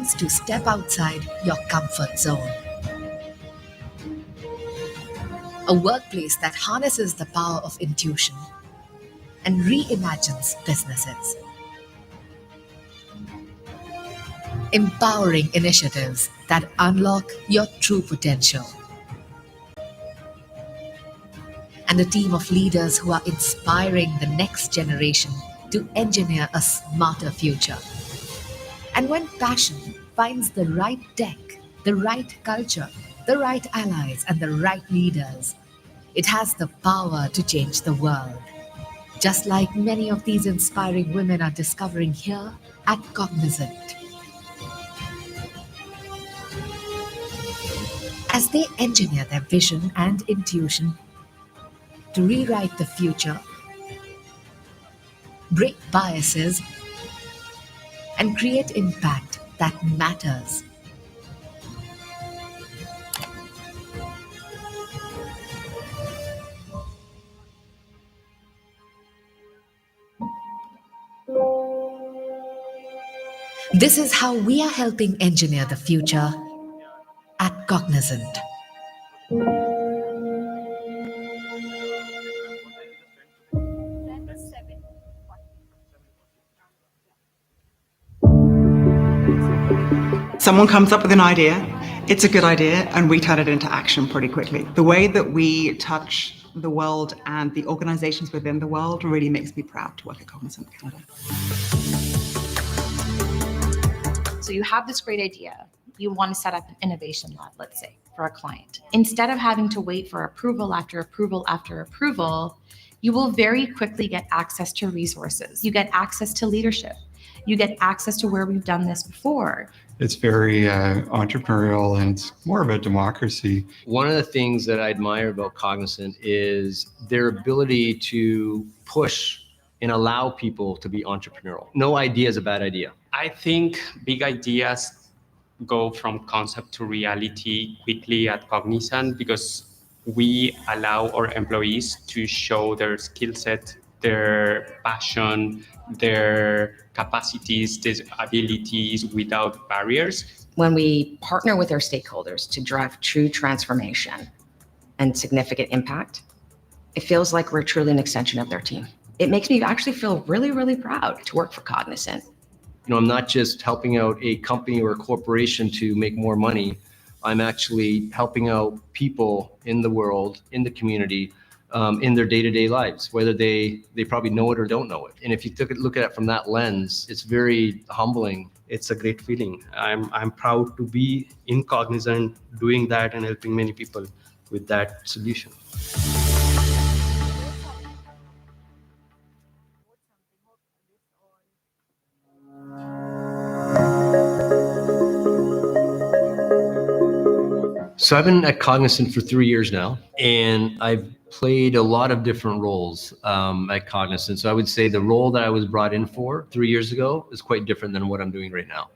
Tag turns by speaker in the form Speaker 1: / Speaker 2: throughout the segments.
Speaker 1: chance to step outside your comfort zone. A workplace that harnesses the power of intuition and reimagines businesses. Empowering initiatives that unlock your true potential. And a team of leaders who are inspiring the next generation to engineer a smarter future. And when passion finds the right tech, the right culture, the right allies, and the right leaders, it has the power to change the world. Just like many of these inspiring women are discovering here at Cognizant. As they engineer their vision and intuition to rewrite the future, break biases, and create impact that matters. This is how we are helping engineer the future at Cognizant.
Speaker 2: Someone comes up with an idea, it's a good idea, and we turn it into action pretty quickly. The way that we touch the world and the organizations within the world really makes me proud to work at Cognizant Canada.
Speaker 3: So you have this great idea. You want to set up an innovation lab, let's say, for a client. Instead of having to wait for approval after approval after approval, you will very quickly get access to resources. You get access to leadership. You get access to where we've done this before.
Speaker 4: It's very entrepreneurial, and it's more of a democracy.
Speaker 5: One of the things that I admire about Cognizant is their ability to push and allow people to be entrepreneurial. No idea is a bad idea.
Speaker 6: I think big ideas go from concept to reality quickly at Cognizant because we allow our employees to show their skill set, their passion, their capacities, their abilities without barriers.
Speaker 7: When we partner with our stakeholders to drive true transformation and significant impact, it feels like we're truly an extension of their team. It makes me actually feel really, really proud to work for Cognizant.
Speaker 5: I'm not just helping out a company or a corporation to make more money. I'm actually helping out people in the world, in the community, in their day-to-day lives, whether they probably know it or don't know it. And if you look at it from that lens, it's very humbling.
Speaker 6: It's a great feeling. I'm proud to be in Cognizant, doing that and helping many people with that solution.
Speaker 5: So I've been at Cognizant for 3 years now, and I've played a lot of different roles at Cognizant. So I would say the role that I was brought in for 3 years ago is quite different than what I'm doing right now.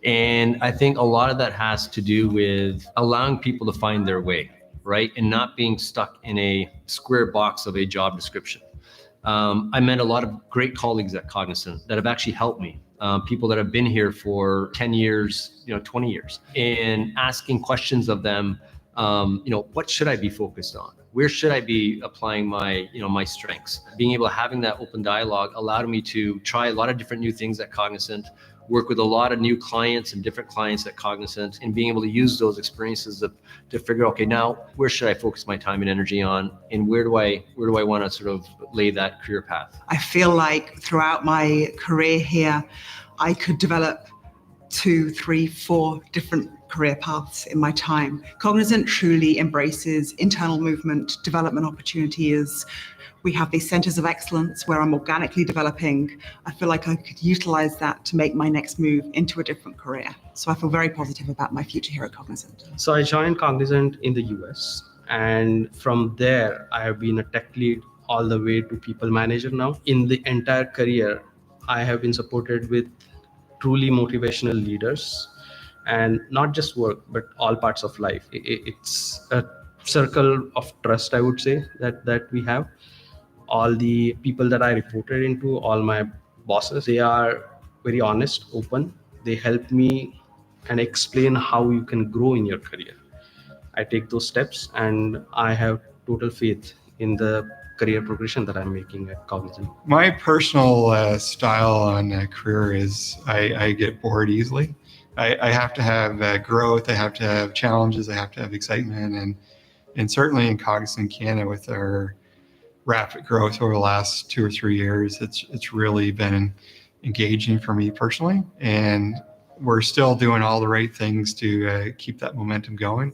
Speaker 5: And I think a lot of that has to do with allowing people to find their way, right? And not being stuck in a square box of a job description. I met a lot of great colleagues at Cognizant that have actually helped me. People that have been here for 10 years, 20 years, and asking questions of them, what should I be focused on? Where should I be applying my, my strengths? Being able to having that open dialogue allowed me to try a lot of different new things at Cognizant, work with a lot of new clients and different clients at Cognizant, and being able to use those experiences to figure, okay, now where should I focus my time and energy on, and where do I want to sort of lay that career path?
Speaker 2: I feel like throughout my career here, I could develop 2, 3, 4 different career paths in my time. Cognizant truly embraces internal movement, development opportunities. We have these centers of excellence where I'm organically developing. I feel like I could utilize that to make my next move into a different career. So I feel very positive about my future here at Cognizant.
Speaker 6: So I joined Cognizant in the US, and from there, I have been a tech lead all the way to people manager now. In the entire career, I have been supported with truly motivational leaders, and not just work, but all parts of life. It's a circle of trust, I would say, that we have. All the people that I reported into, all my bosses, they are very honest, open. They help me and explain how you can grow in your career. I take those steps, and I have total faith in the career progression that I'm making at Cognizant.
Speaker 4: My personal style on career is I get bored easily. I have to have growth. I have to have challenges. I have to have excitement, and certainly in Cognizant Canada with our rapid growth over the last 2 or 3 years, it's really been engaging for me personally, and we're still doing all the right things to keep that momentum going.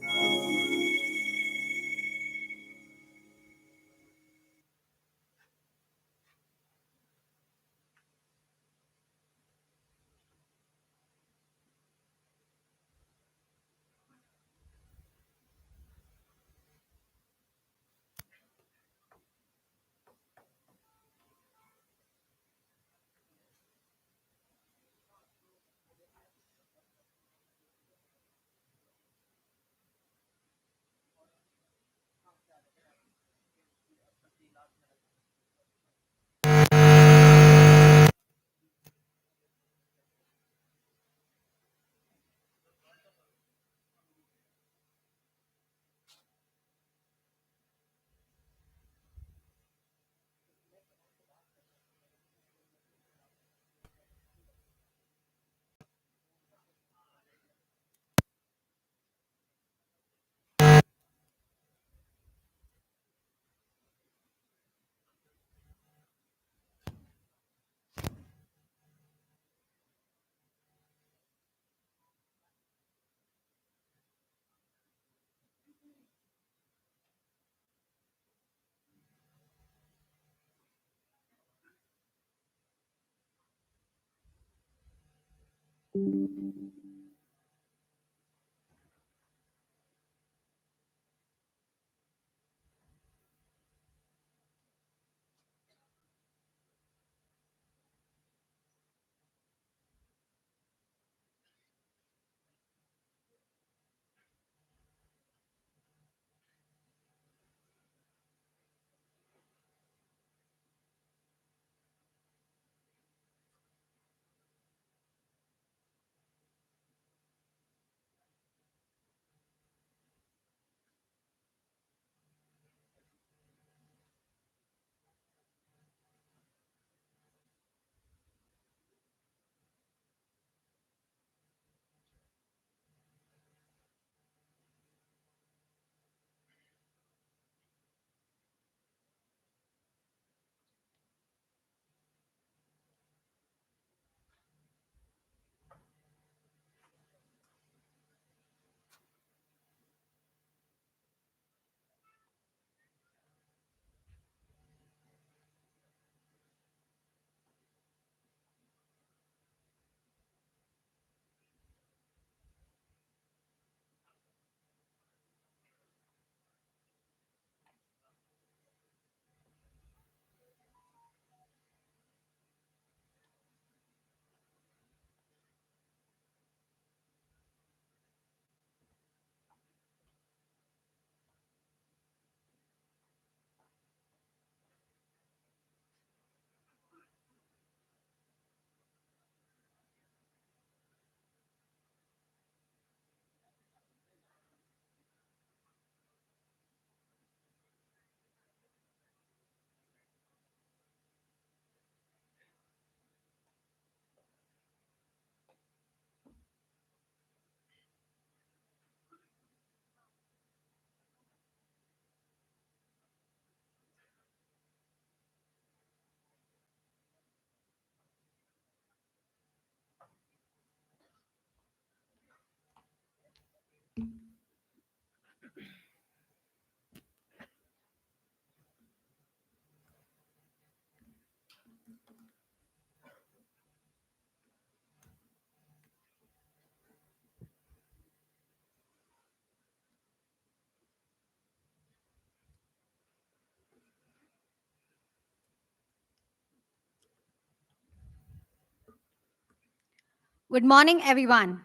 Speaker 8: Good morning, everyone.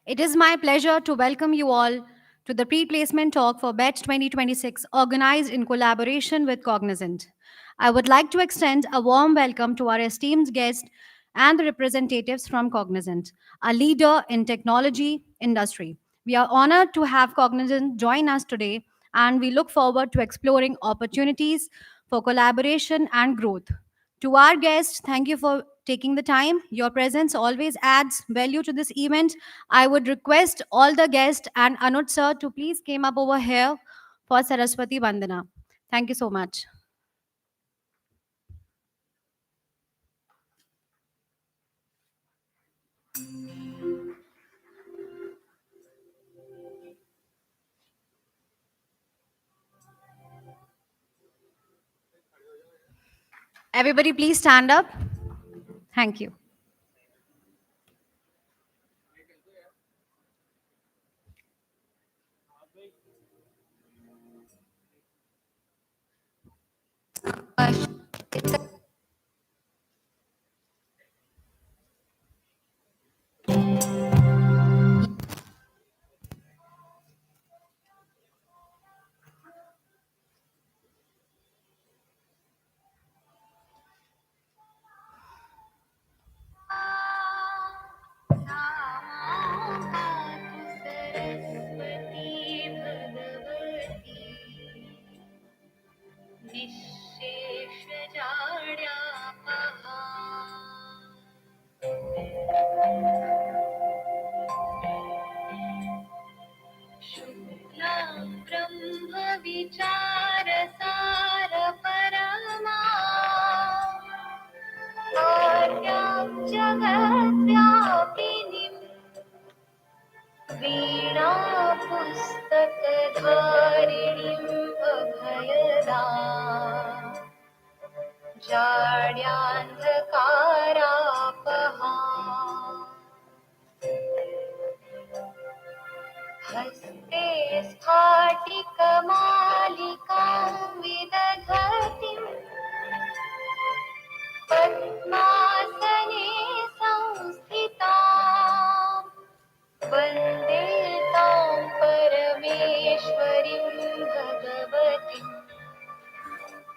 Speaker 8: It is my pleasure to welcome you all to the pre-placement talk for BET 2026, organized in collaboration with Cognizant. I would like to extend a warm welcome to our esteemed guest, and the representatives from Cognizant, a leader in technology industry. We are honored to have Cognizant join us today, and we look forward to exploring opportunities for collaboration and growth. To our guests, thank you for taking the time. Your presence always adds value to this event. I would request all the guests and Anuj sir to please came up over here for Saraswati Vandana. Thank you so much. Everybody, please stand up. Thank you.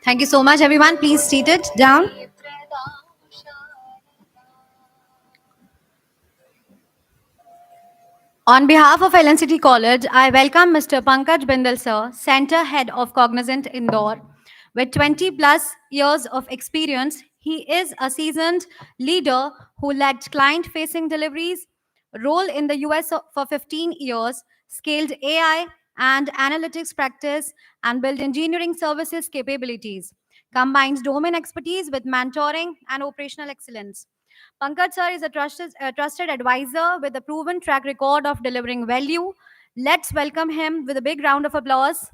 Speaker 8: Thank you so much, everyone. Please seat it down. On behalf of LNCT College, I welcome Mr. Pankaj Bindal, sir, Center Head of Cognizant Indore. With 20 plus years of experience, he is a seasoned leader who led client facing deliveries, role in the US for 15 years, scaled AI and analytics practice, and built engineering services capabilities, combines domain expertise with mentoring and operational excellence. Pankaj sir is a trusted advisor with a proven track record of delivering value. Let's welcome him with a big round of applause.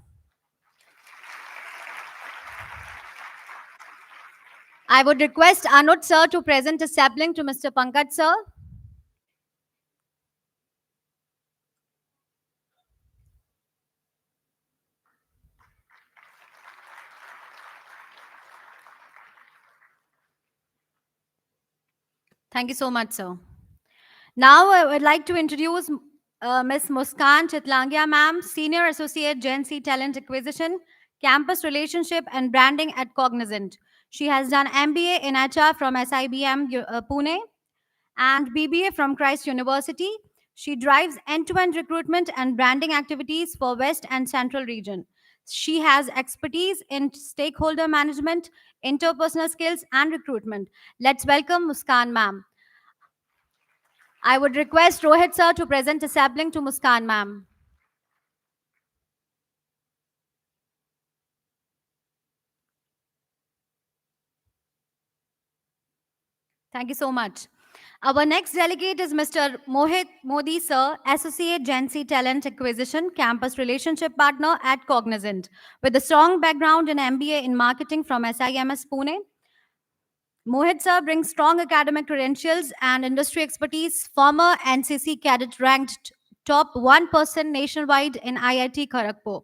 Speaker 8: I would request Anuj sir to present a sapling to Mr. Pankaj sir. Thank you so much, sir. Now I would like to introduce Ms. Muskan Chitlangia, ma'am, Senior Associate Gen Z Talent Acquisition, Campus Relationship and Branding at Cognizant. She has done MBA in HR from SIBM Pune and BBA from Christ University. She drives end-to-end recruitment and branding activities for West and Central region. She has expertise in stakeholder management, interpersonal skills, and recruitment. Let's welcome Muskan, ma'am. I would request Rohit sir to present a sapling to Muskan ma'am. Thank you so much. Our next delegate is Mr. Mohit Modi sir, Associate Gen Z Talent Acquisition, Campus Relationship Partner at Cognizant, with a strong background in MBA in Marketing from SIMS Pune. Mohit sir brings strong academic credentials and industry expertise, former NCC cadet ranked top 1% nationwide in IIT Kharagpur.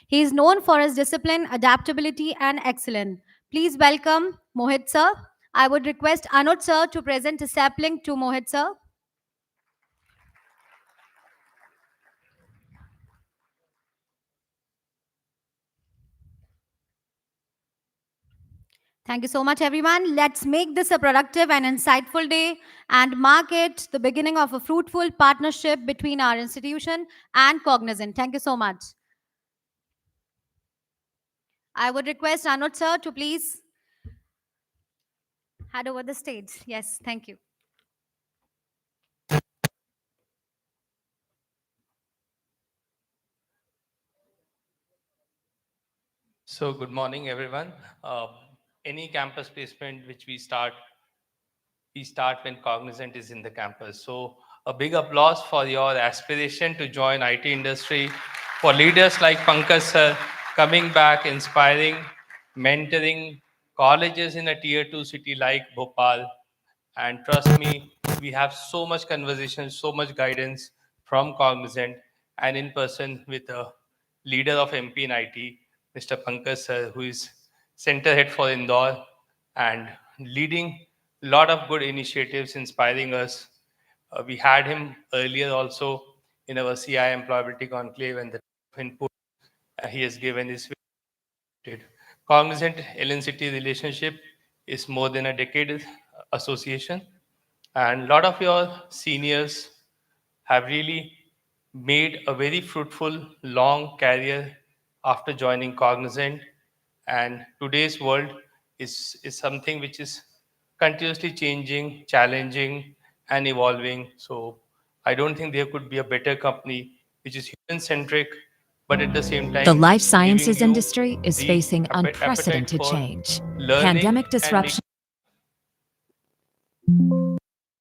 Speaker 8: He is known for his discipline, adaptability, and excellence. Please welcome Mohit sir. I would request Anuj sir to present a sapling to Mohit sir. Thank you so much, everyone. Let's make this a productive and insightful day and mark it the beginning of a fruitful partnership between our institution and Cognizant. Thank you so much. I would request Anuj sir to please hand over the stage. Yes, thank you.
Speaker 9: So good morning, everyone. Any campus placement which we start when Cognizant is in the campus. So a big applause for your aspiration to join IT industry, for leaders like Pankaj sir coming back, inspiring, mentoring colleges in a tier 2 city like Bhopal. And trust me, we have so much conversation, so much guidance from Cognizant and in person with a leader of MP in IT, Mr. Pankaj sir, who is center head for Indore and leading a lot of good initiatives, inspiring us. We had him earlier also in our CI Employability Conclave, and the input he has given is very good. Cognizant LNCT relationship is more than a decade association, and a lot of your seniors have really made a very fruitful long career after joining Cognizant. And today's world is something which is continuously changing, challenging, and evolving. So I don't think there could be a better company which is human centric, but at the same
Speaker 10: The
Speaker 9: time
Speaker 10: life
Speaker 9: giving
Speaker 10: sciences
Speaker 9: you
Speaker 10: industry is
Speaker 9: the
Speaker 10: facing
Speaker 9: appetite
Speaker 10: unprecedented
Speaker 9: for
Speaker 10: change.
Speaker 9: learning
Speaker 10: Pandemic
Speaker 9: and making
Speaker 10: disruption.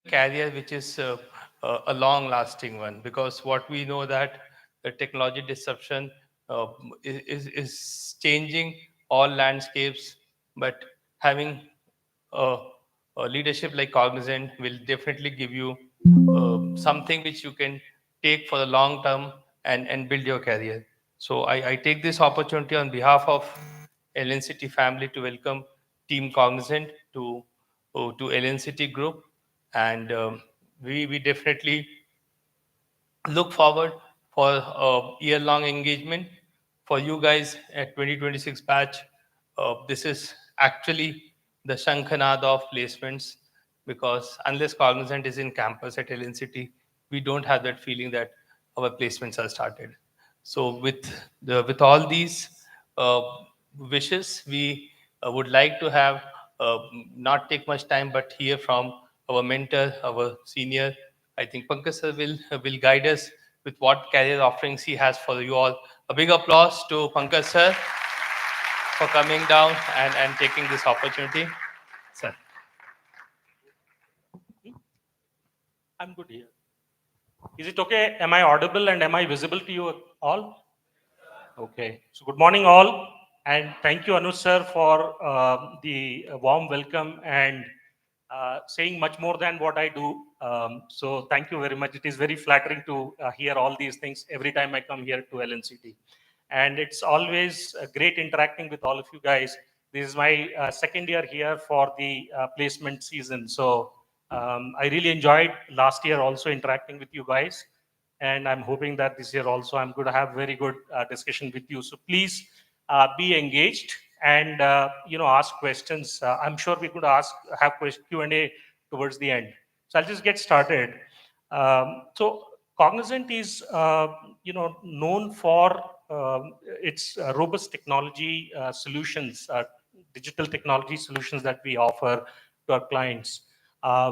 Speaker 9: career which is a long lasting one, because what we know that the technology disruption uh, is changing all landscapes, but having a, a leadership like Cognizant will definitely give you something which you can take for the long term and build your career. So I take this opportunity on behalf of LNCT family to welcome Team Cognizant to LNCT Group, and we definitely look forward for a year-long engagement for you guys at 2026 batch. This is actually the Shankhanad of placements, because unless Cognizant is in campus at LNCT, we don't have that feeling that our placements are started. So with all these uh, wishes, we would like to have not take much time, but hear from our mentor, our senior. I think Pankaj sir will guide us with what career offerings he has for you all. A big applause to Pankaj sir for coming down and taking this opportunity. Sir.
Speaker 11: I'm good here. Is it okay? Am I audible and am I visible to you all? Okay. So good morning, all, and thank you, Anuj sir, for the warm welcome and saying much more than what I do. So thank you very much. It is very flattering to hear all these things every time I come here to LNCT, and it's always great interacting with all of you guys. This is my second year here for the placement season, so I really enjoyed last year also interacting with you guys, and I'm hoping that this year also I'm going to have very good discussion with you. So please be engaged and ask questions. I'm sure we could have Q&A towards the end. So I'll just get started. So Cognizant is known for its robust technology solutions, digital technology solutions that we offer to our clients.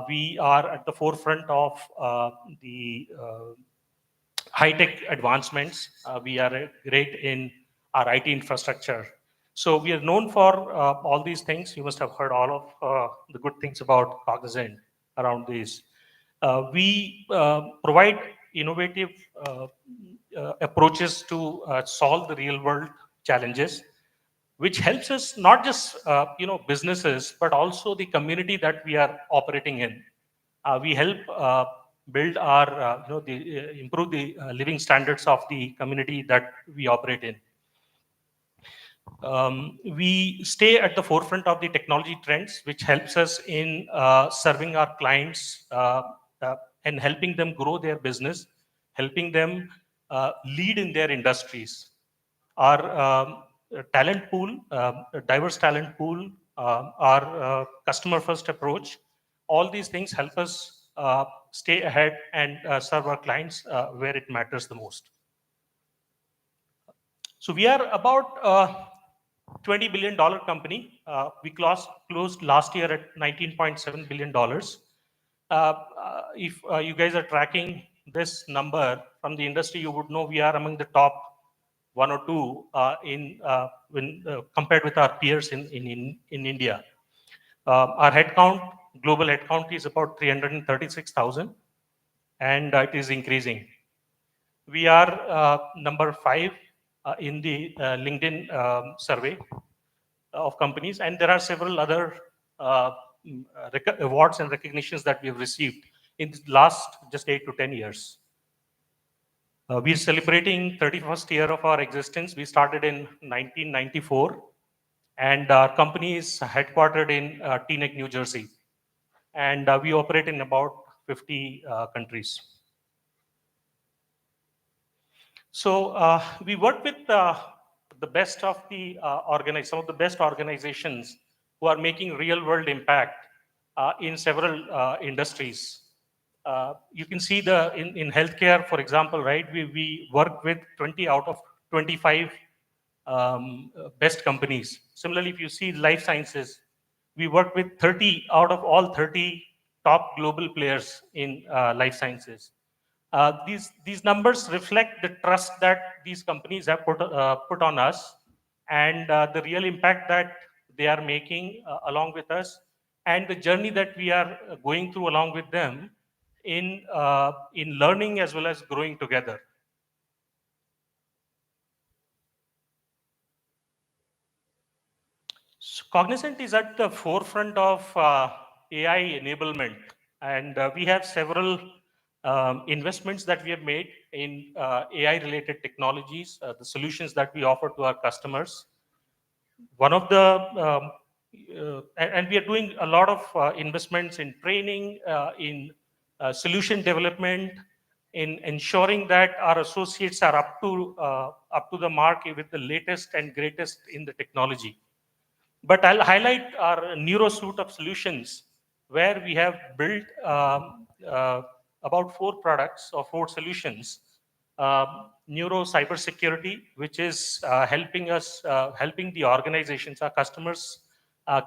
Speaker 11: We are at the forefront of the high-tech advancements. We are great in our IT infrastructure. So we are known for all these things. You must have heard all of the good things about Cognizant around these. We provide innovative approaches to solve the real-world challenges, which helps us not just businesses but also the community that we are operating in. We help build our improve the living standards of the community that we operate in. We stay at the forefront of the technology trends, which helps us in serving our clients and helping them grow their business, helping them lead in their industries. Our talent pool, a diverse talent pool, our customer first approach. All these things help us stay ahead and serve our clients where it matters the most. So we are about $20 billion company. We closed last year at $19.7 billion. If you guys are tracking this number from the industry, you would know we are among the top one or two when compared with our peers in India. Our headcount, global headcount, is about 336,000, and it is increasing. We are number 5 in the LinkedIn survey of companies, and there are several other awards and recognitions that we have received in the last just 8 to 10 years. We are celebrating 31st year of our existence. We started in 1994, and our company is headquartered in Teaneck, New Jersey, and we operate in about 50 countries. So we work with the best of the some of the best organizations who are making real world impact in several industries. You can see in healthcare, for example, right? We work with 20 out of 25 best companies. Similarly, if you see life sciences, we work with 30 out of all 30 top global players in life sciences. These numbers reflect the trust that these companies have put on us, and the real impact that they are making along with us, and the journey that we are going through along with them in learning as well as growing together. So Cognizant is at the forefront of AI enablement, and we have several investments that we have made in AI related technologies, the solutions that we offer to our customers. One of the and we are doing a lot of investments in training, in solution development, in ensuring that our associates are up to the mark with the latest and greatest in the technology. But I'll highlight our Neuro suite of solutions, where we have built about 4 products or 4 solutions. Neuro cybersecurity, which is helping the organizations, our customers,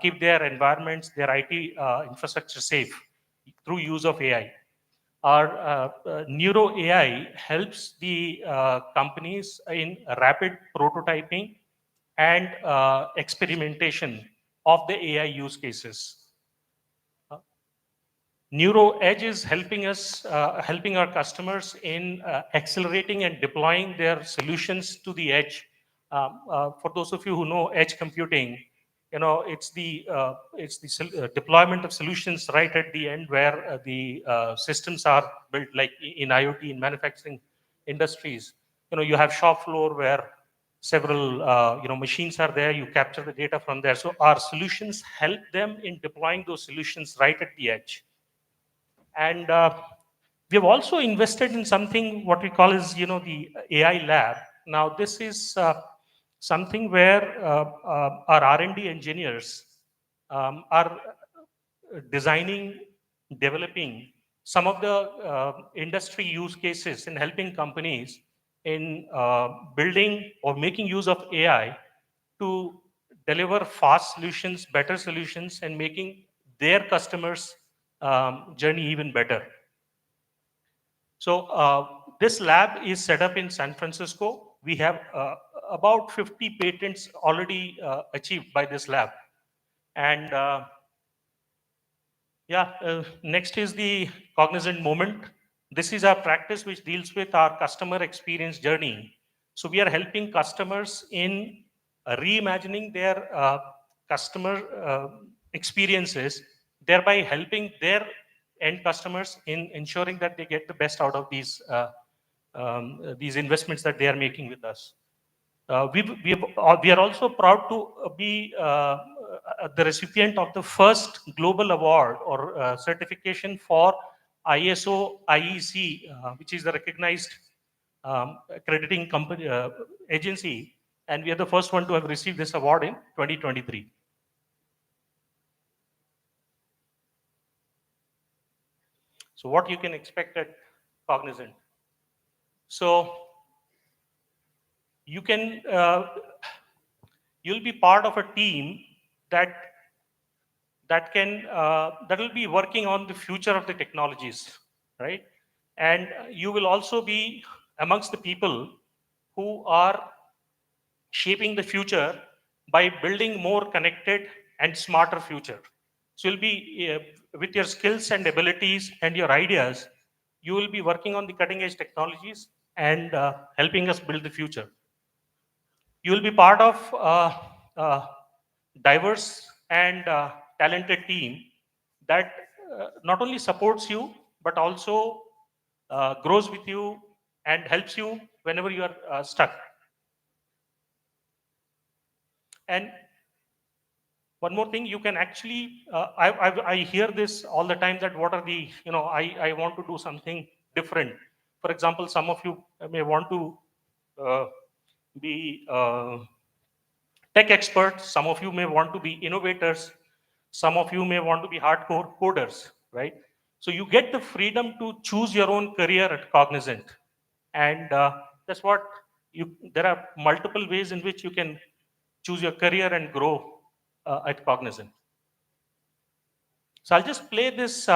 Speaker 11: keep their environments, their IT infrastructure safe through use of AI. Our Neuro AI helps the companies in rapid prototyping and experimentation of the AI use cases. Neuro Edge is helping our customers in accelerating and deploying their solutions to the edge. For those of you who know edge computing, it's the deployment of solutions right at the end where the systems are built, like in IoT, in manufacturing industries. You have shop floor where several machines are there. You capture the data from there. So our solutions help them in deploying those solutions right at the edge. And we have also invested in something what we call is the AI lab. Now this is something where our R&D engineers are designing, developing some of the industry use cases and helping companies in building or making use of AI to deliver fast solutions, better solutions, and making their customers' journey even better. So this lab is set up in San Francisco. We have about 50 patents already achieved by this lab. And next is the Cognizant moment. This is our practice which deals with our customer experience journey. So we are helping customers in reimagining their customer experiences, thereby helping their end customers in ensuring that they get the best out of these investments that they are making with us. We are also proud to be the recipient of the first global award or certification for ISO IEC, which is the recognized accrediting company agency, and we are the first one to have received this award in 2023. So what you can expect at Cognizant. So you can, you'll be part of a team that will be working on the future of the technologies, right? And you will also be amongst the people who are shaping the future by building more connected and smarter future. So you'll be with your skills and abilities and your ideas, you will be working on the cutting edge technologies and helping us build the future. You will be part of diverse and talented team that not only supports you but also grows with you and helps you whenever you are stuck. And one more thing, you can actually I hear this all the time, that what are the, I want to do something different. For example, some of you may want to be tech experts, some of you may want to be innovators, some of you may want to be hardcore coders, right? So you get the freedom to choose your own career at Cognizant. And that's what there are multiple ways in which you can choose your career and grow at Cognizant. So I'll just play this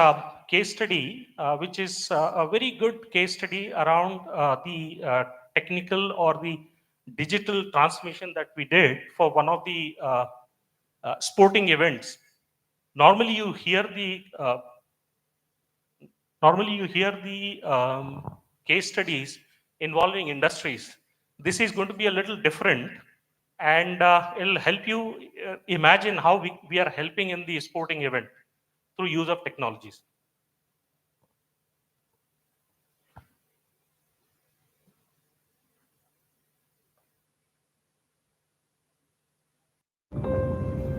Speaker 11: case study, which is a very good case study around the technical or the digital transformation that we did for one of the sporting events. Normally you hear the case studies involving industries. This is going to be a little different, and it'll help you imagine how we are helping in the sporting event through use of technologies.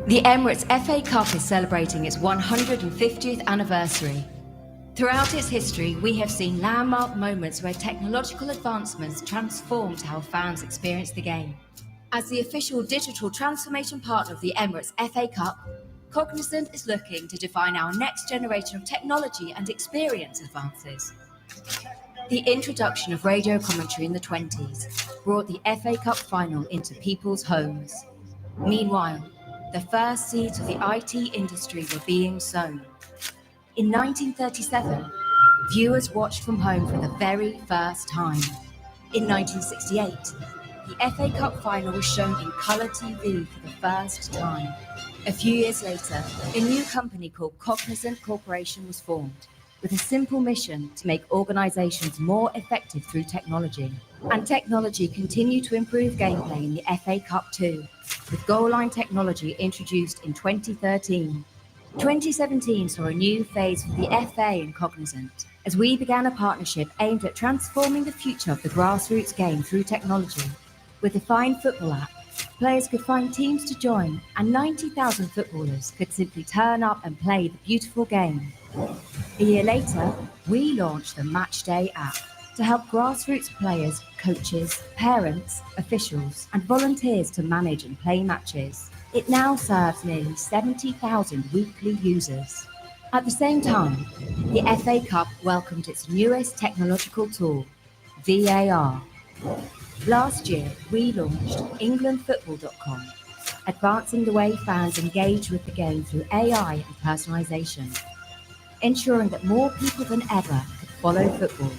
Speaker 10: The Emirates FA Cup is celebrating its 150th anniversary. Throughout its history, we have seen landmark moments where technological advancements transformed how fans experience the game. As the official digital transformation partner of the Emirates FA Cup, Cognizant is looking to define our next generation of technology and experience advances. The introduction of radio commentary in the 20s brought the FA Cup final into people's homes. Meanwhile, the first seeds of the IT industry were being sown. In 1937, viewers watched from home for the very first time. In 1968, the FA Cup final was shown in colour TV for the first time. A few years later, a new company called Cognizant Corporation was formed, with a simple mission to make organisations more effective through technology. And technology continued to improve gameplay in the FA Cup too, with goal line technology introduced in 2013. 2017 saw a new phase for the FA and Cognizant, as we began a partnership aimed at transforming the future of the grassroots game through technology. With the Find Football app, players could find teams to join, and 90,000 footballers could simply turn up and play the beautiful game. A year later, we launched the Matchday app to help grassroots players, coaches, parents, officials, and volunteers to manage and play matches. It now serves nearly 70,000 weekly users. At the same time, the FA Cup welcomed its newest technological tool, VAR. Last year, we launched EnglandFootball.com, advancing the way fans engage with the game through AI and personalisation, ensuring that more people than ever could follow football.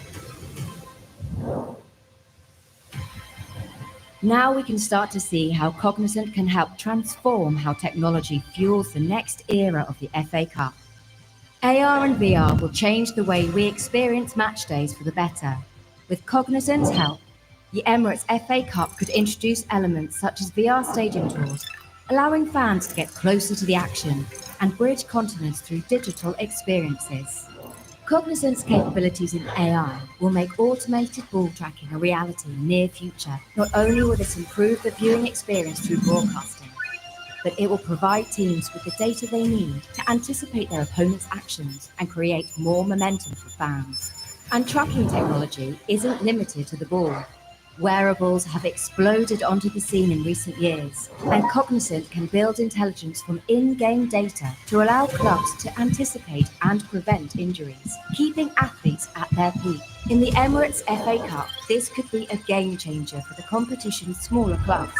Speaker 10: Now we can start to see how Cognizant can help transform how technology fuels the next era of the FA Cup. AR and VR will change the way we experience match days for the better. With Cognizant's help, the Emirates FA Cup could introduce elements such as VR stadium tours, allowing fans to get closer to the action and bridge continents through digital experiences. Cognizant's capabilities in AI will make automated ball tracking a reality in the near future. Not only will this improve the viewing experience through broadcasting, but it will provide teams with the data they need to anticipate their opponent's actions and create more momentum for fans. And tracking technology isn't limited to the ball. Wearables have exploded onto the scene in recent years, and Cognizant can build intelligence from in-game data to allow clubs to anticipate and prevent injuries, keeping athletes at their peak. In the Emirates FA Cup, this could be a game changer for the competition's smaller clubs,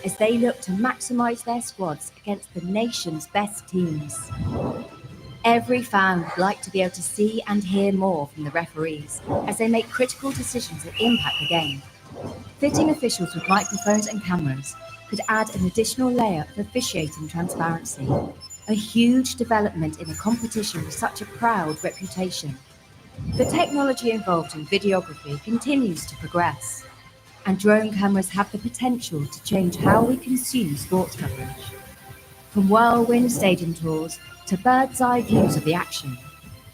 Speaker 10: as they look to maximise their squads against the nation's best teams. Every fan would like to be able to see and hear more from the referees as they make critical decisions that impact the game. Fitting officials with microphones and cameras could add an additional layer of officiating transparency, a huge development in a competition with such a proud reputation. The technology involved in videography continues to progress, and drone cameras have the potential to change how we consume sports coverage. From whirlwind stadium tours to bird's-eye views of the action,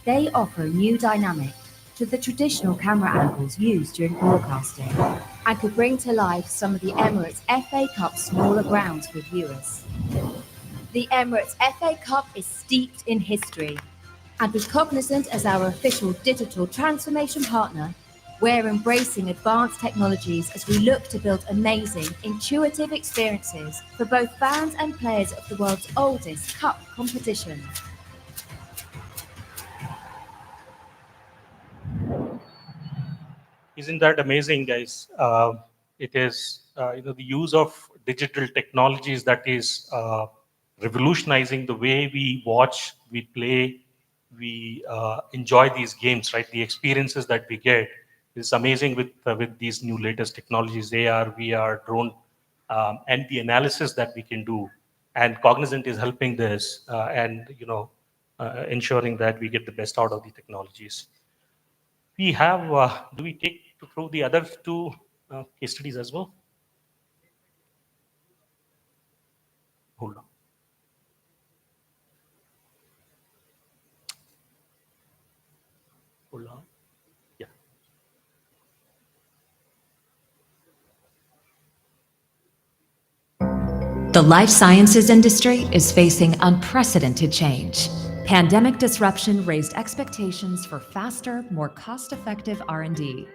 Speaker 10: they offer a new dynamic to the traditional camera angles used during broadcasting and could bring to life some of the Emirates FA Cup smaller grounds for viewers. The Emirates FA Cup is steeped in history, and with Cognizant as our official digital transformation partner, we're embracing advanced technologies as we look to build amazing, intuitive experiences for both fans and players of the world's oldest cup competition.
Speaker 11: Isn't that amazing, guys? It is, the use of digital technologies that is revolutionizing the way we watch, we play, we enjoy these games, right? The experiences that we get is amazing with these new latest technologies, AR, VR, drone, and the analysis that we can do. And Cognizant is helping this and ensuring that we get the best out of the technologies. We have, do we take through the other two case studies as well? Hold on. Hold on. Yeah.
Speaker 12: The life sciences industry is facing unprecedented change. Pandemic disruption raised expectations for faster, more cost-effective R&D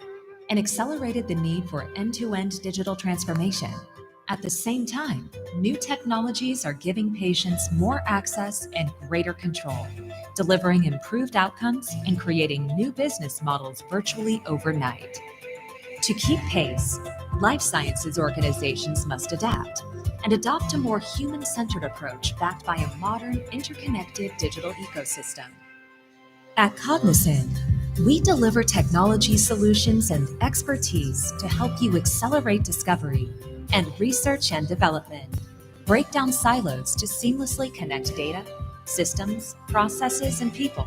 Speaker 12: and accelerated the need for end-to-end digital transformation. At the same time, new technologies are giving patients more access and greater control, delivering improved outcomes and creating new business models virtually overnight. To keep pace, life sciences organizations must adapt and adopt a more human-centered approach backed by a modern, interconnected digital ecosystem. At Cognizant, we deliver technology solutions and expertise to help you accelerate discovery and research and development, break down silos to seamlessly connect data, systems, processes, and people,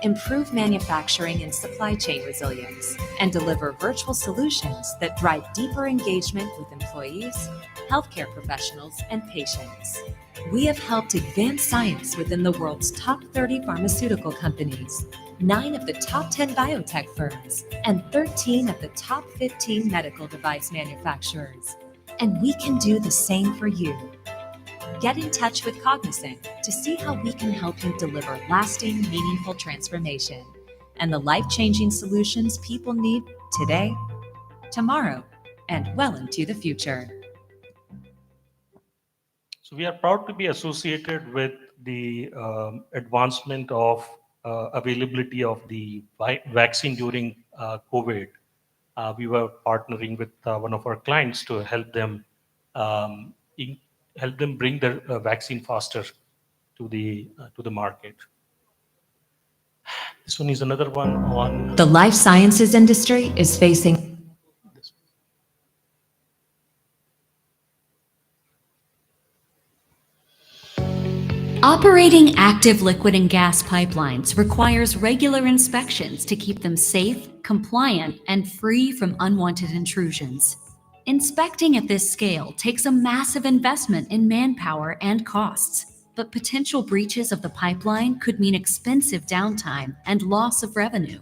Speaker 12: improve manufacturing and supply chain resilience, and deliver virtual solutions that drive deeper engagement with employees, healthcare professionals, and patients. We have helped advance science within the world's top 30 pharmaceutical companies, 9 of the top 10 biotech firms, and 13 of the top 15 medical device manufacturers. And we can do the same for you. Get in touch with Cognizant to see how we can help you deliver lasting, meaningful transformation and the life-changing solutions people need today, tomorrow, and well into the future.
Speaker 11: So we are proud to be associated with the advancement of availability of the vaccine during COVID. We were partnering with one of our clients to help them bring their vaccine faster to the market. This one is another one on
Speaker 12: the life sciences industry is facing
Speaker 13: Operating active liquid and gas pipelines requires regular inspections to keep them safe, compliant, and free from unwanted intrusions. Inspecting at this scale takes a massive investment in manpower and costs, but potential breaches of the pipeline could mean expensive downtime and loss of revenue.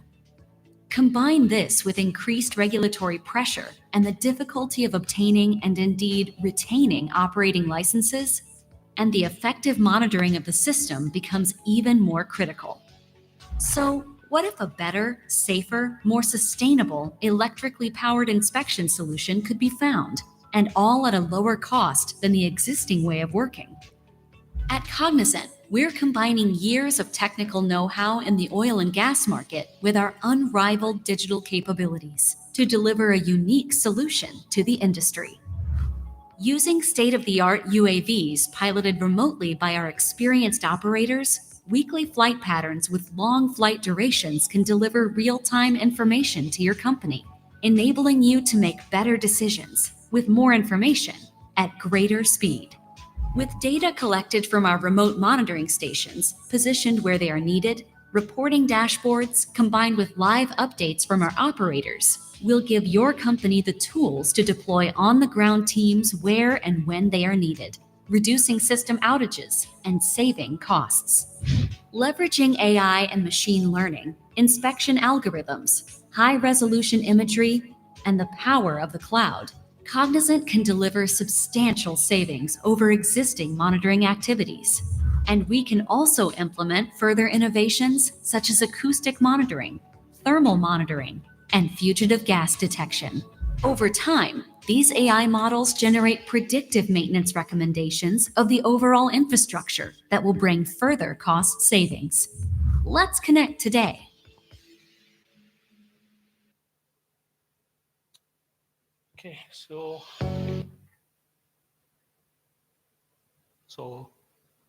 Speaker 13: Combine this with increased regulatory pressure and the difficulty of obtaining and indeed retaining operating licenses, and the effective monitoring of the system becomes even more critical. So, What if a better, safer, more sustainable, electrically powered inspection solution could be found, and all at a lower cost than the existing way of working? At Cognizant, we're combining years of technical know-how in the oil and gas market with our unrivaled digital capabilities to deliver a unique solution to the industry. Using state-of-the-art UAVs piloted remotely by our experienced operators, weekly flight patterns with long flight durations can deliver real-time information to your company, enabling you to make better decisions with more information at greater speed. With data collected from our remote monitoring stations, positioned where they are needed, reporting dashboards combined with live updates from our operators will give your company the tools to deploy on-the-ground teams where and when they are needed, reducing system outages and saving costs. Leveraging AI and machine learning, inspection algorithms, high-resolution imagery, and the power of the cloud, Cognizant can deliver substantial savings over existing monitoring activities. And we can also implement further innovations such as acoustic monitoring, thermal monitoring, and fugitive gas detection. Over time, these AI models generate predictive maintenance recommendations of the overall infrastructure that will bring further cost savings. Let's connect today.
Speaker 11: Okay, so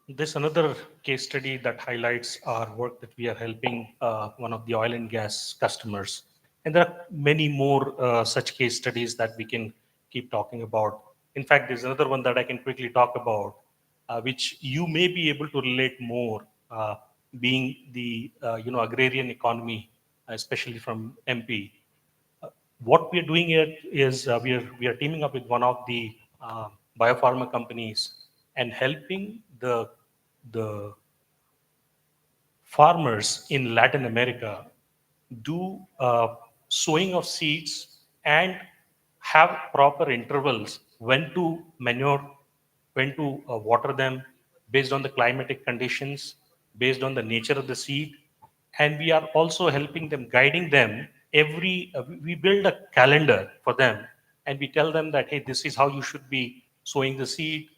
Speaker 11: this another case study that highlights our work that we are helping one of the oil and gas customers. And there are many more such case studies that we can keep talking about. In fact, there's another one that I can quickly talk about, which you may be able to relate more, being the agrarian economy, especially from MP. What we are doing here is we are teaming up with one of the biopharma companies and helping the farmers in Latin America do sowing of seeds and have proper intervals when to manure, when to water them based on the climatic conditions, based on the nature of the seed. And we are also helping them, guiding them we build a calendar for them, and we tell them that, hey, this is how you should be sowing the seed,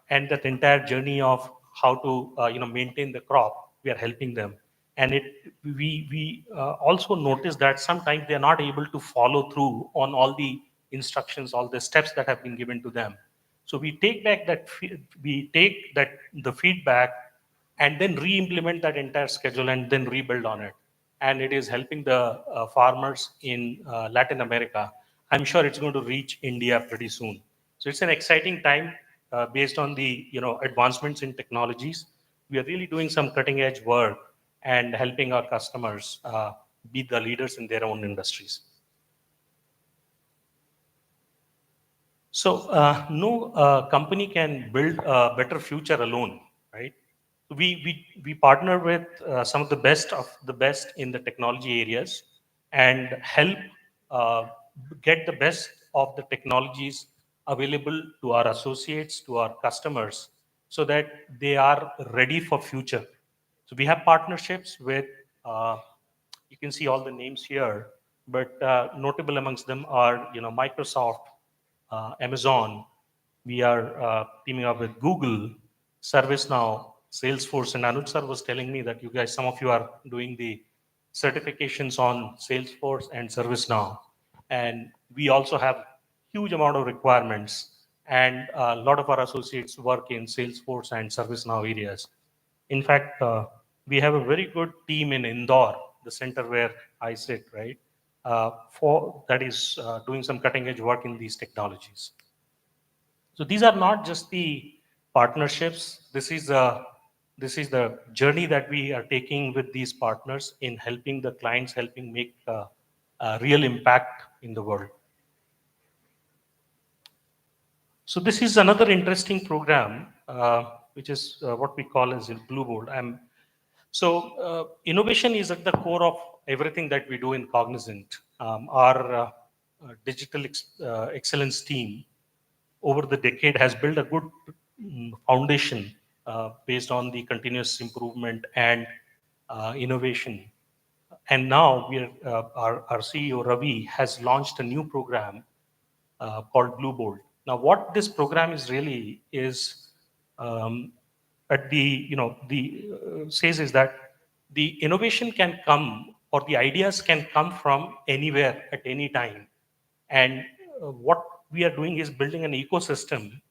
Speaker 11: and that entire journey of how to maintain the crop, we are helping them. And we also notice that sometimes they are not able to follow through on all the instructions, all the steps that have been given to them. So we take back the feedback and then re-implement that entire schedule and then rebuild on it. And it is helping the farmers in Latin America. I'm sure it's going to reach India pretty soon. So it's an exciting time based on the advancements in technologies. We are really doing some cutting edge work and helping our customers be the leaders in their own industries. So no company can build a better future alone, right? We partner with some of the best in the technology areas and help get the best of the technologies available to our associates, to our customers, so that they are ready for future. So we have partnerships with, you can see all the names here, but notable amongst them are Microsoft, Amazon. We are teaming up with Google, ServiceNow, Salesforce, and Anuj sir was telling me that some of you are doing the certifications on Salesforce and ServiceNow. And we also have huge amount of requirements, and a lot of our associates work in Salesforce and ServiceNow areas. In fact, we have a very good team in Indore, the center where I sit, right? For that is doing some cutting edge work in these technologies. So these are not just the partnerships. This is the journey that we are taking with these partners in helping the clients, helping make a real impact in the world. So this is another interesting program, which is what we call as Blue Board. So innovation is at the core of everything that we do in Cognizant. Our digital excellence team over the decade has built a good foundation based on the continuous improvement and innovation. and now our CEO Ravi has launched a new program called Blue Bolt. Now, what this program is really is at the says is that the innovation can come or the ideas can come from anywhere at any time, and what we are doing is building an ecosystem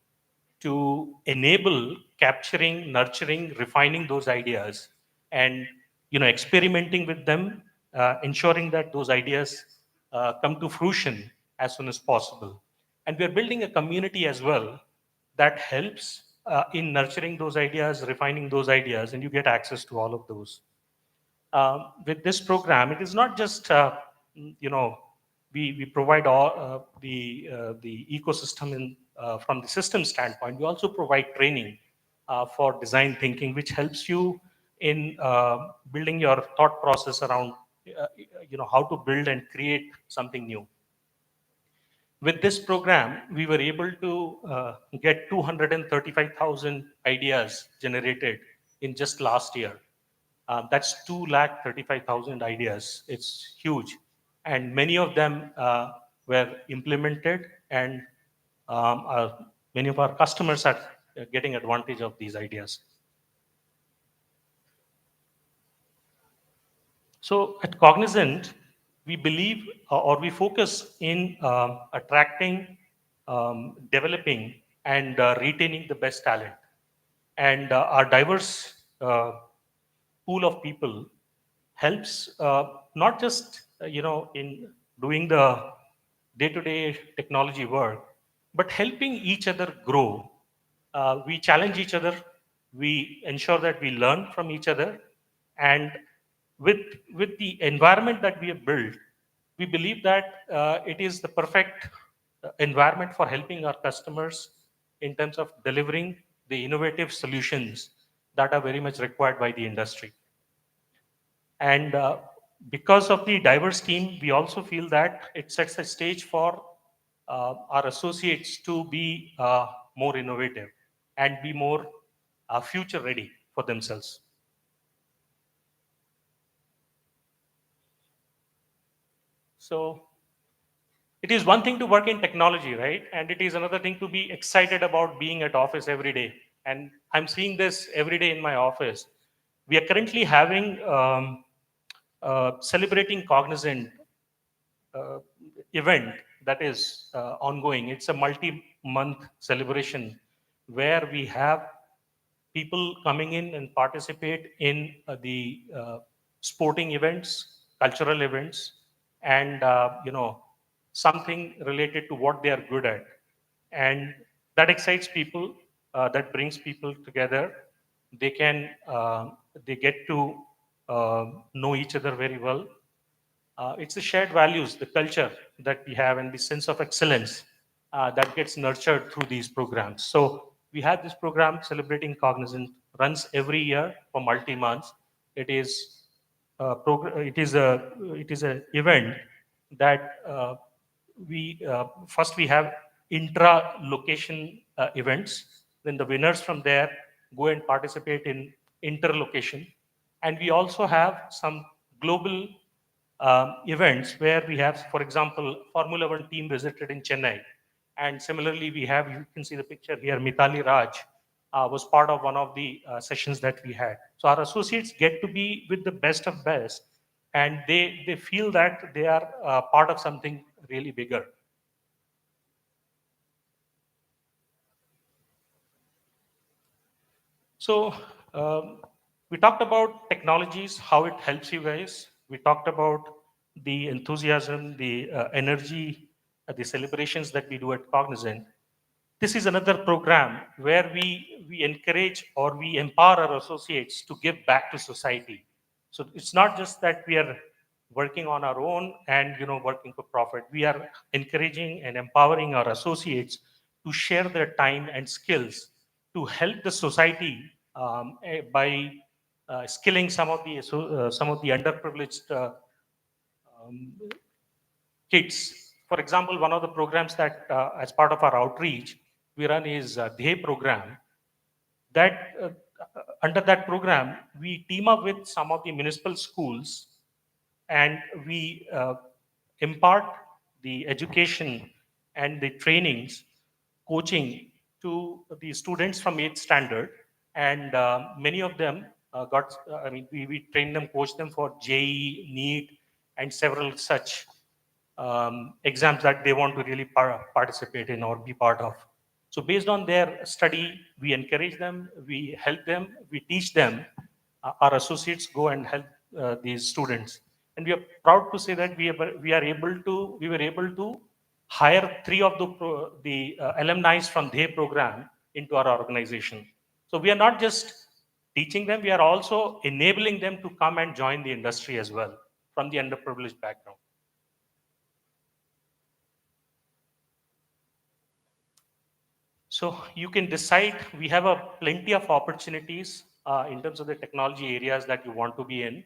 Speaker 11: to enable capturing, nurturing, refining those ideas, and experimenting with them, ensuring that those ideas come to fruition as soon as possible. And we are building a community as well that helps in nurturing those ideas, refining those ideas, and you get access to all of those. With this program, it is not just we provide all the ecosystem from the system standpoint. We also provide training for design thinking, which helps you in building your thought process around how to build and create something new. With this program, we were able to get 235,000 ideas generated in just last year. That's 235,000 ideas. It's huge. And many of them were implemented, and many of our customers are getting advantage of these ideas. So at Cognizant, we believe or we focus in attracting, developing, and retaining the best talent. And our diverse pool of people helps not just in doing the day-to-day technology work, but helping each other grow. We challenge each other. We ensure that we learn from each other, and with the environment that we have built, we believe that it is the perfect environment for helping our customers in terms of delivering the innovative solutions that are very much required by the industry. And because of the diverse team, we also feel that it sets a stage for our associates to be more innovative and be more future ready for themselves. So it is one thing to work in technology, right? And it is another thing to be excited about being at office every day. And I'm seeing this every day in my office. We are currently having celebrating Cognizant event that is ongoing. It's a multi-month celebration where we have people coming in and participate in the sporting events, cultural events, and something related to what they are good at, and that excites people. That brings people together. They can they get to know each other very well. It's the shared values, the culture that we have, and the sense of excellence that gets nurtured through these programs. So we have this program celebrating Cognizant, runs every year for multi months. It is it is a event that first we have intra location events. Then the winners from there go and participate in interlocation, and we also have some global events where we have, for example, Formula One team visited in Chennai. And similarly, we have, you can see the picture here, Mitali Raj was part of one of the sessions that we had. So our associates get to be with the best of best, and they feel that they are part of something really bigger. So we talked about technologies, how it helps you guys. We talked about the enthusiasm, the energy, the celebrations that we do at Cognizant. This is another program where we encourage or we empower our associates to give back to society. So it's not just that we are working on our own and working for profit. We are encouraging and empowering our associates to share their time and skills to help the society by skilling some of the underprivileged um, kids. For example, one of the programs that, as part of our outreach, we run is DHE program. That under that program, we team up with some of the municipal schools and we impart the education and the trainings, coaching to the students from 8th standard, and many of them we train them, coach them for JEE, NEET, and several such exams that they want to really participate in or be part of. So based on their study, we encourage them, we help them, we teach them. Our associates go and help these students, and we are proud to say that we were able to hire three of the alumni from their program into our organization. So we are not just teaching them; we are also enabling them to come and join the industry as well from the underprivileged background. So you can decide. We have a plenty of opportunities in terms of the technology areas that you want to be in.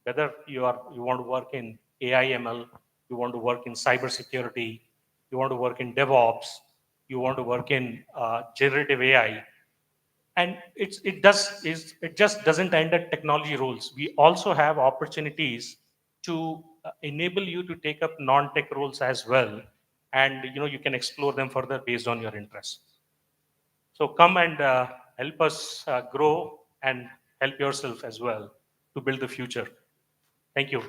Speaker 11: Whether you want to work in AI ML, you want to work in cybersecurity, you want to work in DevOps, you want to work in generative AI, and it just doesn't end at technology roles. We also have opportunities to enable you to take up non-tech roles as well, and you can explore them further based on your interests. So come and help us grow and help yourself as well to build the future. Thank you.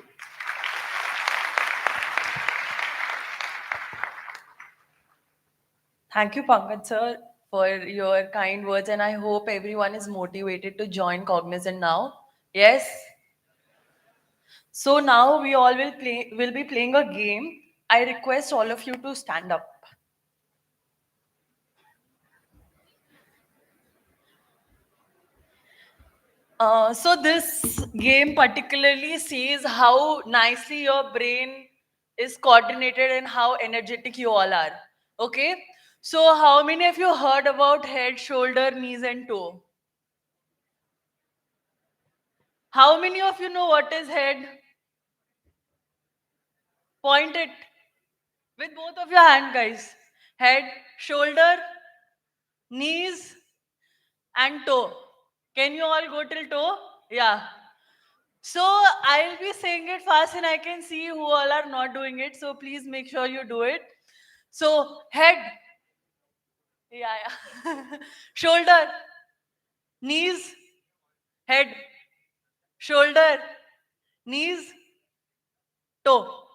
Speaker 14: Thank you, Pankaj sir, for your kind words, and I hope everyone is motivated to join Cognizant now. Yes. So now we all will be playing a game. I request all of you to stand up. So this game particularly sees how nicely your brain is coordinated and how energetic you all are. Okay. So how many of you heard about head, shoulder, knees, and toe? How many of you know what is head? Point it with both of your hand, guys. Head, shoulder, knees, and toe. Can you all go till toe? Yeah. So I'll be saying it fast and I can see who all are not doing it. So please make sure you do it. So head. Yeah, yeah. Shoulder. Knees. Head. Shoulder. Knees. Toe.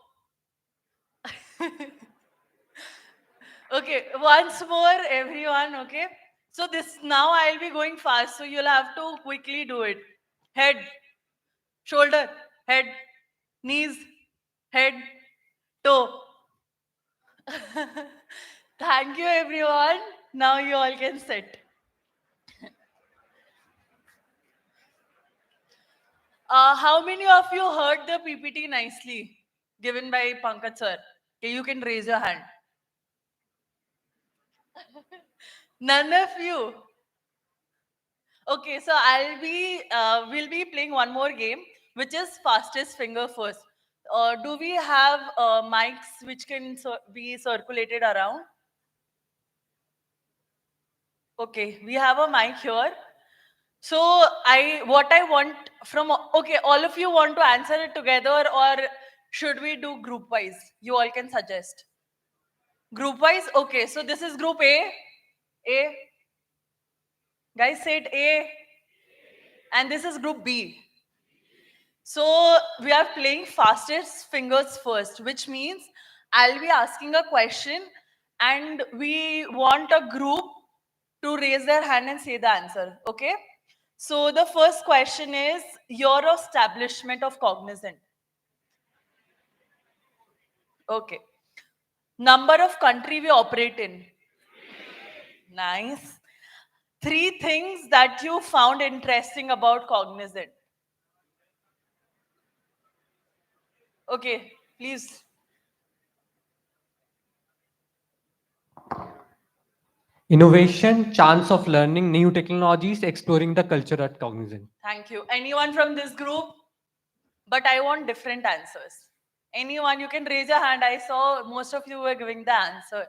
Speaker 14: Okay, once more, everyone, okay? So this now I'll be going fast, so you'll have to quickly do it. Head, shoulder, head, knees, head, toe. Thank you, everyone. Now you all can sit. How many of you heard the PPT nicely given by Pankaj sir? Okay, you can raise your hand. None of you. Okay, so we'll be playing one more game, which is fastest finger first. Do we have mics which can be circulated around? Okay, we have a mic here. So what I want from, okay, all of you want to answer it together or should we do group wise? You all can suggest. Group wise? Okay, so this is group A. A. Guys said A. And this is group B. So we are playing fastest fingers first, which means I'll be asking a question and we want a group to raise their hand and say the answer. Okay? So the first question is your establishment of Cognizant. Okay. Number of country we operate in. Nice. 3 things that you found interesting about Cognizant. Okay, please.
Speaker 15: Innovation, chance of learning new technologies, exploring the culture at Cognizant.
Speaker 14: Thank you. Anyone from this group? But I want different answers. Anyone, you can raise your hand. I saw most of you were giving the answer.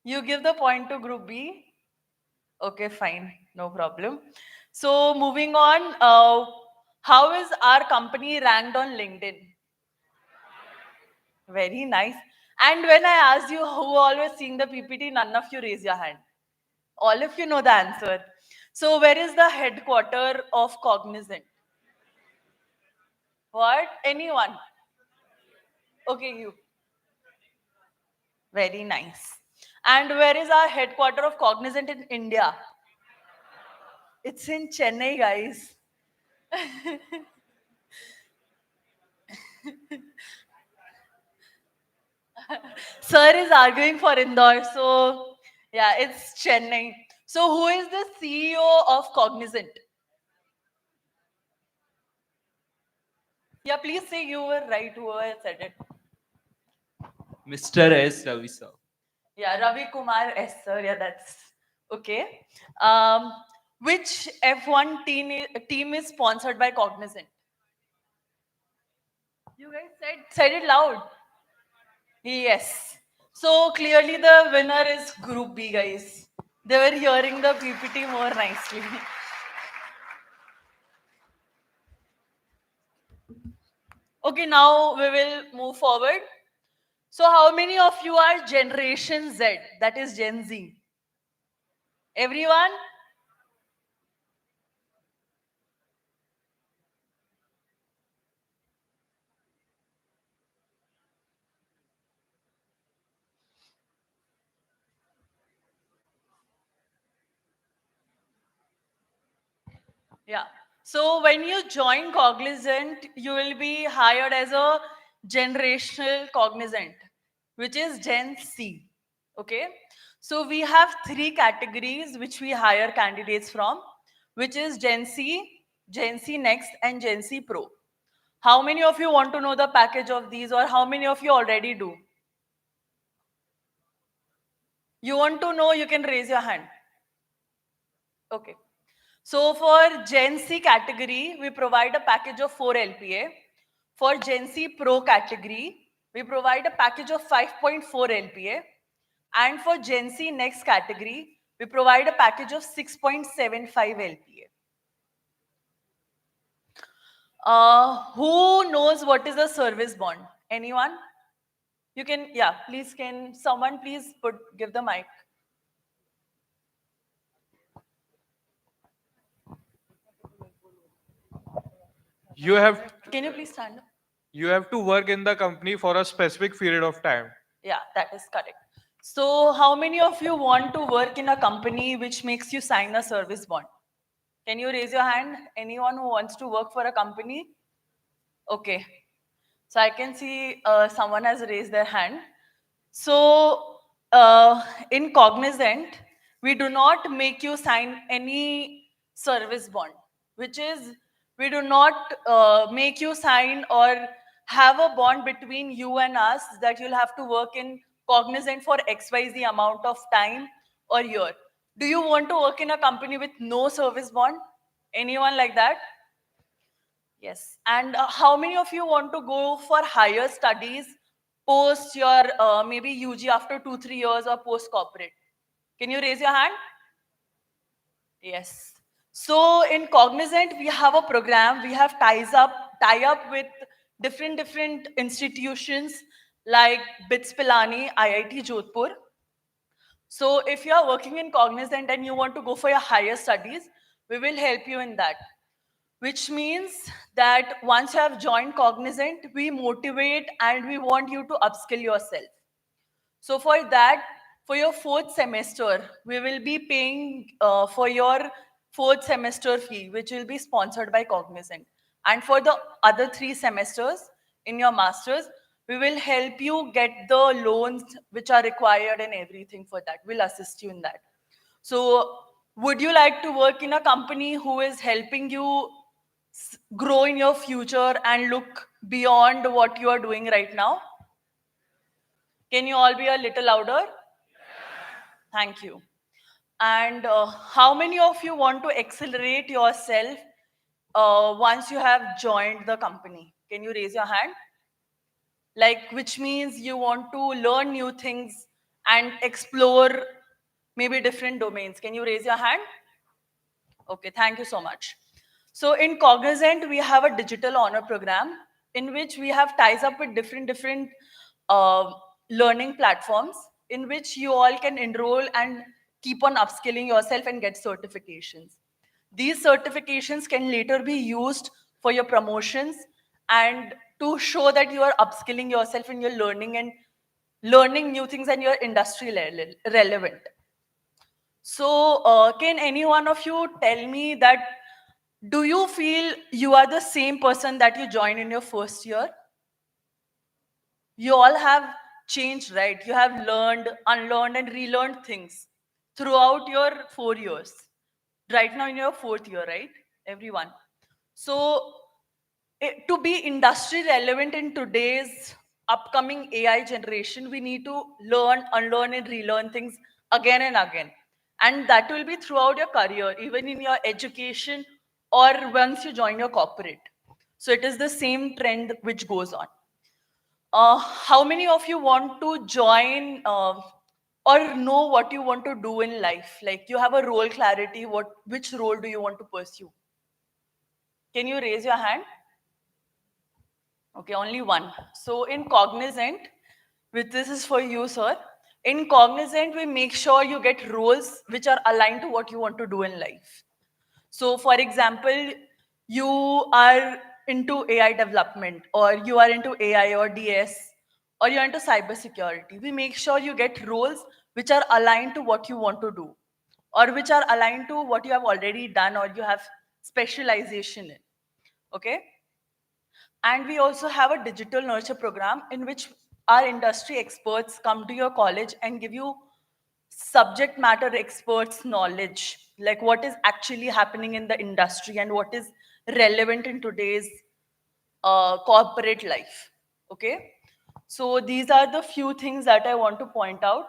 Speaker 14: You give the point to group B? Okay, fine. No problem. So moving on, How is our company ranked on LinkedIn? Very nice. And when I asked you who always seeing the PPT, none of you raise your hand. All of you know the answer. So where is the headquarter of Cognizant? What? Anyone? Okay, you. Very nice. And where is our headquarter of Cognizant in India? It's in Chennai, guys. Sir is arguing for Indore, so yeah, it's Chennai. So who is the CEO of Cognizant? Yeah, please say you were right, whoever said it.
Speaker 16: Mr. S. Ravi sir.
Speaker 14: Yeah, Ravi Kumar S. Sir. Yeah, that's okay. Which F1 team is sponsored by Cognizant? You guys said it loud. Yes. So clearly the winner is Group B, guys. They were hearing the PPT more nicely. Okay, now we will move forward. So how many of you are Generation Z? That is Gen Z. Everyone? Yeah. So when you join Cognizant, you will be hired as a generational Cognizant, which is Gen C. Okay. So we have 3 categories which we hire candidates from, which is Gen C Next, and Gen C Pro. How many of you want to know the package of these, or how many of you already do? You want to know, you can raise your hand. Okay. So for Gen C category, we provide a package of 4 LPA. For Gen C Pro category, we provide a package of 5.4 LPA. And for Gen Z Next category, we provide a package of 6.75 LPA. Who knows what is a service bond? Anyone? You can, yeah, please, can someone please give the mic.
Speaker 17: You have
Speaker 14: Can you please stand up?
Speaker 17: you have to work in the company for a specific period of time.
Speaker 14: Yeah, that is correct. So how many of you want to work in a company which makes you sign a service bond? Can you raise your hand? Anyone who wants to work for a company? Okay. So I can see someone has raised their hand. So in Cognizant, we do not make you sign any service bond, which is we do not make you sign or have a bond between you and us that you'll have to work in Cognizant for XYZ amount of time or year. Do you want to work in a company with no service bond? Anyone like that? Yes. And how many of you want to go for higher studies post your maybe UG after 2-3 years or post corporate? Can you raise your hand? Yes. So in Cognizant, we have a program. We have tie up with different institutions like BITS Pilani, IIT Jodhpur. So if you are working in Cognizant and you want to go for your higher studies, we will help you in that. Which means that once you have joined Cognizant, we motivate and we want you to upskill yourself. So for that, for your 4th semester, we will be paying for your 4th semester fee, which will be sponsored by Cognizant. And for the other 3 semesters in your masters, we will help you get the loans which are required and everything for that. We'll assist you in that. So would you like to work in a company who is helping you grow in your future and look beyond what you are doing right now? Can you all be a little louder? Thank you. And how many of you want to accelerate yourself once you have joined the company? Can you raise your hand? Like, which means you want to learn new things and explore maybe different domains. Can you raise your hand? Okay, thank you so much. So in Cognizant, we have a digital honor program in which we have ties up with different learning platforms in which you all can enroll and keep on upskilling yourself and get certifications. These certifications can later be used for your promotions and to show that you are upskilling yourself and you're learning new things and you're industry relevant. So can any one of you tell me that do you feel you are the same person that you joined in your first year? You all have changed, right? You have learned, unlearned, and relearned things throughout your 4 years. Right now in your fourth year, right? Everyone. So to be industry relevant in today's upcoming AI generation, we need to learn, unlearn, and relearn things again and again. And that will be throughout your career, even in your education or once you join your corporate. So it is the same trend which goes on. How many of you want to join or know what you want to do in life? Like you have a role clarity, which role do you want to pursue? Can you raise your hand? Okay, only one. So in Cognizant, which this is for you, sir. In Cognizant, we make sure you get roles which are aligned to what you want to do in life. So for example, you are into AI development, or you are into AI or DS, or you're into cybersecurity. We make sure you get roles which are aligned to what you want to do, or which are aligned to what you have already done or you have specialization in. Okay? And we also have a digital nurture program in which our industry experts come to your college and give you subject matter experts knowledge, like what is actually happening in the industry and what is relevant in today's corporate life. Okay, so these are the few things that I want to point out.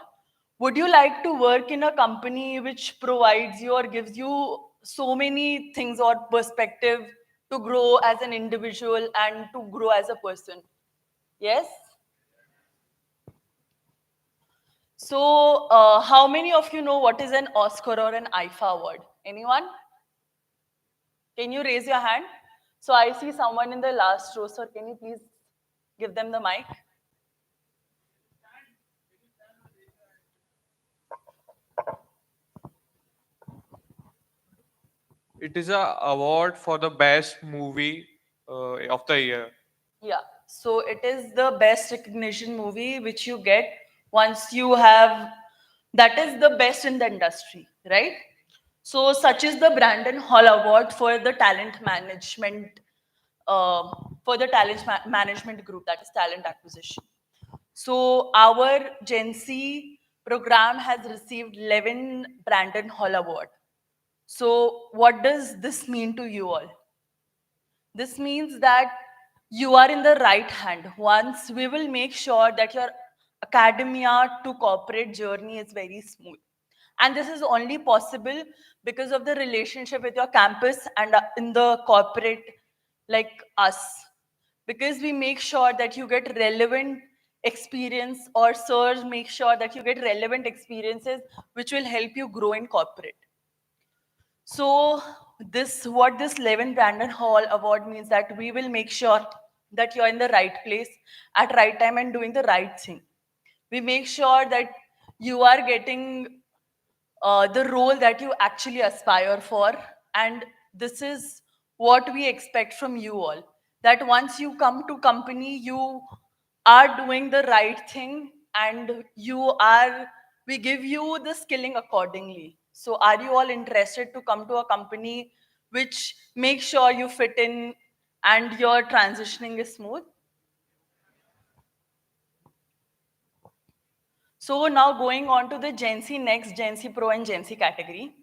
Speaker 14: Would you like to work in a company which provides you or gives you so many things or perspective to grow as an individual and to grow as a person? Yes. So how many of you know what is an Oscar or an IFA award? Anyone? Can you raise your hand? So I see someone in the last row, sir. Can you please give them the mic?
Speaker 17: It is a award for the best movie of the year.
Speaker 14: Yeah. So it is the best recognition movie which you get once you have, that is the best in the industry, right? So such is the Brandon Hall Award for the talent management, management group, that is talent acquisition. So our Gen Z program has received 11 Brandon Hall Award. So what does this mean to you all? This means that you are in the right hand. Once we will make sure that your academia to corporate journey is very smooth. And this is only possible because of the relationship with your campus and in the corporate like us. Because we make sure that you get relevant experience, or sirs make sure that you get relevant experiences which will help you grow in corporate. So what this Levin Brandon Hall Award means, that we will make sure that you're in the right place at right time and doing the right thing. We make sure that you are getting the role that you actually aspire for. And this is what we expect from you all. That once you come to company, you are doing the right thing and we give you the skilling accordingly. So are you all interested to come to a company which makes sure you fit in and your transitioning is smooth? So now going on to the Gen Z Next, Gen Z Pro and Gen Z category.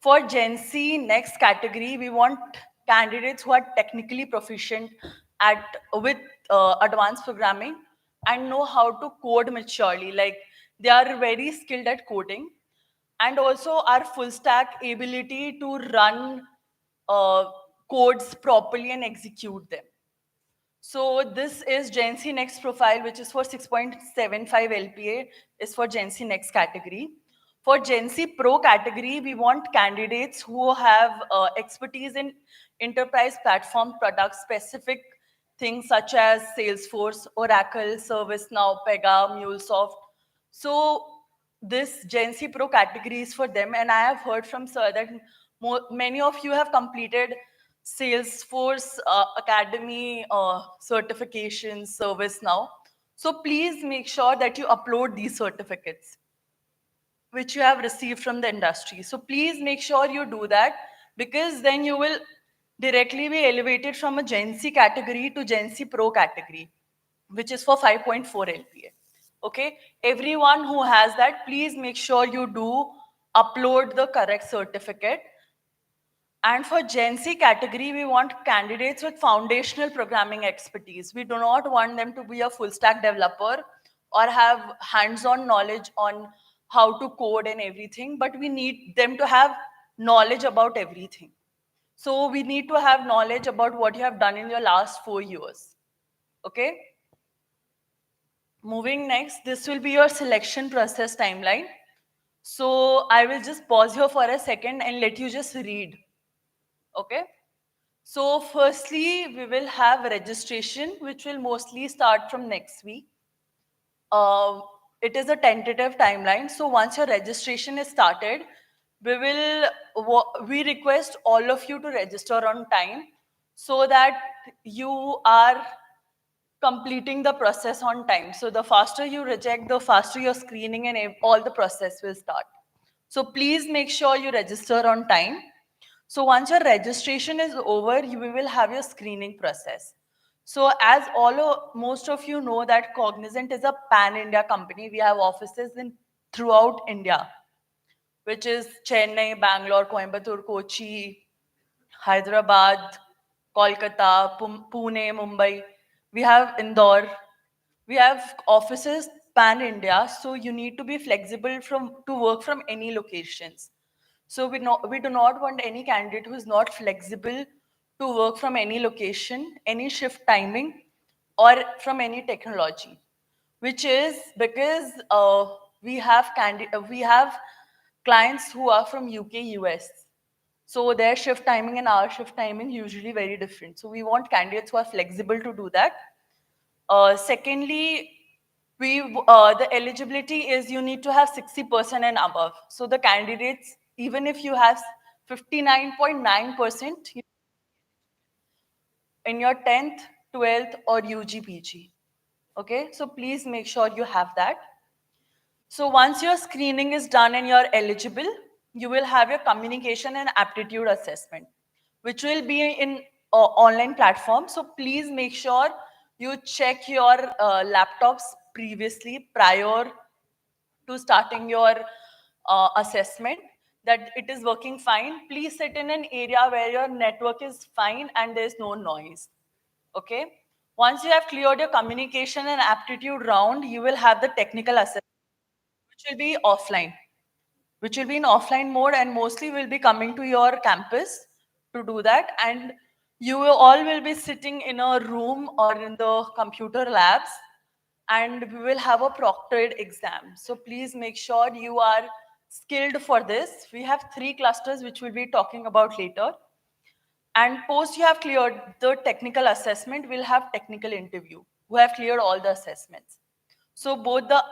Speaker 14: For Gen Z Next category, we want candidates who are technically proficient with advanced programming and know how to code maturely. Like they are very skilled at coding, and also our full stack ability to run codes properly and execute them. So this is Gen Z Next profile, which is for 6.75 LPA, is for Gen Z Next category. For Gen Z Pro category, we want candidates who have expertise in enterprise platform product specific things such as Salesforce, Oracle, ServiceNow, Pega, MuleSoft. So this Gen Z Pro category is for them. And I have heard from Sir that many of you have completed Salesforce Academy certifications, ServiceNow. So please make sure that you upload these certificates which you have received from the industry. So please make sure you do that, because then you will directly be elevated from a Gen Z category to Gen Z Pro category, which is for 5.4 LPA. Okay, everyone who has that, please make sure you do upload the correct certificate. And for Gen Z category, we want candidates with foundational programming expertise. We do not want them to be a full stack developer or have hands-on knowledge on how to code and everything, but we need them to have knowledge about everything. So we need to have knowledge about what you have done in your last 4 years. Okay? Moving next, this will be your selection process timeline. So I will just pause here for a second and let you just read. Okay? So firstly, we will have registration, which will mostly start from next week. It is a tentative timeline. So once your registration is started, we request all of you to register on time so that you are completing the process on time. So the faster you reject, the faster your screening and all the process will start. So please make sure you register on time. So once your registration is over, we will have your screening process. So as most of you know that Cognizant is a pan-India company. We have offices throughout India, which is Chennai, Bangalore, Coimbatore, Kochi, Hyderabad, Kolkata, Pune, Mumbai. We have Indore. We have offices pan-India, so you need to be flexible to work from any locations. So we do not want any candidate who is not flexible to work from any location, any shift timing, or from any technology, which is because we have clients who are from UK, US. So their shift timing and our shift timing usually very different. So we want candidates who are flexible to do that. Secondly, the eligibility is you need to have 60% and above. So the candidates, even if you have 59.9% in your 10th, 12th or UG/PG. Okay, so please make sure you have that. So once your screening is done and you're eligible, you will have your communication and aptitude assessment, which will be in online platform. So please make sure you check your laptops previously prior to starting your assessment that it is working fine. Please sit in an area where your network is fine and there's no noise. Okay. Once you have cleared your communication and aptitude round, you will have the technical assessment, which will be offline, which will be in offline mode, and mostly will be coming to your campus to do that. And you all will be sitting in a room or in the computer labs, and we will have a proctored exam. So please make sure you are skilled for this. We have 3 clusters, which we'll be talking about later. And post you have cleared the technical assessment, we'll have technical interview, who have cleared all the assessments. So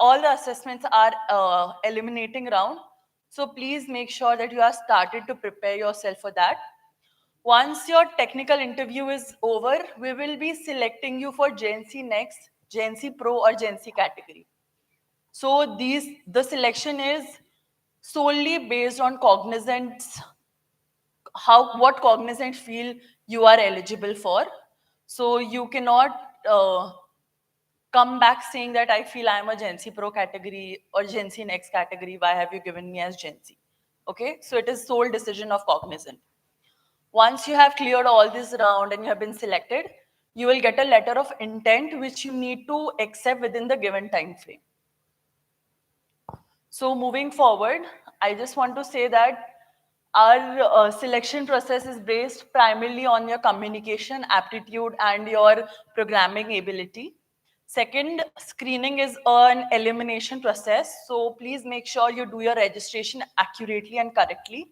Speaker 14: all the assessments are eliminating round. So please make sure that you are started to prepare yourself for that. Once your technical interview is over, we will be selecting you for Gen Z Next, Gen Z Pro or Gen Z category. So the selection is solely based on Cognizant's what Cognizant feel you are eligible for. So you cannot come back saying that I feel I'm a Gen Z Pro category or Gen Z Next category. Why have you given me as Gen Z? Okay, so it is sole decision of Cognizant. Once you have cleared all this round and you have been selected, you will get a letter of intent which you need to accept within the given time frame. So moving forward, I just want to say that our selection process is based primarily on your communication, aptitude, and your programming ability. Second, screening is an elimination process. So please make sure you do your registration accurately and correctly.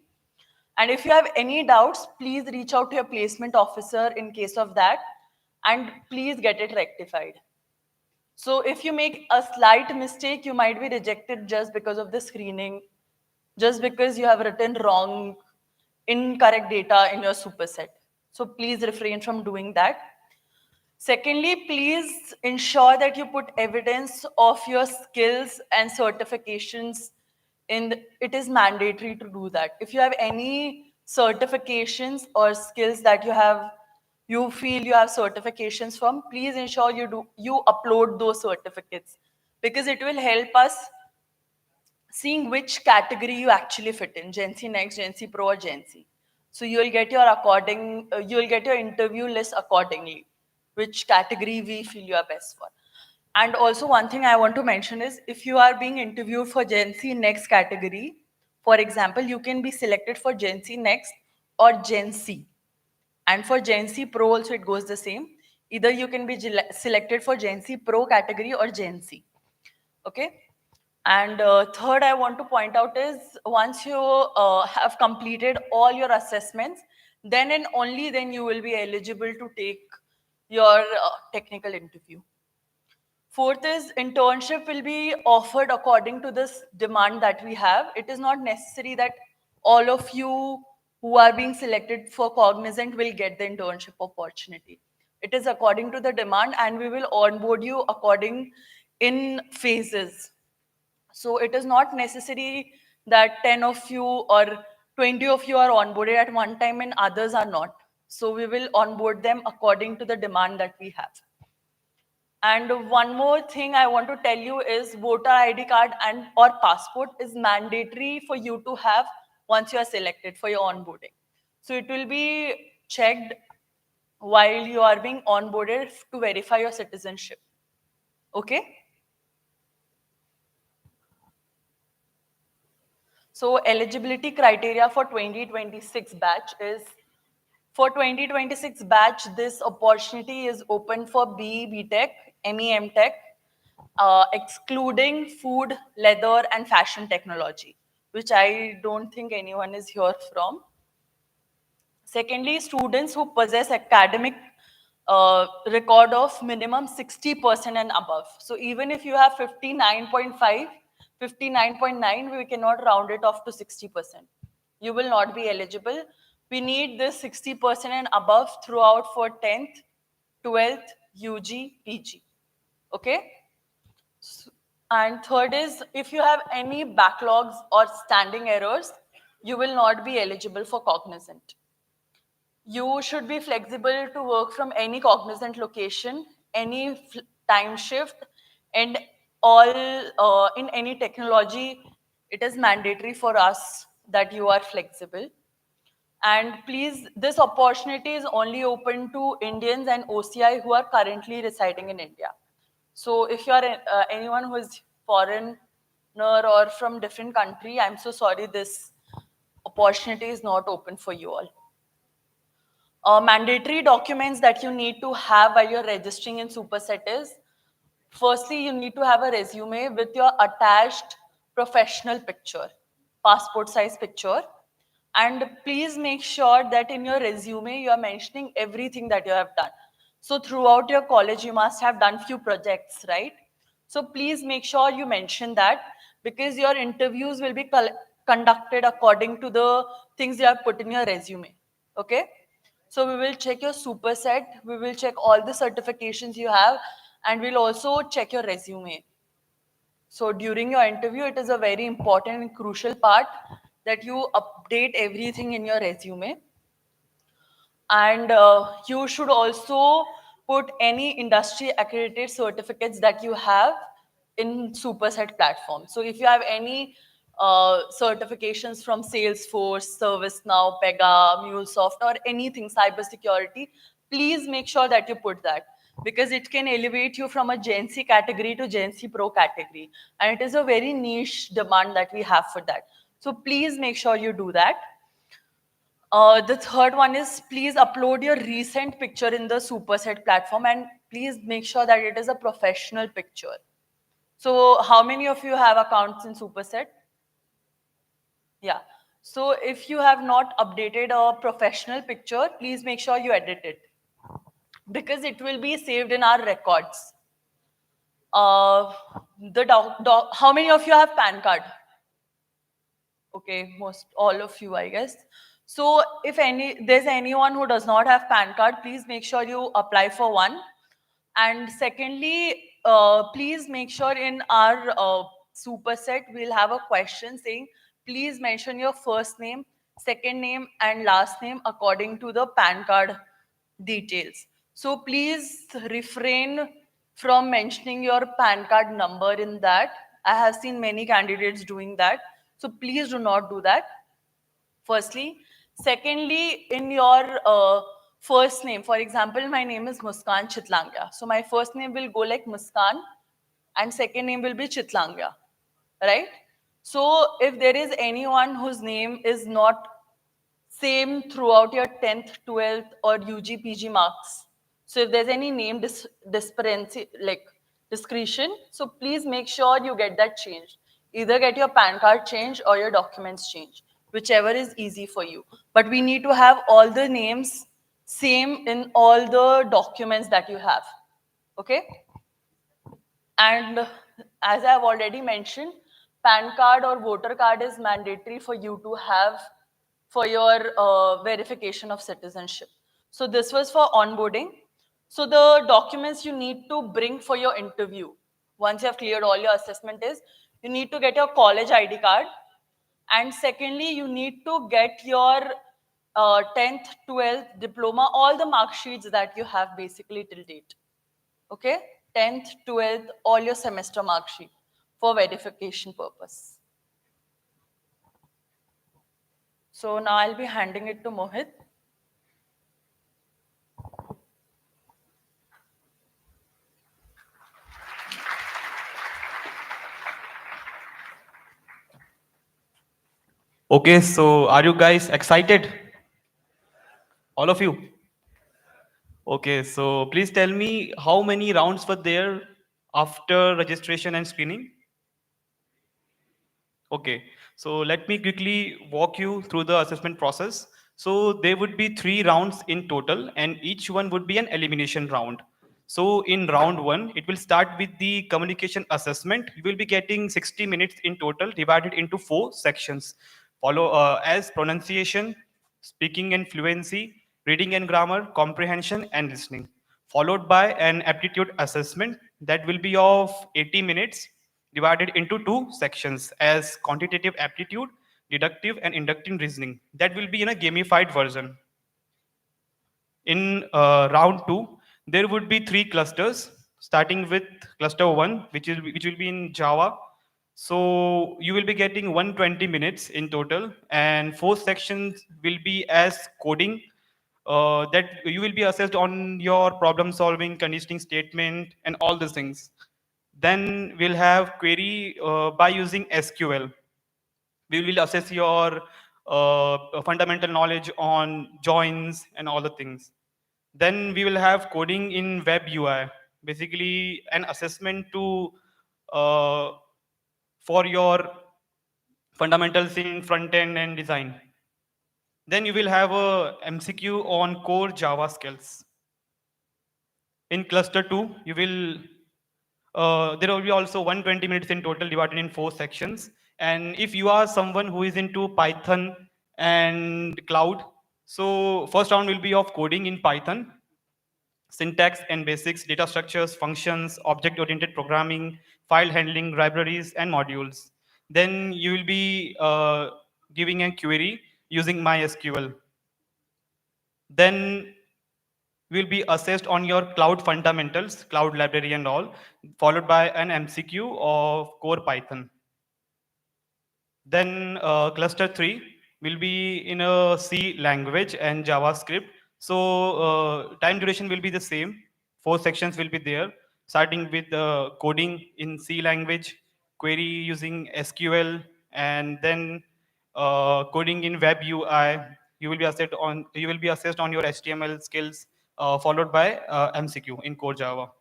Speaker 14: And if you have any doubts, please reach out to your placement officer in case of that, and please get it rectified. So if you make a slight mistake, you might be rejected just because of the screening, just because you have written wrong, incorrect data in your superset. So please refrain from doing that. Secondly, please ensure that you put evidence of your skills and certifications it is mandatory to do that. If you have any certifications or skills that you feel you have certifications from, please ensure you upload those certificates, because it will help us seeing which category you actually fit in, Gen Z Next, Gen Z Pro, or Gen Z. So you'll get your interview list accordingly, which category we feel you are best for. And also one thing I want to mention is, if you are being interviewed for Gen Z Next category, for example, you can be selected for Gen Z Next or Gen Z. And for Gen Z Pro also it goes the same. Either you can be selected for Gen Z Pro category or Gen Z. Okay? And third, I want to point out is, once you have completed all your assessments, then and only then you will be eligible to take your technical interview. Fourth is, internship will be offered according to this demand that we have. It is not necessary that all of you who are being selected for Cognizant will get the internship opportunity. It is according to the demand, and we will onboard you according in phases. So it is not necessary that 10 of you or 20 of you are onboarded at one time and others are not. So we will onboard them according to the demand that we have. And one more thing I want to tell you is, voter ID card and or passport is mandatory for you to have once you are selected for your onboarding. So it will be checked while you are being onboarded to verify your citizenship. Okay? So eligibility criteria for 2026 batch is, for 2026 batch, this opportunity is open for BE, BTech, ME, MTech, excluding food, leather, and fashion technology, which I don't think anyone is here from. Secondly, students who possess academic record of minimum 60% and above. So even if you have 59.5, 59.9, we cannot round it off to 60%. You will not be eligible. We need this 60% and above throughout for 10th, 12th, UG, PG. Okay? And third is, if you have any backlogs or standing errors, you will not be eligible for Cognizant. You should be flexible to work from any Cognizant location, any time shift, and all in any technology. It is mandatory for us that you are flexible. And please, this opportunity is only open to Indians and OCI who are currently residing in India. So if you are anyone who is foreigner or from different country, I'm so sorry, this opportunity is not open for you all. Mandatory documents that you need to have while you're registering in Superset is, firstly, you need to have a resume with your attached professional picture, passport size picture. And please make sure that in your resume, you are mentioning everything that you have done. So throughout your college, you must have done few projects, right? So please make sure you mention that, because your interviews will be conducted according to the things you have put in your resume. Okay? So we will check your superset, we will check all the certifications you have, and we'll also check your resume. So during your interview, it is a very important and crucial part that you update everything in your resume. And you should also put any industry accredited certificates that you have in Superset platform. So if you have any certifications from Salesforce, ServiceNow, Pega, MuleSoft, or anything cybersecurity, please make sure that you put that, because it can elevate you from a Gen Z category to Gen Z Pro category. And it is a very niche demand that we have for that. So please make sure you do that. The third one is, please upload your recent picture in the Superset platform, and please make sure that it is a professional picture. So how many of you have accounts in Superset? Yeah. So if you have not updated a professional picture, please make sure you edit it because it will be saved in our records. How many of you have PAN card? Okay, most all of you, I guess. So if there's anyone who does not have PAN card, please make sure you apply for one. And secondly, please make sure in our superset, we'll have a question saying, please mention your first name, second name, and last name according to the PAN card details. So please refrain from mentioning your PAN card number in that. I have seen many candidates doing that. So please do not do that, firstly. Secondly, in your first name, for example, my name is Muskan Chitlangya. So my first name will go like Muskan and second name will be Chitlangya, right? So if there is anyone whose name is not same throughout your 10th, 12th or UG, PG marks, so if there's any name discrepancy, like discretion, so please make sure you get that changed. Either get your PAN card changed or your documents changed, whichever is easy for you. But we need to have all the names same in all the documents that you have, okay? And as I've already mentioned, PAN card or voter card is mandatory for you to have for your verification of citizenship. So this was for onboarding. So the documents you need to bring for your interview, once you have cleared all your assessment, is you need to get your college ID card. And secondly, you need to get your 10th, 12th diploma, all the mark sheets that you have basically till date. Okay? 10th, 12th, all your semester mark sheet for verification purpose. So now I'll be handing it to Mohit.
Speaker 16: Okay, so are you guys excited? All of you? Okay, so please tell me how many rounds were there after registration and screening? Okay, so let me quickly walk you through the assessment process. So there would be 3 rounds in total, and each one would be an elimination round. So in round 1, it will start with the communication assessment. You will be getting 60 minutes in total, divided into 4 sections. Follow as pronunciation, speaking and fluency, reading and grammar, comprehension, and listening. Followed by an aptitude assessment that will be of 80 minutes, divided into 2 sections as quantitative aptitude, deductive and inductive reasoning. That will be in a gamified version. In round 2, there would be 3 clusters, starting with cluster 1, which will be in Java. So you will be getting 120 minutes in total, and 4 sections will be as coding. That you will be assessed on your problem solving, conditioning statement, and all these things. Then we'll have query by using SQL. We will assess your fundamental knowledge on joins and all the things. Then we will have coding in web UI, basically an assessment to uh, for your fundamentals in front end and design. Then you will have a MCQ on core Java skills. In cluster 2, you will there will be also 120 minutes in total, divided in 4 sections. And if you are someone who is into Python and cloud, so first round will be of coding in Python, syntax and basics, data structures, functions, object-oriented programming, file handling, libraries, and modules. Then you will be giving a query using MySQL. Then will be assessed on your cloud fundamentals, cloud library and all, followed by an MCQ of core Python. Then cluster 3 will be in a C language and JavaScript. So time duration will be the same. 4 sections will be there, starting with coding in C language, query using SQL, and then coding in web UI. You will be assessed on your HTML skills, followed by MCQ in core Java.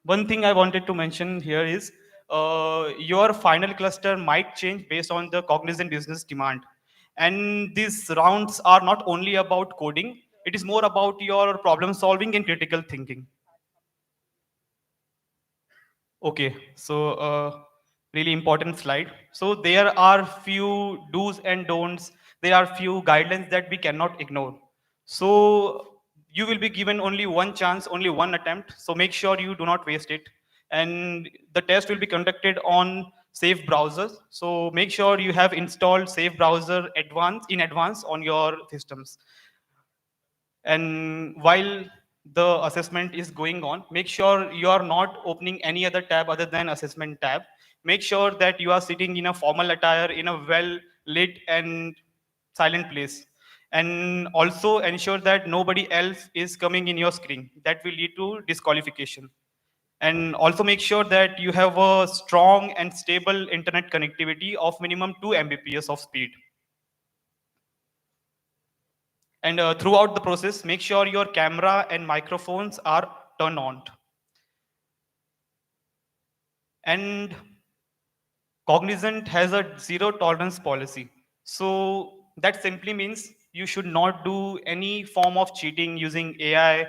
Speaker 16: One thing I wanted to mention here is your final cluster might change based on the Cognizant business demand. And these rounds are not only about coding, it is more about your problem solving and critical thinking. Okay, so really important slide. So there are few do's and don'ts. There are few guidelines that we cannot ignore. So you will be given only one chance, only one attempt. So make sure you do not waste it. And the test will be conducted on safe browsers. So make sure you have installed safe browser in advance on your systems. And while the assessment is going on, make sure you are not opening any other tab other than assessment tab. Make sure that you are sitting in a formal attire in a well lit and silent place. And also ensure that nobody else is coming in your screen. That will lead to disqualification. And also make sure that you have a strong and stable internet connectivity of minimum 2 Mbps of speed. And throughout the process, make sure your camera and microphones are turned on. And Cognizant has a zero tolerance policy. So that simply means you should not do any form of cheating using AI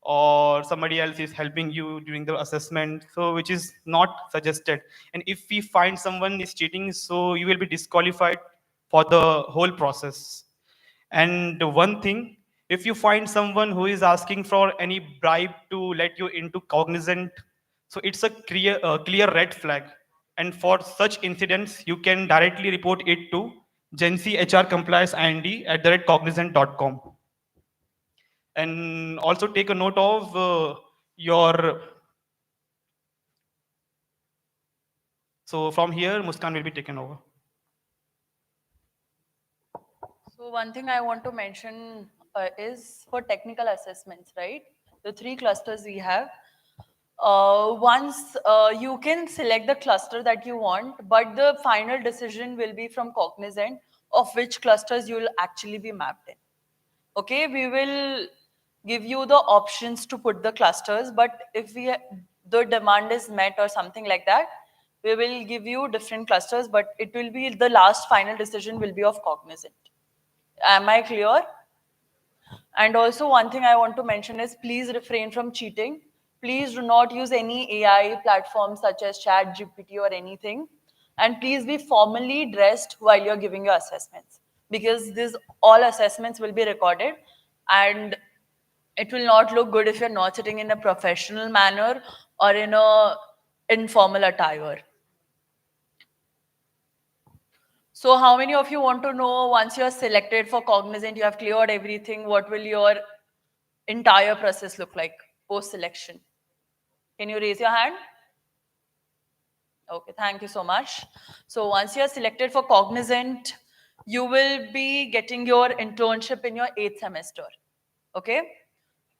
Speaker 16: or somebody else is helping you during the assessment, so which is not suggested. And if we find someone is cheating, so you will be disqualified for the whole process. And one thing, if you find someone who is asking for any bribe to let you into Cognizant, so it's a clear red flag. And for such incidents, you can directly report it to Gency HR Compliance IND at cognizant.com. And also take a note of your. So from here, Muskan will be taken over.
Speaker 14: So one thing I want to mention is for technical assessments, right? The 3 clusters we have. Once you can select the cluster that you want, but the final decision will be from Cognizant of which clusters you will actually be mapped in. Okay, we will give you the options to put the clusters, but if the demand is met or something like that, we will give you different clusters, but it will be the last final decision will be of Cognizant. Am I clear? And also one thing I want to mention is please refrain from cheating. Please do not use any AI platforms such as ChatGPT or anything. And please be formally dressed while you're giving your assessments, because these all assessments will be recorded and it will not look good if you're not sitting in a professional manner or in a informal attire. So how many of you want to know, once you're selected for Cognizant, you have cleared everything, what will your entire process look like post-selection? Can you raise your hand? Okay, thank you so much. So once you're selected for Cognizant, you will be getting your internship in your 8th semester. Okay?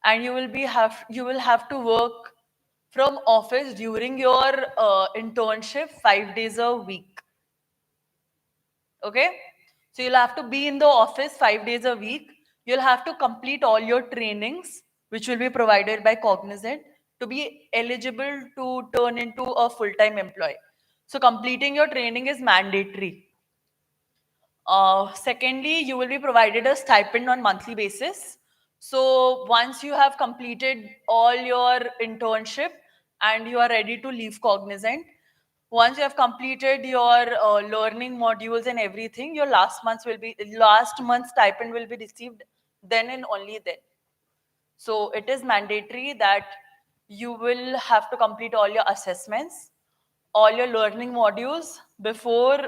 Speaker 14: And you will have to work from office during your internship 5 days a week. Okay? So you'll have to be in the office 5 days a week. You'll have to complete all your trainings, which will be provided by Cognizant, to be eligible to turn into a full-time employee. So completing your training is mandatory. Secondly, you will be provided a stipend on monthly basis. So once you have completed all your internship and you are ready to leave Cognizant, once you have completed your learning modules and everything, your last month's stipend will be received then and only then. So it is mandatory that you will have to complete all your assessments, all your learning modules before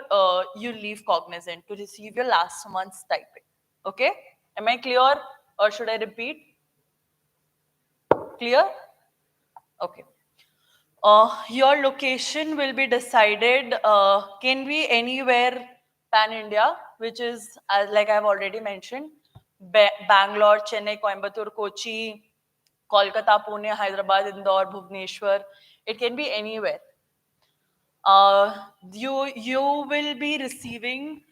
Speaker 14: you leave Cognizant to receive your last month's stipend. Okay? Am I clear or should I repeat? Clear? Okay. Your location will be decided, can be anywhere pan-India, which is, like I've already mentioned, Bangalore, Chennai, Coimbatore, Kochi, Kolkata, Pune, Hyderabad, Indore, Bhubaneswar. It can be anywhere. You will be receiving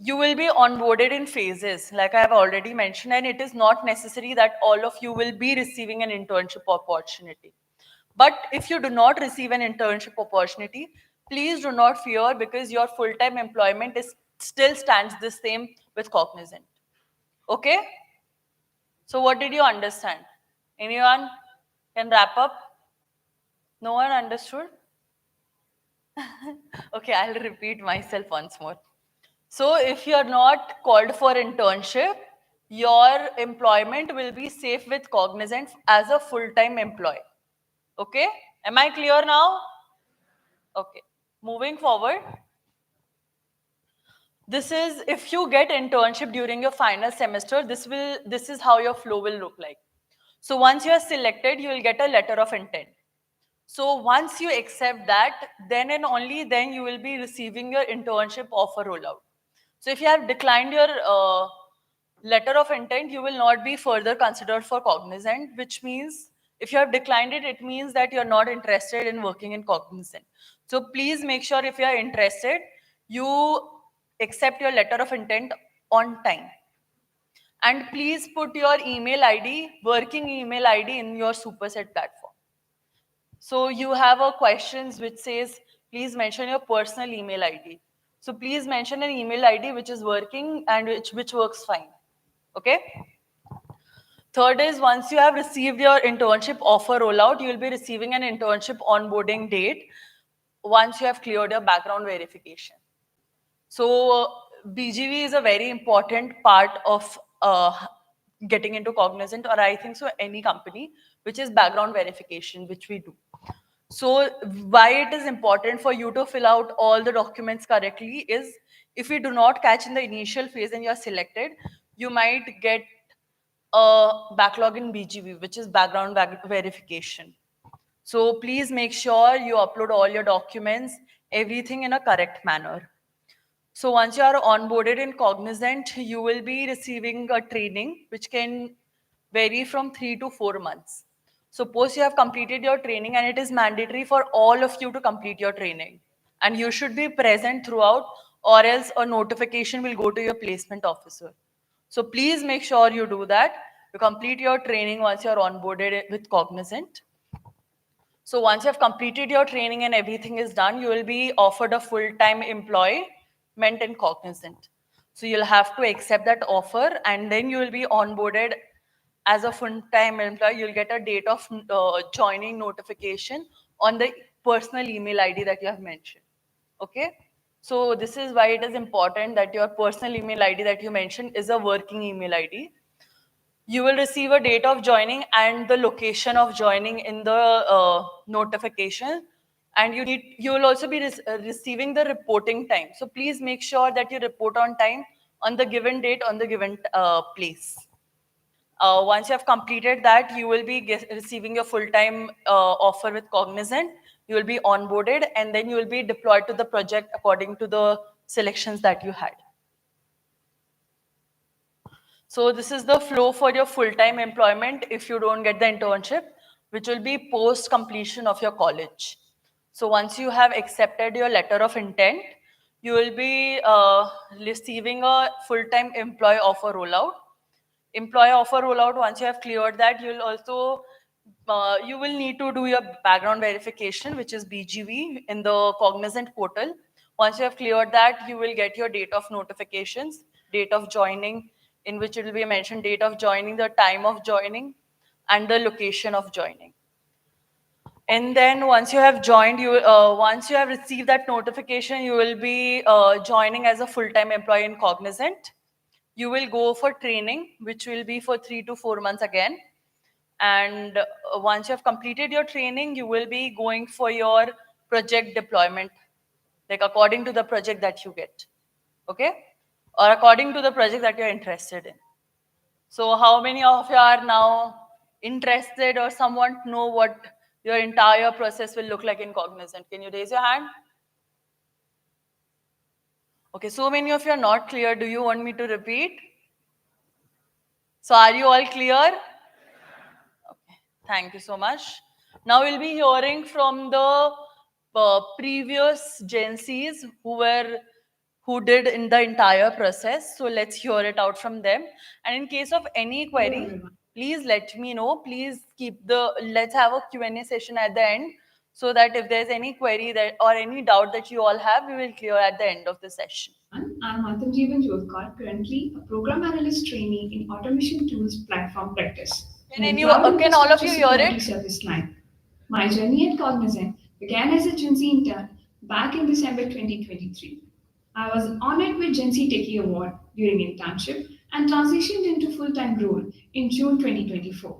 Speaker 14: You will be onboarded in phases, like I have already mentioned, and it is not necessary that all of you will be receiving an internship opportunity. But if you do not receive an internship opportunity, please do not fear, because your full-time employment is still stands the same with Cognizant. Okay? So what did you understand? Anyone can wrap up? No one understood? Okay, I'll repeat myself once more. So if you're not called for internship, your employment will be safe with Cognizant as a full-time employee. Okay? Am I clear now? Okay. Moving forward. This is, if you get internship during your final semester, this is how your flow will look like. So once you are selected, you will get a letter of intent. So once you accept that, then and only then you will be receiving your internship offer rollout. So if you have declined your letter of intent, you will not be further considered for Cognizant, which means if you have declined it, it means that you're not interested in working in Cognizant. So please make sure if you are interested, you accept your letter of intent on time. And please put your email ID, working email ID in your Superset platform. So you have a questions which says, please mention your personal email ID. So please mention an email ID which is working and which works fine. Okay? Third is, once you have received your internship offer rollout, you will be receiving an internship onboarding date once you have cleared your background verification. So BGV is a very important part of getting into Cognizant, or I think so any company, which is background verification, which we do. So why it is important for you to fill out all the documents correctly is, if you do not catch in the initial phase and you are selected, you might get a backlog in BGV, which is background verification. So please make sure you upload all your documents, everything in a correct manner. So once you are onboarded in Cognizant, you will be receiving a training which can vary from 3 to 4 months. Suppose you have completed your training, and it is mandatory for all of you to complete your training. And you should be present throughout, or else a notification will go to your placement officer. So please make sure you do that. You complete your training once you're onboarded with Cognizant. So once you have completed your training and everything is done, you will be offered a full-time employment in Cognizant. So you'll have to accept that offer, and then you will be onboarded as a full-time employee. You'll get a date of joining notification on the personal email ID that you have mentioned. Okay? So this is why it is important that your personal email ID that you mentioned is a working email ID. You will receive a date of joining and the location of joining in the notification, and you will also be receiving the reporting time. So please make sure that you report on time on the given date on the given place. Once you have completed that, you will be receiving your full-time offer with Cognizant. You will be onboarded, and then you will be deployed to the project according to the selections that you had. So this is the flow for your full-time employment if you don't get the internship, which will be post completion of your college. So once you have accepted your letter of intent, you will be receiving a full-time employee offer rollout. Employee offer rollout, once you have cleared that, you will also you will need to do your background verification, which is BGV, in the Cognizant portal. Once you have cleared that, you will get your date of notifications, date of joining, in which it will be mentioned date of joining, the time of joining, and the location of joining. And then once you have joined, once you have received that notification, you will be joining as a full-time employee in Cognizant. You will go for training, which will be for 3 to 4 months again. And once you have completed your training, you will be going for your project deployment, like according to the project that you get, okay? Or according to the project that you're interested in. So how many of you are now interested or someone know what your entire process will look like in Cognizant? Can you raise your hand? Okay, so many of you are not clear. Do you want me to repeat? So are you all clear? Okay, thank you so much. Now we'll be hearing from the previous Gen Zs who did in the entire process. So let's hear it out from them. And in case of any query, please let me know. Please let's have a Q&A session at the end, so that if there's any query or any doubt that you all have, we will clear at the end of the session.
Speaker 18: I'm Matamjeevan Jodhkar, currently a program analyst trainee in automation tools platform practice.
Speaker 14: Can all of you hear it?
Speaker 18: Service line. My journey at Cognizant began as a Gen Z intern back in December 2023. I was honored with Gen Z Techie Award during internship and transitioned into full-time role in June 2024.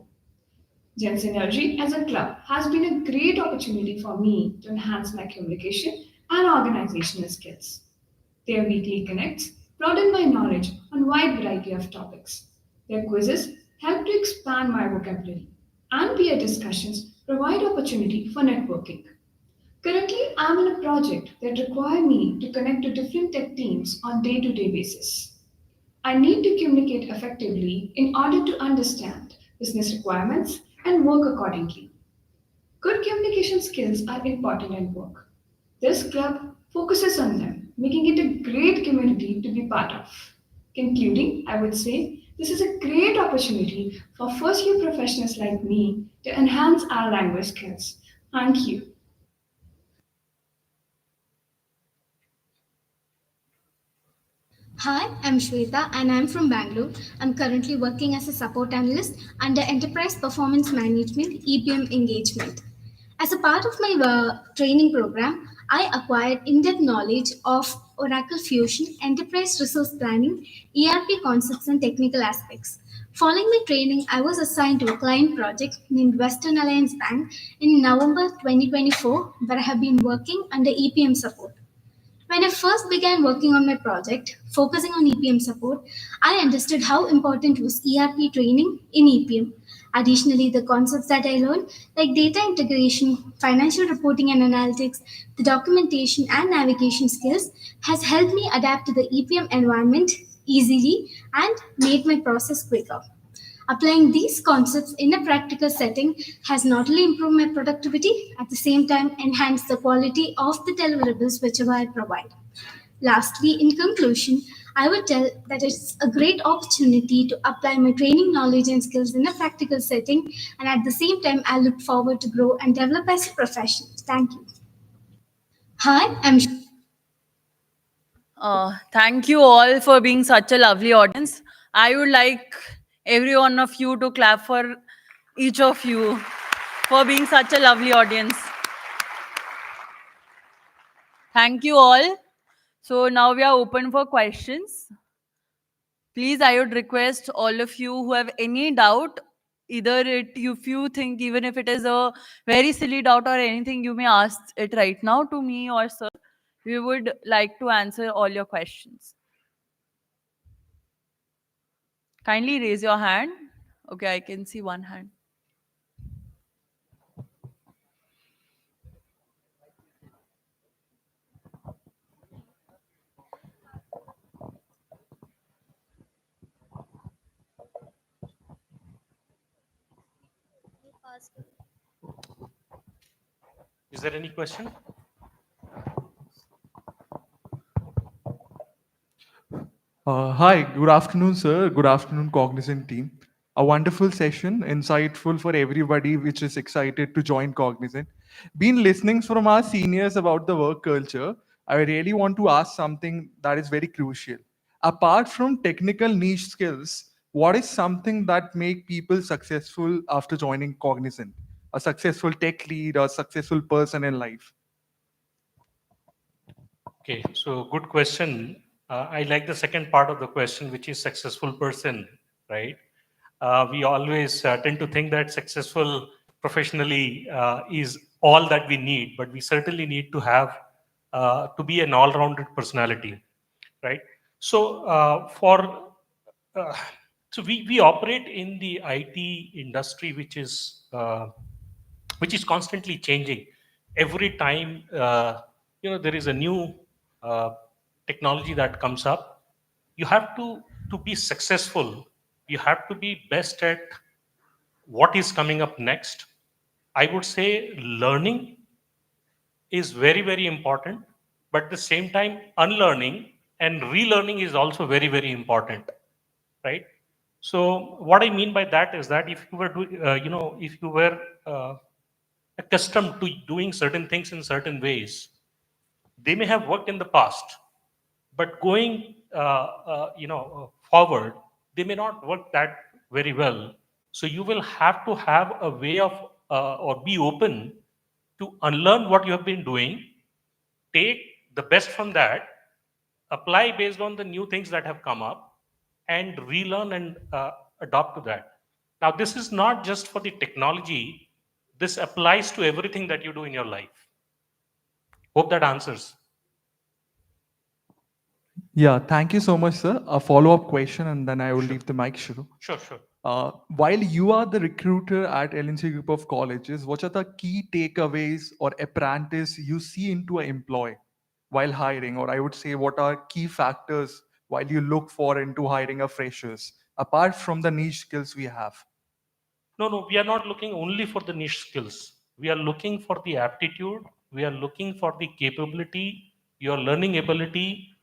Speaker 18: Gen Synergy as a club has been a great opportunity for me to enhance my communication and organizational skills. Their weekly connects broaden my knowledge on a wide variety of topics. Their quizzes help to expand my vocabulary, and peer discussions provide opportunity for networking. Currently, I'm in a project that requires me to connect to different tech teams on day-to-day basis. I need to communicate effectively in order to understand business requirements and work accordingly. Good communication skills are important at work. This club focuses on them, making it a great community to be part of. Concluding, I would say this is a great opportunity for first year professionals like me to enhance our language skills. Thank you.
Speaker 19: Hi, I'm Shweta and I'm from Bangalore. I'm currently working as a support analyst under Enterprise Performance Management EPM engagement. As a part of my training program, I acquired in-depth knowledge of Oracle Fusion, Enterprise Resource Planning, ERP concepts and technical aspects. Following my training, I was assigned to a client project named Western Alliance Bank in November 2024, where I have been working under EPM support. When I first began working on my project, focusing on EPM support, I understood how important was ERP training in EPM. Additionally, the concepts that I learned, like data integration, financial reporting and analytics, the documentation and navigation skills, has helped me adapt to the EPM environment easily and made my process quicker. Applying these concepts in a practical setting has not only improved my productivity, at the same time enhanced the quality of the deliverables whichever I provide. Lastly, in conclusion, I would tell that it's a great opportunity to apply my training knowledge and skills in a practical setting, and at the same time, I look forward to grow and develop as a professional. Thank you. Hi, I'm
Speaker 14: Thank you all for being such a lovely audience. I would like every one of you to clap for each of you for being such a lovely audience. Thank you all. So now we are open for questions. Please, I would request all of you who have any doubt, if you think, even if it is a very silly doubt or anything, you may ask it right now to me or sir. We would like to answer all your questions. Kindly raise your hand. Okay, I can see one hand.
Speaker 11: Is there any question?
Speaker 20: Hi, good afternoon, sir. Good afternoon, Cognizant team. A wonderful session, insightful for everybody which is excited to join Cognizant. Been listening from our seniors about the work culture. I really want to ask something that is very crucial. Apart from technical niche skills, what is something that make people successful after joining Cognizant? A successful tech lead or successful person in life?
Speaker 11: Okay, so good question. I like the second part of the question, which is successful person, right? We always tend to think that successful professionally is all that we need, but we certainly need to have to be an all-rounded personality, right? So uh, so we operate in the IT industry, which is constantly changing. Every time there is a new uh, technology that comes up, you have to be successful. You have to be best at what is coming up next. I would say learning is very, very important, but at the same time, unlearning and relearning is also very, very important, right? So what I mean by that is that if you were if you were accustomed to doing certain things in certain ways, they may have worked in the past, but going forward, they may not work that very well. So you will have to have a way of or be open to unlearn what you have been doing, take the best from that, apply based on the new things that have come up, and relearn and adopt to that. Now, this is not just for the technology, this applies to everything that you do in your life. Hope that answers.
Speaker 20: Yeah, thank you so much, sir. A follow-up question, and then I will leave the mic, Shuru.
Speaker 11: Sure, sure.
Speaker 20: While you are the recruiter at LNC Group of Colleges, what are the key takeaways or apprentice you see into an employee while hiring? Or I would say, what are key factors while you look for into hiring a freshers, apart from the niche skills we have?
Speaker 11: No, we are not looking only for the niche skills. We are looking for the aptitude. We are looking for the capability, your learning ability,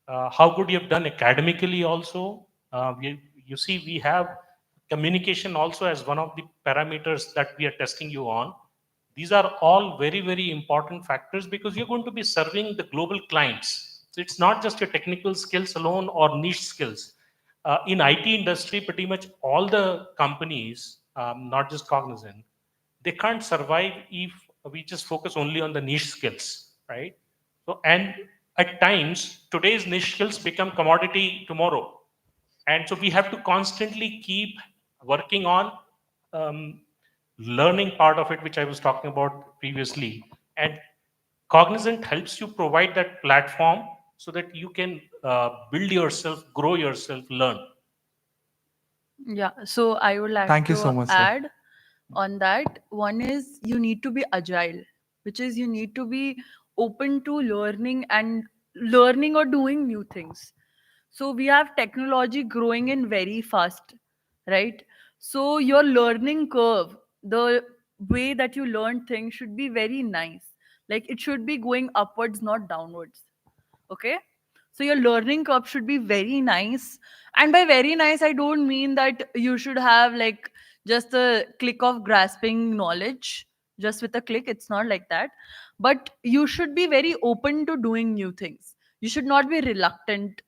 Speaker 11: how good you have done academically also. You see, we have communication also as one of the parameters that we are testing you on. These are all very, very important factors because you're going to be serving the global clients. So it's not just your technical skills alone or niche skills. In IT industry, pretty much all the companies, not just Cognizant, they can't survive if we just focus only on the niche skills, right? So, and at times, today's niche skills become commodity tomorrow. And so we have to constantly keep working on learning part of it, which I was talking about previously. And Cognizant helps you provide that platform so that you can build yourself, grow yourself, learn.
Speaker 14: Yeah, so I would like
Speaker 20: Thank you so
Speaker 14: to
Speaker 20: much, sir.
Speaker 14: add on that. One is you need to be agile, which is you need to be open to learning or doing new things. So we have technology growing in very fast, right? So your learning curve, the way that you learn things should be very nice. Like it should be going upwards, not downwards. Okay, so your learning curve should be very nice, and by very nice I don't mean that you should have like just a click of grasping knowledge just with a click. It's not like that, but you should be very open to doing new things. You should not be reluctant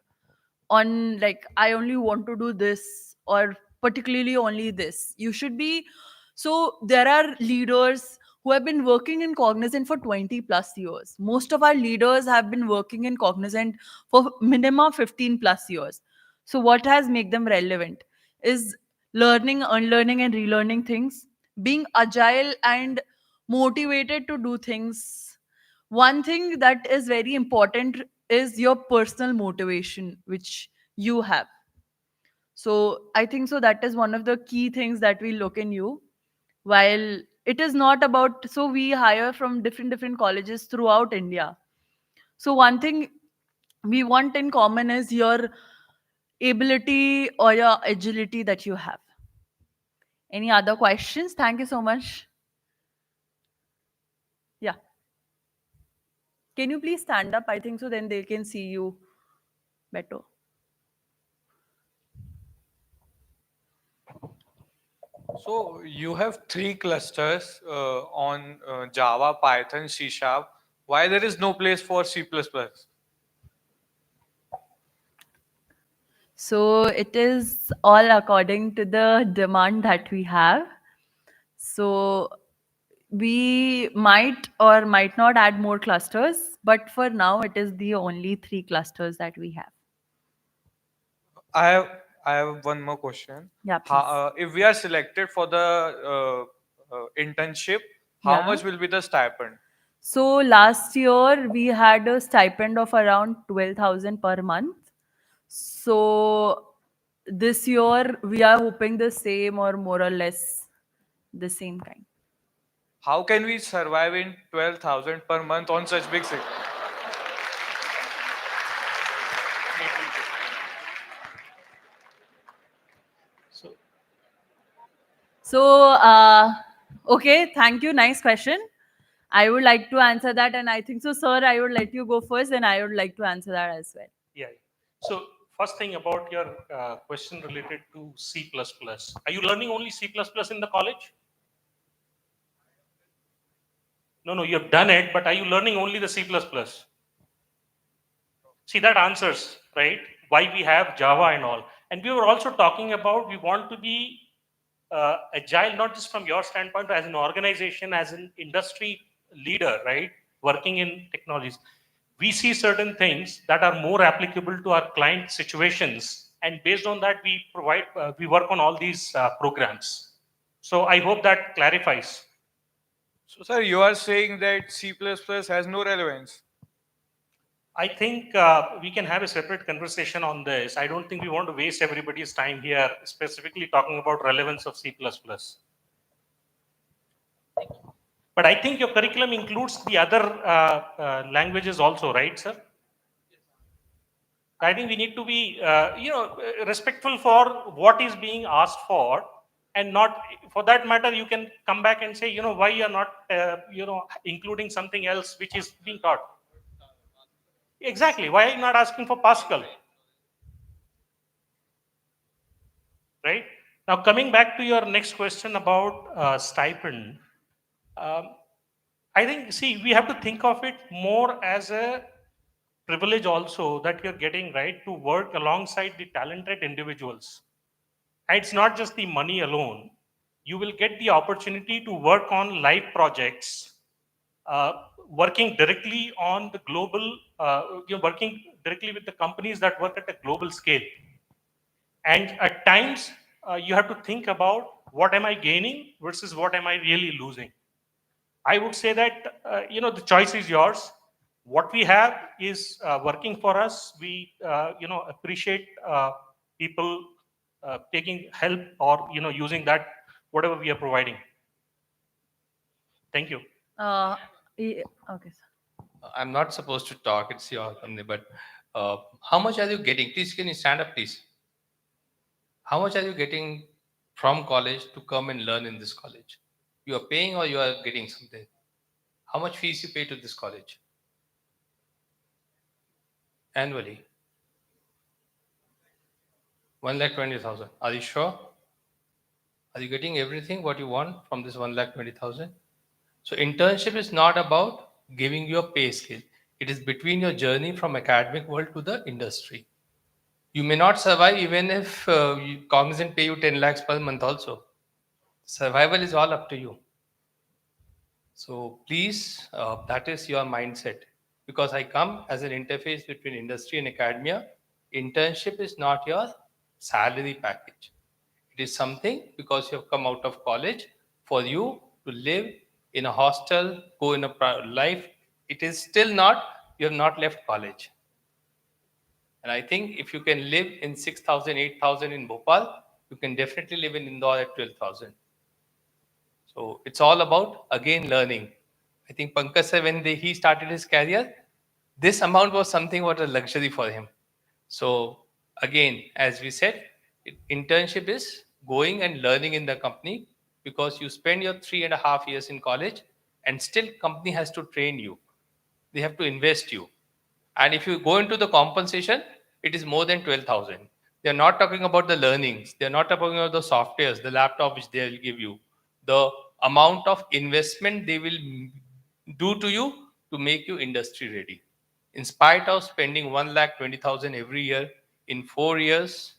Speaker 14: on like I only want to do this or particularly only this. You should be. So there are leaders who have been working in Cognizant for 20 plus years. Most of our leaders have been working in Cognizant for minimum 15 plus years. So what has made them relevant is learning, unlearning and relearning things, being agile and motivated to do things. One thing that is very important is your personal motivation which you have. So I think so that is one of the key things that we look in you. While it is not about, so we hire from different colleges throughout India. So one thing we want in common is your ability or your agility that you have. Any other questions? Thank you so much. Yeah, can you please stand up? I think so then they can see you better.
Speaker 17: So you have three clusters on Java, Python, C Sharp. Why there is no place for C++?
Speaker 14: So it is all according to the demand that we have. So we might or might not add more clusters, but for now it is the only three clusters that we have.
Speaker 17: I have one more question.
Speaker 14: Yeah, please.
Speaker 17: If we are selected for the internship, how
Speaker 14: Yeah.
Speaker 17: much will be the stipend?
Speaker 14: So last year we had a stipend of around 12,000 per month. So this year we are hoping the same or more or less the same kind.
Speaker 17: How can we survive in 12,000 per month on such big city?
Speaker 14: So, okay, thank you. Nice question. I would like to answer that, and I think so, sir. I would let you go first, and I would like to answer that as well.
Speaker 11: Yeah. So first thing about your question related to C++. Are you learning only C++ in the college? No, you have done it, but are you learning only the C++? See, that answers, right, why we have Java and all. And we were also talking about we want to be agile, not just from your standpoint, as an organization, as an industry leader, right, working in technologies. We see certain things that are more applicable to our client situations, and based on that, we provide, we work on all these programs. So I hope that clarifies.
Speaker 17: So, sir, you are saying that C++ has no relevance.
Speaker 11: I think we can have a separate conversation on this. I don't think we want to waste everybody's time here, specifically talking about relevance of C++. But I think your curriculum includes the other languages also, right, sir? I think we need to be, respectful for what is being asked for, and not, for that matter, you can come back and say, why you're not, including something else which is being taught. Exactly. Why are you not asking for Pascal? Right? Now, coming back to your next question about stipend, um, I think, see, we have to think of it more as a privilege also that you're getting, right, to work alongside the talented individuals. And it's not just the money alone. You will get the opportunity to work on live projects, working directly on the global, working directly with the companies that work at a global scale. And at times, you have to think about what am I gaining versus what am I really losing. I would say that the choice is yours. What we have is working for us. We appreciate people taking help or using that whatever we are providing. Thank you.
Speaker 14: Okay, sir.
Speaker 9: I'm not supposed to talk. It's your company, but how much are you getting? Please, can you stand up, please? How much are you getting from college to come and learn in this college? You are paying or you are getting something? How much fees you pay to this college? Annually? 1,20,000. Are you sure? Are you getting everything what you want from this 1,20,000? So internship is not about giving you a pay scale. It is between your journey from academic world to the industry. You may not survive even if Cognizant pay you 10 lakhs per month also. Survival is all up to you. So please, that is your mindset. Because I come as an interface between industry and academia. Internship is not your salary package. It is something because you have come out of college for you to live in a hostel, go in a life. It is still not, you have not left college. And I think if you can live in 6,000, 8,000 in Bhopal, you can definitely live in Indore at 12,000. So it's all about, again, learning. I think Pankaj sir, when he started his career, this amount was something what a luxury for him. So again, as we said, internship is going and learning in the company, because you spend your 3.5 years in college and still company has to train you. They have to invest you. And if you go into the compensation, it is more than 12,000. They're not talking about the learnings. They're not talking about the softwares, the laptop which they'll give you, the amount of investment they will do to you to make you industry ready. In spite of spending 1,20,000 every year, in 4 years,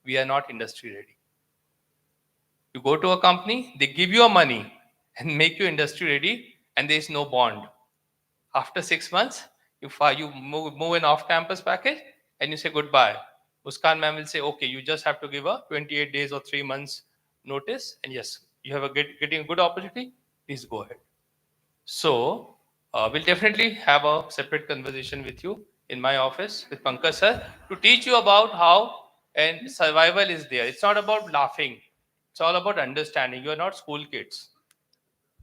Speaker 9: we are not industry ready. You go to a company, they give you a money and make you industry ready, and there is no bond. After 6 months, you move an off-campus package and you say goodbye. Muskan ma'am will say, okay, you just have to give a 28 days or 3 months notice, and yes, you have getting a good opportunity, please go ahead. So we'll definitely have a separate conversation with you in my office with Pankaj sir to teach you about how and survival is there. It's not about laughing. It's all about understanding. You are not school kids.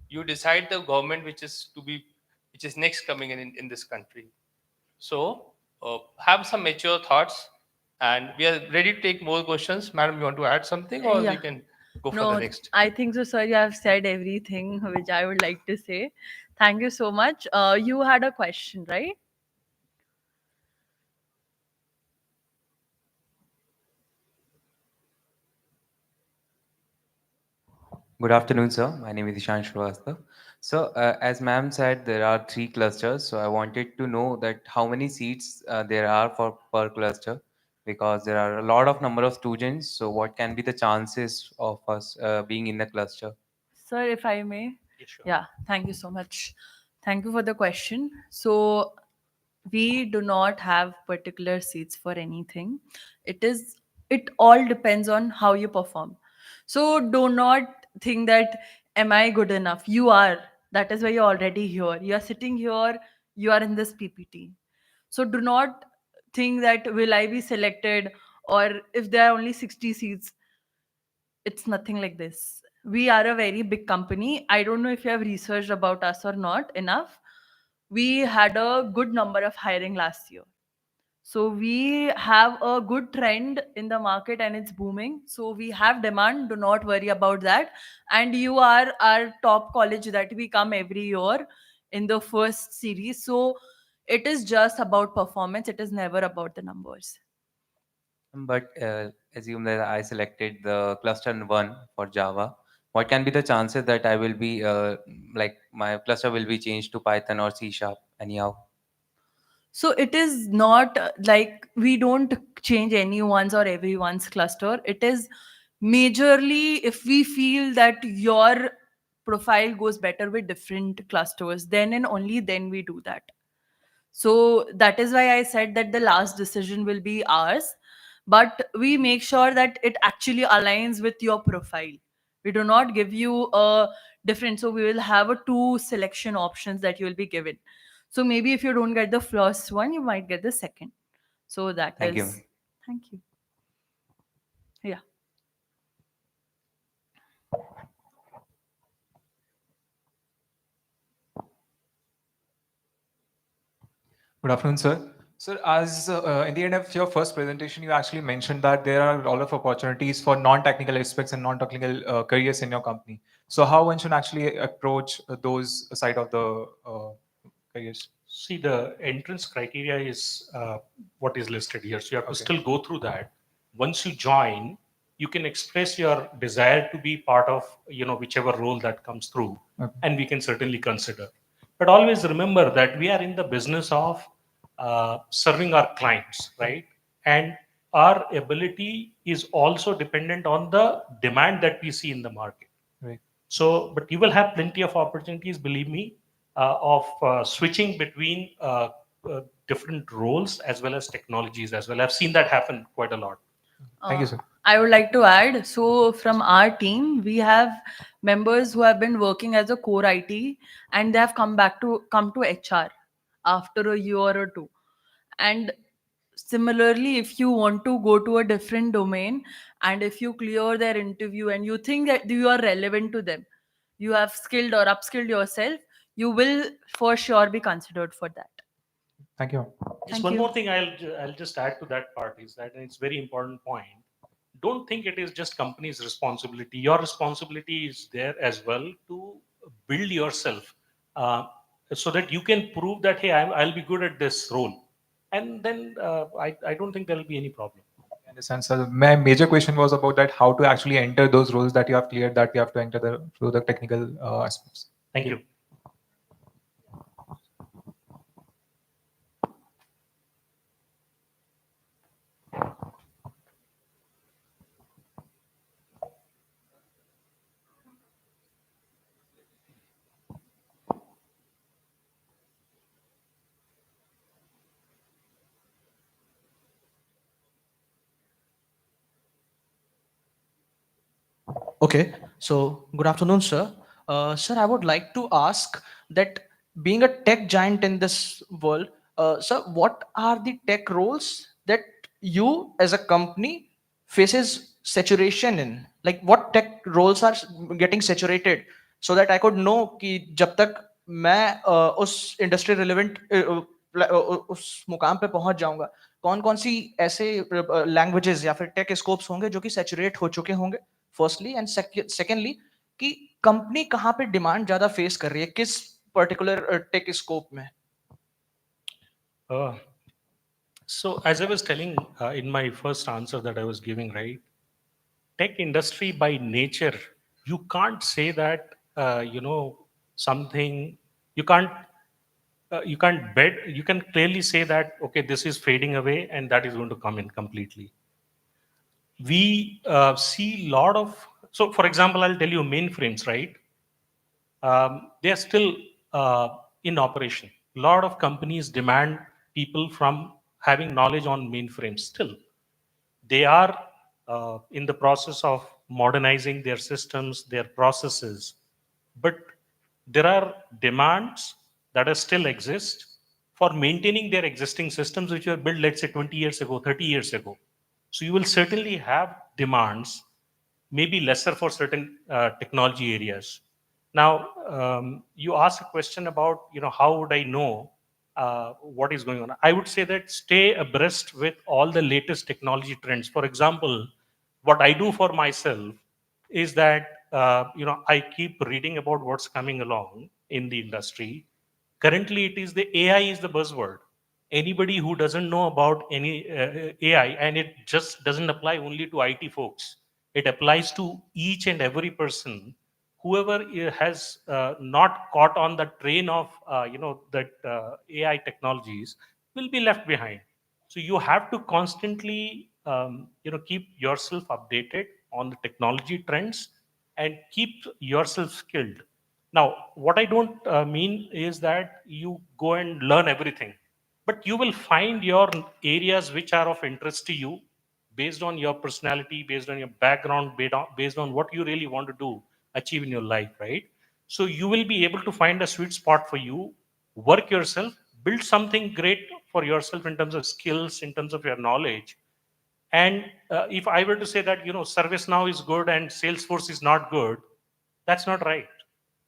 Speaker 9: You decide the government which is next coming in this country. So have some mature thoughts, and we are ready to take more questions. Madam, you want to add something, or we can go for the
Speaker 14: No,
Speaker 9: next?
Speaker 14: I think so, sir. You have said everything which I would like to say. Thank you so much. You had a question, right?
Speaker 21: Good afternoon, sir. My name is Ishan Shrivastava. So, as ma'am said, there are three clusters. So, I wanted to know that how many seats there are for per cluster, because there are a lot of number of students. So, what can be the chances of us being in the cluster?
Speaker 14: Sir, if I may. Yeah, thank you so much. Thank you for the question. So, we do not have particular seats for anything. It all depends on how you perform. So, do not think that, am I good enough? You are. That is why you're already here. You are sitting here, you are in this PPT. So, do not think that, will I be selected, or if there are only 60 seats. It's nothing like this. We are a very big company. I don't know if you have researched about us or not enough. We had a good number of hiring last year. So we have a good trend in the market and it's booming. So we have demand. Do not worry about that. And you are our top college that we come every year in the first series. So it is just about performance. It is never about the numbers.
Speaker 21: But assume that I selected the cluster one for Java. What can be the chances that I will be like my cluster will be changed to Python or C Sharp anyhow?
Speaker 14: So it is not like we don't change anyone's or everyone's cluster. It is majorly if we feel that your profile goes better with different clusters, then and only then we do that. So that is why I said that the last decision will be ours, but we make sure that it actually aligns with your profile. We do not give you a different, so we will have a two selection options that you will be given. So maybe if you don't get the first one, you might get the second. So that
Speaker 21: Thank
Speaker 14: is.
Speaker 21: you.
Speaker 14: Thank you. Yeah.
Speaker 22: Good afternoon, sir. Sir, as in the end of your first presentation, you actually mentioned that there are a lot of opportunities for non-technical aspects and non-technical careers in your company. So how one should actually approach those side of the careers?
Speaker 11: See, the entrance criteria is what is listed here. So you have to still go through that. Once you join, you can express your desire to be part of, whichever role that comes through, and we can certainly consider. But always remember that we are in the business of serving our clients, right? And our ability is also dependent on the demand that we see in the market.
Speaker 22: Right.
Speaker 11: So, but you will have plenty of opportunities, believe me, of switching between different roles as well as technologies as well. I've seen that happen quite a lot.
Speaker 22: Thank you, sir.
Speaker 14: I would like to add, so from our team, we have members who have been working as a core IT and they have come to HR after a year or two. And similarly, if you want to go to a different domain and if you clear their interview and you think that you are relevant to them, you have skilled or upskilled yourself, you will for sure be considered for that.
Speaker 22: Thank you.
Speaker 11: Just
Speaker 14: Thank
Speaker 11: one
Speaker 14: you.
Speaker 11: more thing I'll just add to that part is that, and it's very important point. Don't think it is just company's responsibility. Your responsibility is there as well to build yourself, so that you can prove that, hey, I'll be good at this role, and then I don't think there will be any problem.
Speaker 22: I understand, sir. My major question was about that, how to actually enter those roles that you have cleared, that you have to enter through the technical aspects.
Speaker 11: Thank you.
Speaker 23: Okay, so good afternoon, sir. Sir, I would like to ask that being a tech giant in this world, sir, what are the tech roles that you as a company faces saturation in? Like what tech roles are getting saturated so that I could know कि जब तक मैं उस industry relevant उस मुकाम पे पहुंच जाऊंगा कौन कौन सी ऐसे लैंग्वेजेस या फिर टेक स्कोप्स होंगे जो कि सैचुरेट हो चुके होंगे फर्स्टली एंड सेकेंडली कि कंपनी कहाँ पे डिमांड ज्यादा फेस कर रही है किस पर्टिकुलर टेक स्कोप में
Speaker 11: So as I was telling in my first answer that I was giving, right, tech industry by nature you can't say that something you can't bet. You can clearly say that okay, this is fading away and that is going to come in completely. We see a lot of, so for example, I'll tell you mainframes, right? They are still in operation. A lot of companies demand people from having knowledge on mainframes still. They are in the process of modernizing their systems, their processes, but there are demands that are still exist for maintaining their existing systems which were built, let's say, 20 years ago, 30 years ago. So you will certainly have demands, maybe lesser for certain technology areas. Now, you asked a question about, how would I know what is going on? I would say that stay abreast with all the latest technology trends. For example, what I do for myself is that, I keep reading about what's coming along in the industry. Currently, it is the AI is the buzzword. Anybody who doesn't know about any AI, and it just doesn't apply only to IT folks, it applies to each and every person. Whoever has not caught on the train of that AI technologies will be left behind. So you have to constantly keep yourself updated on the technology trends and keep yourself skilled. Now, what I don't mean is that you go and learn everything, but you will find your areas which are of interest to you based on your personality, based on your background, based on what you really want to do, achieve in your life, right? So you will be able to find a sweet spot for you, work yourself, build something great for yourself in terms of skills, in terms of your knowledge. And if I were to say that, ServiceNow is good and Salesforce is not good, that's not right.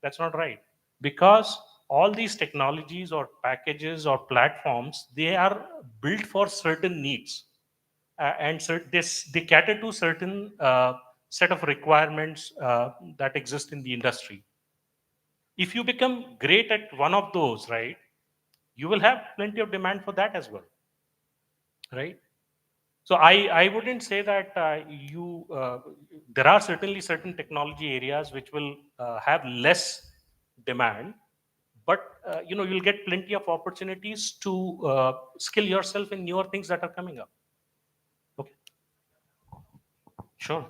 Speaker 11: That's not right. Because all these technologies or packages or platforms, they are built for certain needs. They cater to certain set of requirements that exist in the industry. If you become great at one of those, right, you will have plenty of demand for that as well, right? So I wouldn't say that there are certainly certain technology areas which will have less demand, but you'll get plenty of opportunities to skill yourself in newer things that are coming up. Okay, sure.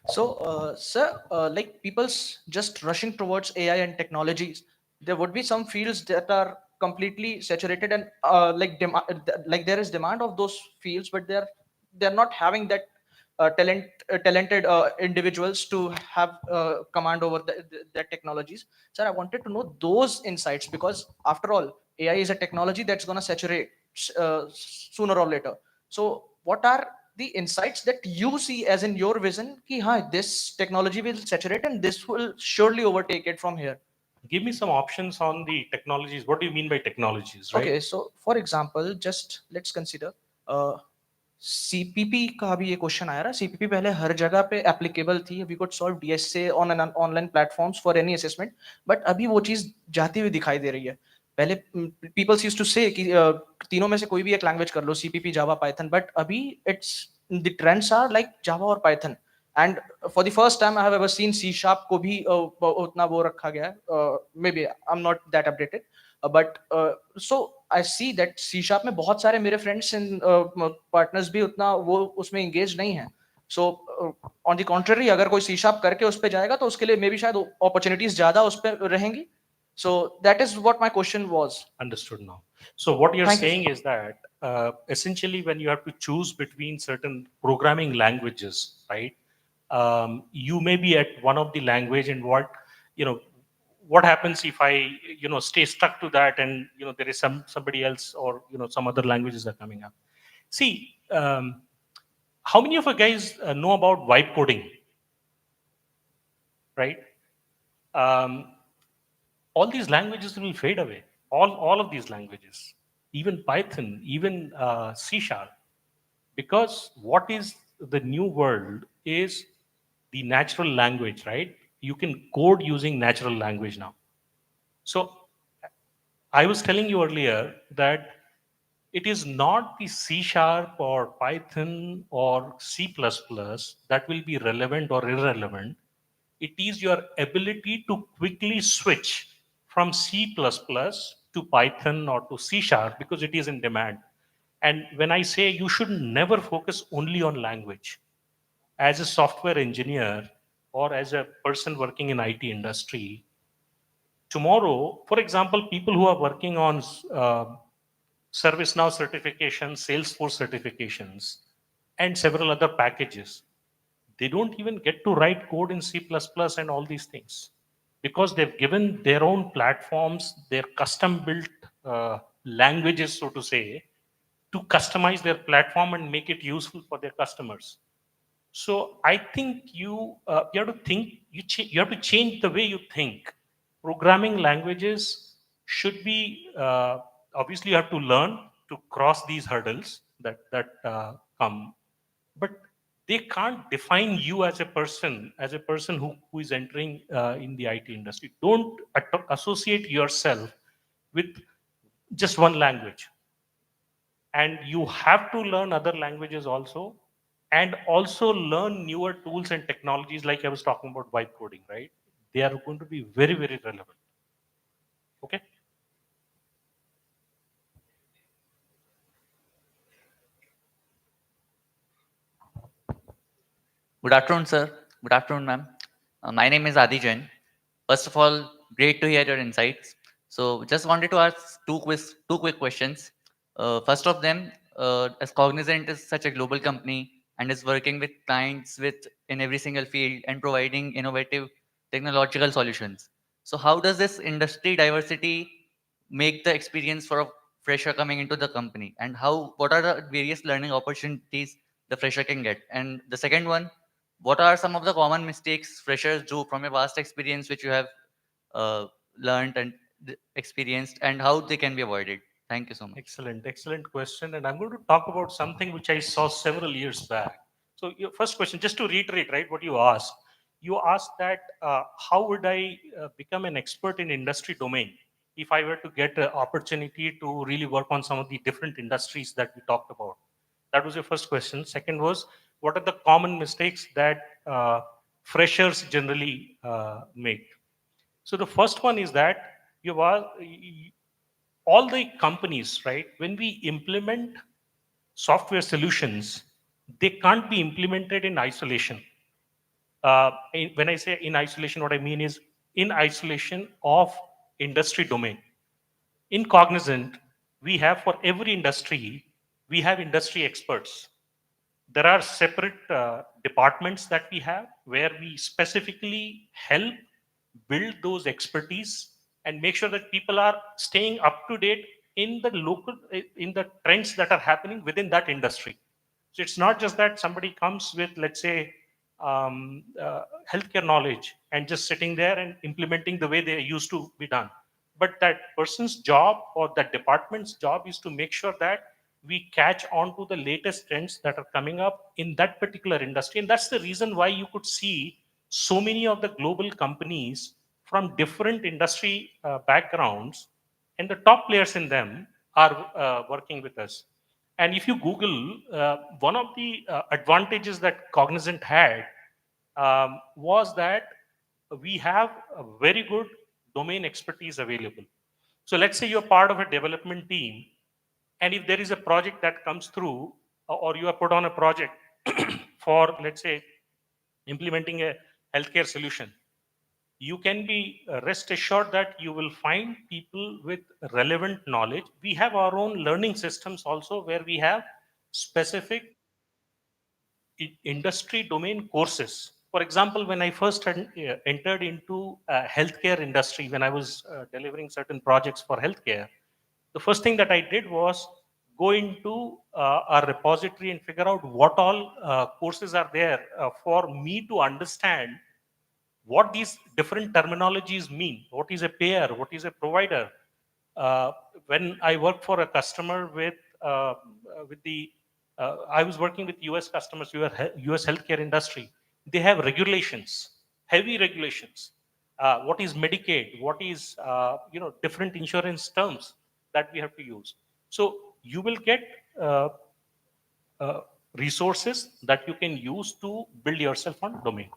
Speaker 23: So, sir, like people's just rushing towards AI and technologies, there would be some fields that are completely saturated and like there is demand of those fields, but they're not having that talented individuals to have command over their technologies. Sir, I wanted to know those insights because after all, AI is a technology that's going to saturate sooner or later. So, what are the insights that you see as in your vision ki this technology will saturate and this will surely overtake it from here?
Speaker 11: Give me some options on the technologies. What do you mean by technologies, right?
Speaker 23: Okay, so for example, just let's consider CPP का भी ये question आया रहा CPP पहले हर जगह पे applicable थी we could solve DSA on an online platforms for any assessment but अभी वो चीज जाती हुई दिखाई दे रही है पहले पीपल्स यूज्ड टू से कि तीनों में से कोई भी एक लैंग्वेज कर लो सीपीपी जावा पाइथन बट अभी it's the trends are like Java और Python and for the first time I have ever seen C sharp को भी उतना वो रखा गया है maybe I am not that updated but so I see that C sharp में बहुत सारे मेरे फ्रेंड्स एंड पार्टनर्स भी उतना वो उसमें एंगेज नहीं है सो ऑन द कॉन्ट्ररी अगर कोई सी शार्प करके उस पर जाएगा तो उसके लिए मे बी शायद अपॉर्चुनिटीज ज्यादा उस पर रहेंगी. So that is what my question was.
Speaker 11: Understood now. So what you're
Speaker 23: Thank you,
Speaker 11: saying is that essentially when you have to choose between certain programming languages, right? You may be at one of the language, and what happens if I stay stuck to that, and there is somebody else or some other languages are coming up. See, how many of you guys know about vibe coding, right? All these languages will fade away. All of these languages, even Python, even C Sharp, because what is the new world is the natural language, right? You can code using natural language now. So I was telling you earlier that it is not the C# or Python or C++ that will be relevant or irrelevant. It is your ability to quickly switch from C++ to Python or to C# because it is in demand. And when I say you should never focus only on language, as a software engineer or as a person working in IT industry, tomorrow, for example, people who are working on ServiceNow certifications, Salesforce certifications, and several other packages, they don't even get to write code in C++ and all these things because they've given their own platforms, their custom built languages, so to say, to customize their platform and make it useful for their customers. So I think you have to think, you have to change the way you think. Programming languages should be obviously you have to learn to cross these hurdles that come, but they can't define you as a person who is entering in the IT industry. Don't associate yourself with just one language, and you have to learn other languages also, and also learn newer tools and technologies like I was talking about vibe coding, right? They are going to be very, very relevant. Okay.
Speaker 1: Good afternoon, sir. Good afternoon, ma'am. My name is Adi Jain. First of all, great to hear your insights. So, just wanted to ask two quick questions. First of them, as Cognizant is such a global company and is working with clients with in every single field and providing innovative technological solutions. So, how does this industry diversity make the experience for a fresher coming into the company, and what are the various learning opportunities the fresher can get? And the second one, what are some of the common mistakes freshers do from your vast experience, which you have uh, learned and experienced, and how they can be avoided? Thank you so much.
Speaker 11: Excellent question. And I'm going to talk about something which I saw several years back. So, your first question, just to reiterate, right, what you asked that how would I become an expert in industry domain if I were to get an opportunity to really work on some of the different industries that we talked about? That was your first question. Second was, what are the common mistakes that freshers generally make? So, the first one is that you are all the companies, right, when we implement software solutions, they can't be implemented in isolation. When I say in isolation, what I mean is in isolation of industry domain. In Cognizant, we have for every industry, we have industry experts. There are separate departments that we have where we specifically help build those expertise and make sure that people are staying up to date in the local in the trends that are happening within that industry. So it's not just that somebody comes with, let's say, healthcare knowledge and just sitting there and implementing the way they used to be done, but that person's job or that department's job is to make sure that we catch on to the latest trends that are coming up in that particular industry. And that's the reason why you could see so many of the global companies from different industry backgrounds, and the top players in them are working with us. And if you Google, one of the advantages that Cognizant had was that we have a very good domain expertise available. So let's say you're part of a development team, and if there is a project that comes through, or you are put on a project for, let's say, implementing a healthcare solution, you can be rest assured that you will find people with relevant knowledge. We have our own learning systems also where we have specific industry domain courses. For example, when I first entered into healthcare industry, when I was delivering certain projects for healthcare, the first thing that I did was go into our repository and figure out what all courses are there for me to understand what these different terminologies mean. What is a payer? What is a provider? Uh, when I worked for a customer I was working with US customers, US healthcare industry. They have regulations, heavy regulations. What is Medicaid? What is different insurance terms that we have to use? So you will get resources that you can use to build yourself on domain.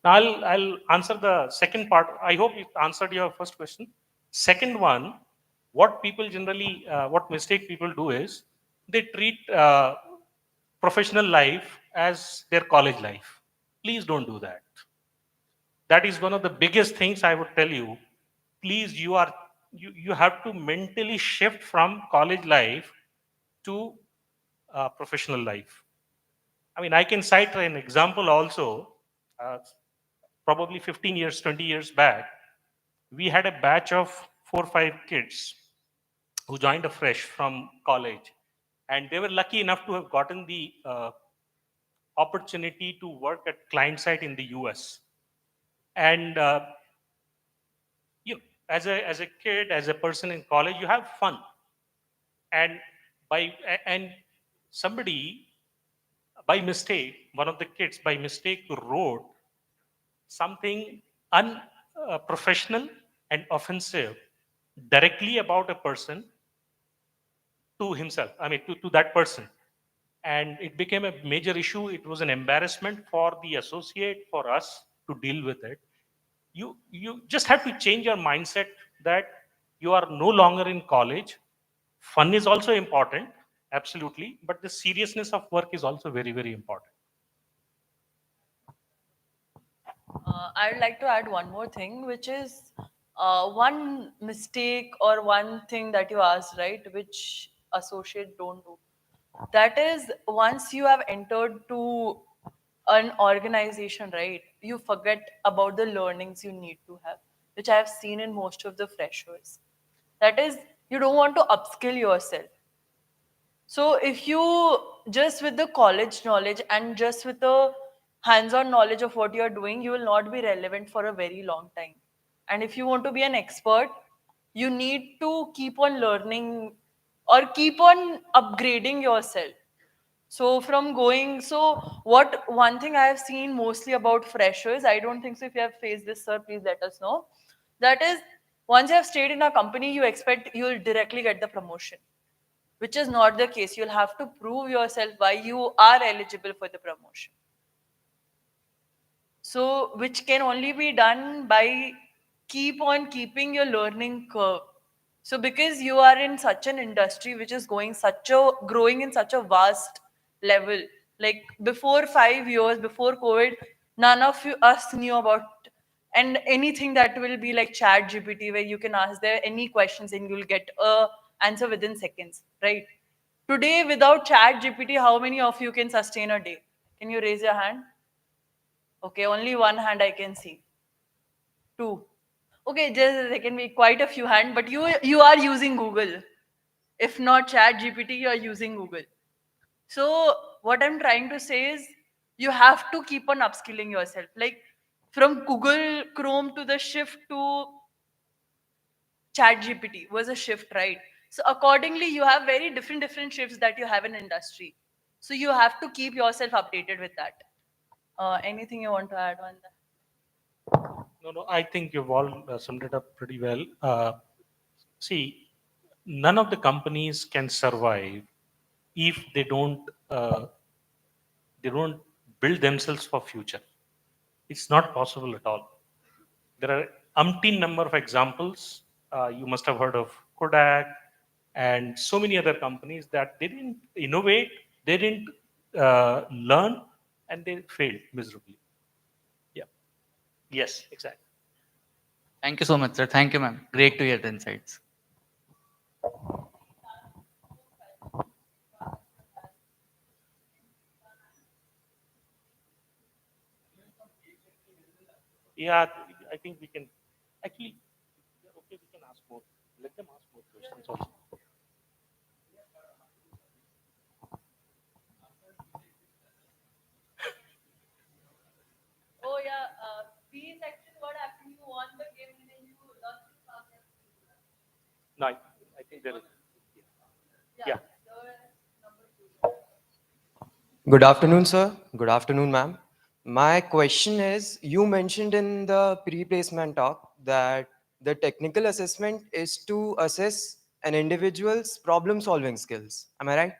Speaker 11: Now I'll answer the second part. I hope it answered your first question. Second one, what people generally, what mistake people do is they treat professional life as their college life. Please don't do that. That is one of the biggest things I would tell you. Please, you have to mentally shift from college life to professional life. I mean, I can cite an example also. Probably 15 years, 20 years back, we had a batch of 4 or 5 kids who joined afresh from college, and they were lucky enough to have gotten the opportunity to work at client side in the US. And you, as a kid, as a person in college, you have fun, and and somebody by mistake, one of the kids by mistake wrote something unprofessional and offensive directly about a person to himself, I mean, to that person. And it became a major issue. It was an embarrassment for the associate, for us to deal with it. You just have to change your mindset that you are no longer in college. Fun is also important, absolutely, but the seriousness of work is also very, very important.
Speaker 14: I'd like to add one more thing, which is one mistake or one thing that you asked, right, which associate don't do. That is, once you have entered to an organization, right, you forget about the learnings you need to have, which I have seen in most of the freshers. That is, you don't want to upskill yourself. So if you just with the college knowledge and just with the hands-on knowledge of what you're doing, you will not be relevant for a very long time. And if you want to be an expert, you need to keep on learning or keep on upgrading yourself. So from going, so what one thing I have seen mostly about freshers, I don't think so. If you have faced this, sir, please let us know. That is, once you have stayed in a company, you expect you will directly get the promotion, which is not the case. You'll have to prove yourself why you are eligible for the promotion. So, which can only be done by keep on keeping your learning curve. So, because you are in such an industry which is growing in such a vast level, like before 5 years, before COVID, none of us knew about and anything that will be like Chat GPT, where you can ask there any questions and you'll get a answer within seconds, right? Today, without Chat GPT, how many of you can sustain a day? Can you raise your hand? Okay, only one hand I can see. Two. Okay, there can be quite a few hands, but you are using Google. If not Chat GPT, you are using Google. So what I'm trying to say is you have to keep on upskilling yourself. Like from Google Chrome to the shift to Chat GPT was a shift, right? So accordingly, you have very different shifts that you have in industry. So you have to keep yourself updated with that. Anything you want to add on that?
Speaker 11: No, I think you've all summed it up pretty well. See, none of the companies can survive if they don't build themselves for future. It's not possible at all. There are umpteen number of examples. You must have heard of Kodak and so many other companies that they didn't innovate, they didn't learn, and they failed miserably. Yeah. Yes, exactly.
Speaker 1: Thank you so much, sir. Thank you, ma'am. Great to hear the insights.
Speaker 11: Yeah, I think we can actually. Yeah, okay, we can ask more. Let them ask more questions also.
Speaker 14: Oh yeah, P section. What happened? You won the game and then you lost the class.
Speaker 11: No, I think there is. Yeah.
Speaker 3: Good afternoon, sir. Good afternoon, ma'am. My question is, you mentioned in the pre-placement talk that the technical assessment is to assess an individual's problem solving skills. Am I right?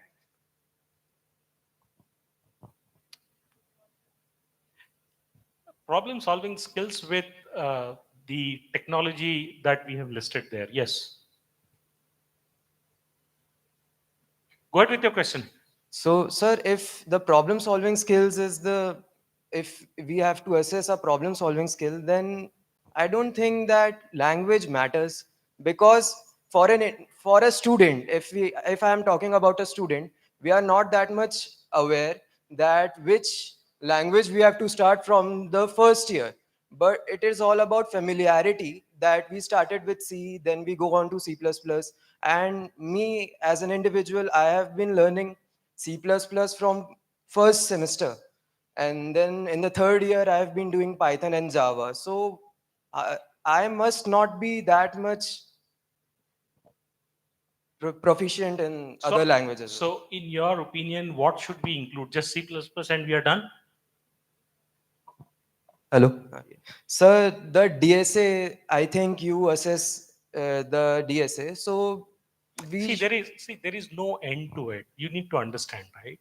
Speaker 11: Problem solving skills with the technology that we have listed there. Yes. Go ahead with your question.
Speaker 3: So, sir, if the problem solving skills is if we have to assess a problem solving skill, then I don't think that language matters, because for a student, if I am talking about a student, we are not that much aware that which language we have to start from the first year. But it is all about familiarity, that we started with C, then we go on to C++. And me as an individual, I have been learning C++ from first semester, and then in the third year I have been doing Python and Java. So I must not be that much proficient in other languages.
Speaker 11: So, in your opinion, what should we include? Just C++ and we are done?
Speaker 3: Hello. Sir, the DSA, I think you assess the DSA. So
Speaker 11: there is no end to it. You need to understand, right?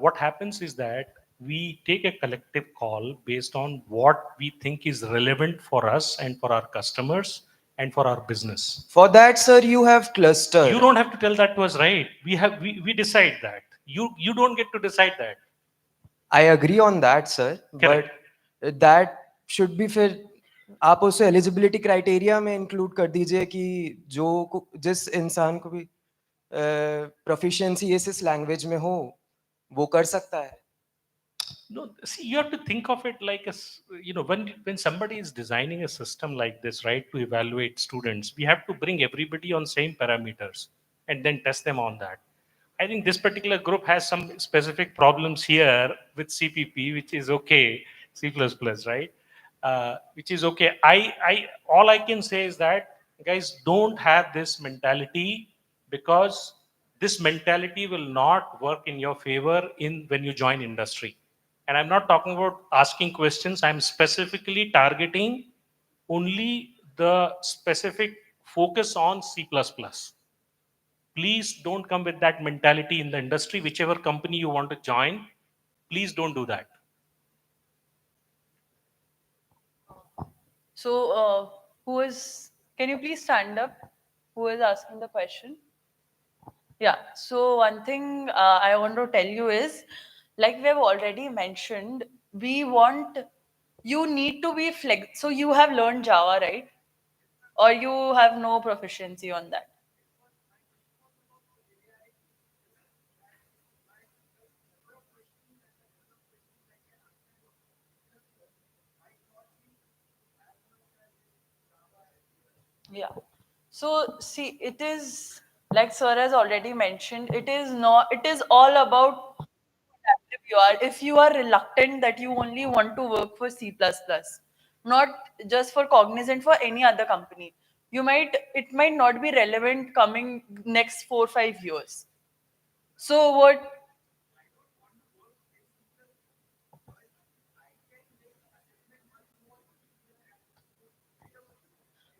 Speaker 11: What happens is that we take a collective call based on what we think is relevant for us and for our customers and for our business.
Speaker 3: for that, sir, you have cluster.
Speaker 11: You don't have to tell that to us, right? We decide that. You don't get to decide that.
Speaker 3: I agree on that, sir.
Speaker 11: Correct.
Speaker 3: But that should be फिर आप उसे eligibility criteria में include कर दीजिए कि जिस इंसान को भी प्रोफिशिएंसी इस लैंग्वेज में हो वो कर सकता है.
Speaker 11: No, see, you have to think of it like when somebody is designing a system like this, right, to evaluate students, we have to bring everybody on same parameters and then test them on that. I think this particular group has some specific problems here with CPP, which is okay, C++, right? Which is okay. All I can say is that, guys, don't have this mentality, because this mentality will not work in your favor when you join industry. And I'm not talking about asking questions. I'm specifically targeting only the specific focus on C++. Please don't come with that mentality in the industry. Whichever company you want to join, please don't do that.
Speaker 14: So, can you please stand up? Who is asking the question? Yeah, so one thing I want to tell you is, like we have already mentioned, you need to be so you have learned Java, right? Or you have no proficiency on that? Yeah. So see, it is like Sir has already mentioned, it is all about active you are. If you are reluctant that you only want to work for C++, not just for Cognizant, for any other company, it might not be relevant coming next 4 or 5 years. So what?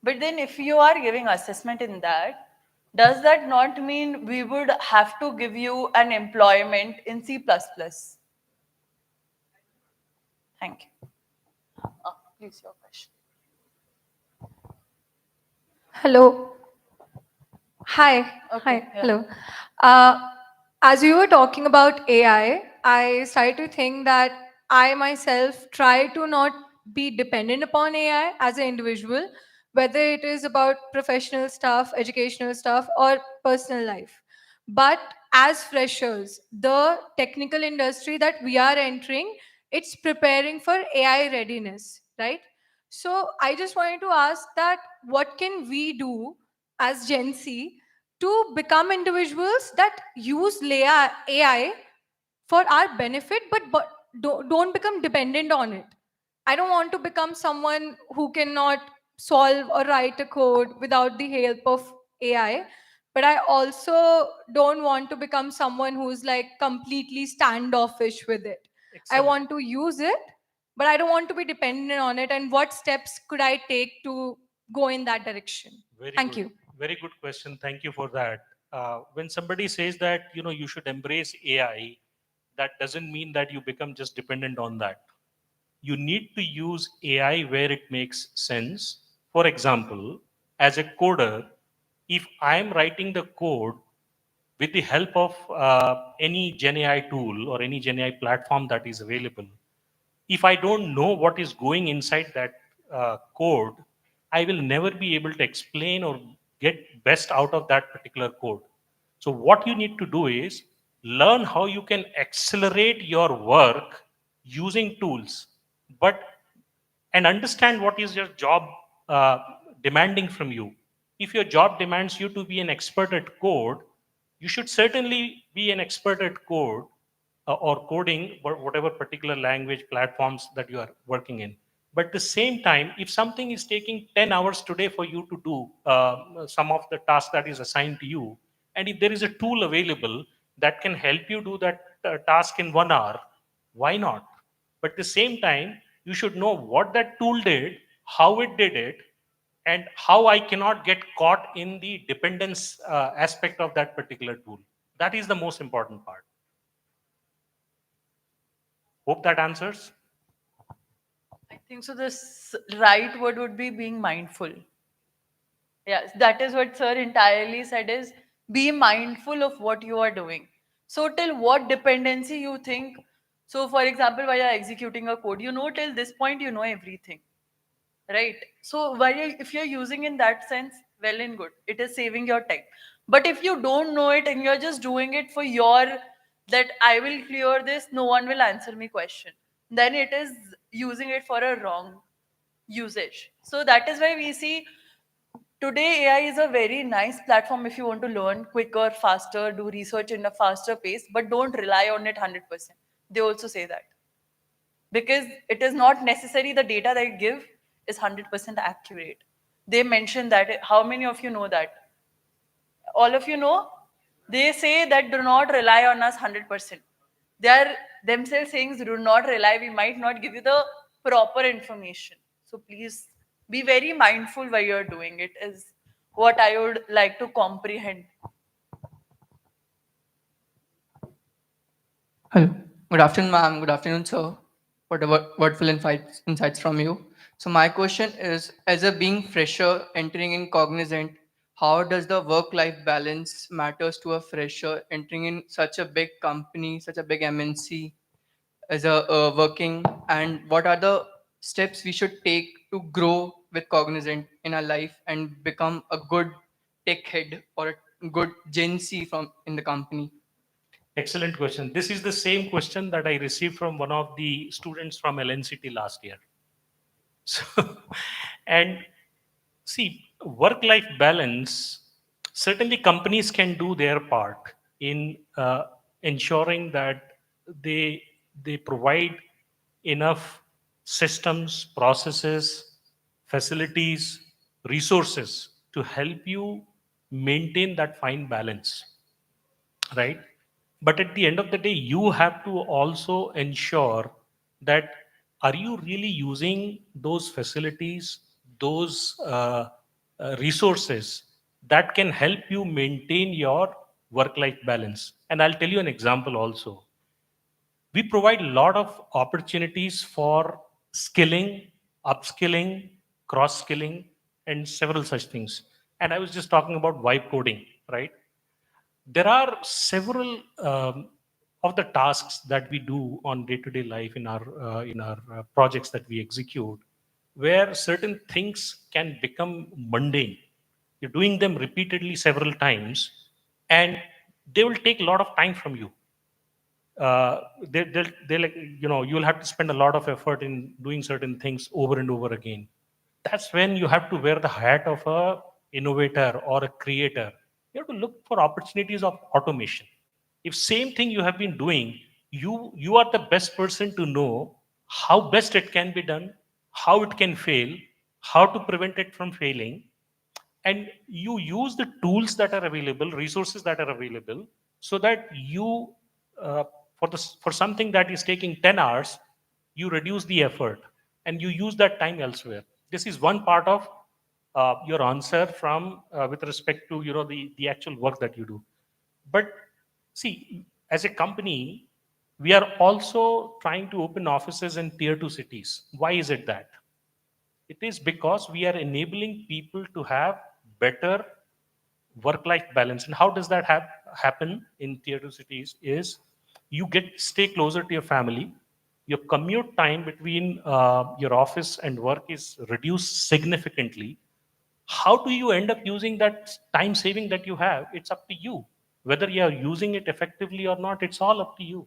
Speaker 14: But then if you are giving assessment in that, does that not mean we would have to give you an employment in C++? Thank you. Please, your question.
Speaker 2: Hello. Hi.
Speaker 14: Okay,
Speaker 2: Hi.
Speaker 14: yeah.
Speaker 2: Hello. As you were talking about AI, I started to think that I myself try to not be dependent upon AI as an individual, whether it is about professional stuff, educational stuff, or personal life. But as freshers, the technical industry that we are entering, it's preparing for AI readiness, right? So I just wanted to ask that what can we do as Gen Z to become individuals that use AI for our benefit, but don't become dependent on it. I don't want to become someone who cannot solve or write a code without the help of AI. But I also don't want to become someone who's like completely standoffish with it. I
Speaker 11: Excellent.
Speaker 2: want to use it, but I don't want to be dependent on it. And what steps could I take to go in that direction? Thank you.
Speaker 11: Very good question. Thank you for that. When somebody says that you should embrace AI, that doesn't mean that you become just dependent on that. You need to use AI where it makes sense. For example, as a coder, if I'm writing the code with the help of any GenAI tool or any GenAI platform that is available, if I don't know what is going inside that code, I will never be able to explain or get best out of that particular code. So what you need to do is learn how you can accelerate your work using tools, but and understand what is your job uh, demanding from you. If your job demands you to be an expert at code, you should certainly be an expert at code or coding, or whatever particular language platforms that you are working in. But at the same time, if something is taking 10 hours today for you to do some of the task that is assigned to you, and if there is a tool available that can help you do that task in 1 hour, why not? But at the same time, you should know what that tool did, how it did it, and how I cannot get caught in the dependence aspect of that particular tool. That is the most important part. Hope that answers.
Speaker 14: I think so. This right word would be being mindful. Yes, that is what sir entirely said is be mindful of what you are doing. So till what dependency you think. So for example, while you're executing a code, you know till this point you know everything. Right? So if you're using in that sense, well and good. It is saving your time. But if you don't know it and you're just doing it for your that I will clear this, no one will answer me question. Then it is using it for a wrong usage. So that is why we see today AI is a very nice platform if you want to learn quicker, faster, do research in a faster pace, but don't rely on it 100%. They also say that because it is not necessary the data that it give is 100% accurate. They mention that. How many of you know that? All of you know? They say that do not rely on us 100%. They are themselves saying do not rely. We might not give you the proper information. So please be very mindful while you're doing it is what I would like to comprehend.
Speaker 5: Hello. Good afternoon, ma'am. Good afternoon, sir. Whatever wordful insights from you. So my question is, as a being fresher entering in Cognizant, how does the work-life balance matters to a fresher entering in such a big company, such a big MNC as a working, and what are the steps we should take to grow with Cognizant in our life and become a good tech head or a good Gen C from in the company?
Speaker 11: Excellent question. This is the same question that I received from one of the students from LNCT last year. So, and see, work-life balance, certainly companies can do their part in ensuring that they they provide enough systems, processes, facilities, resources to help you maintain that fine balance, right? But at the end of the day, you have to also ensure that are you really using those facilities, those resources that can help you maintain your work life balance. And I'll tell you an example also. We provide a lot of opportunities for skilling, upskilling, cross skilling, and several such things. And I was just talking about vibe coding, right? There are several of the tasks that we do on day-to-day life in our projects that we execute, where certain things can become mundane. You're doing them repeatedly several times, and they will take a lot of time from you. They like, you'll have to spend a lot of effort in doing certain things over and over again. That's when you have to wear the hat of a innovator or a creator. You have to look for opportunities of automation. If same thing you have been doing, you are the best person to know how best it can be done, how it can fail, how to prevent it from failing, and you use the tools that are available, resources that are available, so that you uh, for something that is taking 10 hours, you reduce the effort and you use that time elsewhere. This is one part of your answer from with respect to the actual work that you do. But see, as a company, we are also trying to open offices in tier 2 cities. Why is it that? It is because we are enabling people to have better work life balance. And how does that happen in tier 2 cities is you get stay closer to your family. Your commute time between your office and work is reduced significantly. How do you end up using that time saving that you have? It's up to you. Whether you are using it effectively or not, it's all up to you.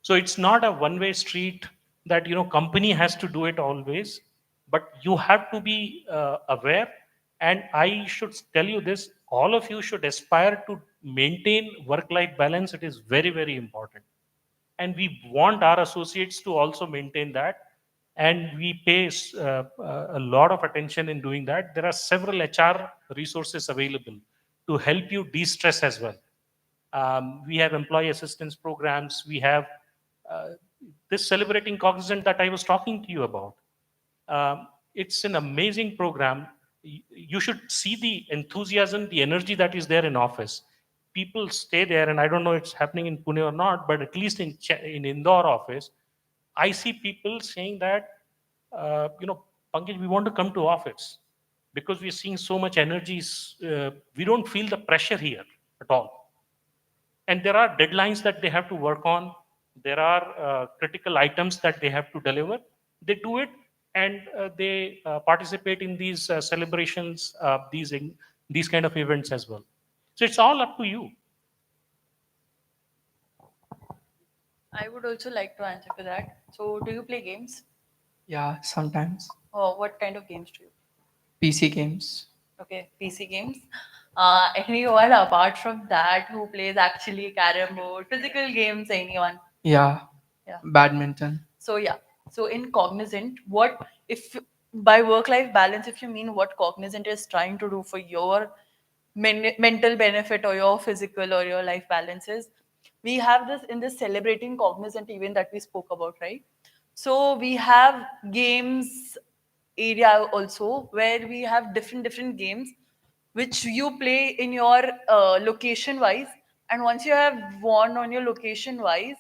Speaker 11: So it's not a one way street that company has to do it always, but you have to be aware. And I should tell you this: all of you should aspire to maintain work life balance. It is very, very important, and we want our associates to also maintain that, and we pay a lot of attention in doing that. There are several HR resources available to help you de-stress as well. We have employee assistance programs. We have uh, this celebrating Cognizant that I was talking to you about. It's an amazing program. You should see the enthusiasm, the energy that is there in office. People stay there, and I don't know it's happening in Pune or not, but at least in Indore office, I see people saying that, Pankaj, we want to come to office because we're seeing so much energy. We don't feel the pressure here at all, and there are deadlines that they have to work on. There are critical items that they have to deliver. They do it, and they participate in these celebrations, these kind of events as well. So it's all up to you.
Speaker 14: I would also like to answer for that. So, do you play games?
Speaker 5: Yeah, sometimes.
Speaker 14: Or what kind of games do you
Speaker 5: PC games.
Speaker 14: Okay, PC games. Anyone apart from that who plays actually carom board, physical games, anyone?
Speaker 5: Yeah.
Speaker 14: Yeah.
Speaker 5: Badminton.
Speaker 14: So yeah. So in Cognizant, what if by work-life balance, if you mean what Cognizant is trying to do for your mental benefit or your physical or your life balances, we have this in this celebrating Cognizant event that we spoke about, right? So we have games area also where we have different games which you play in your location wise, and once you have won on your location wise,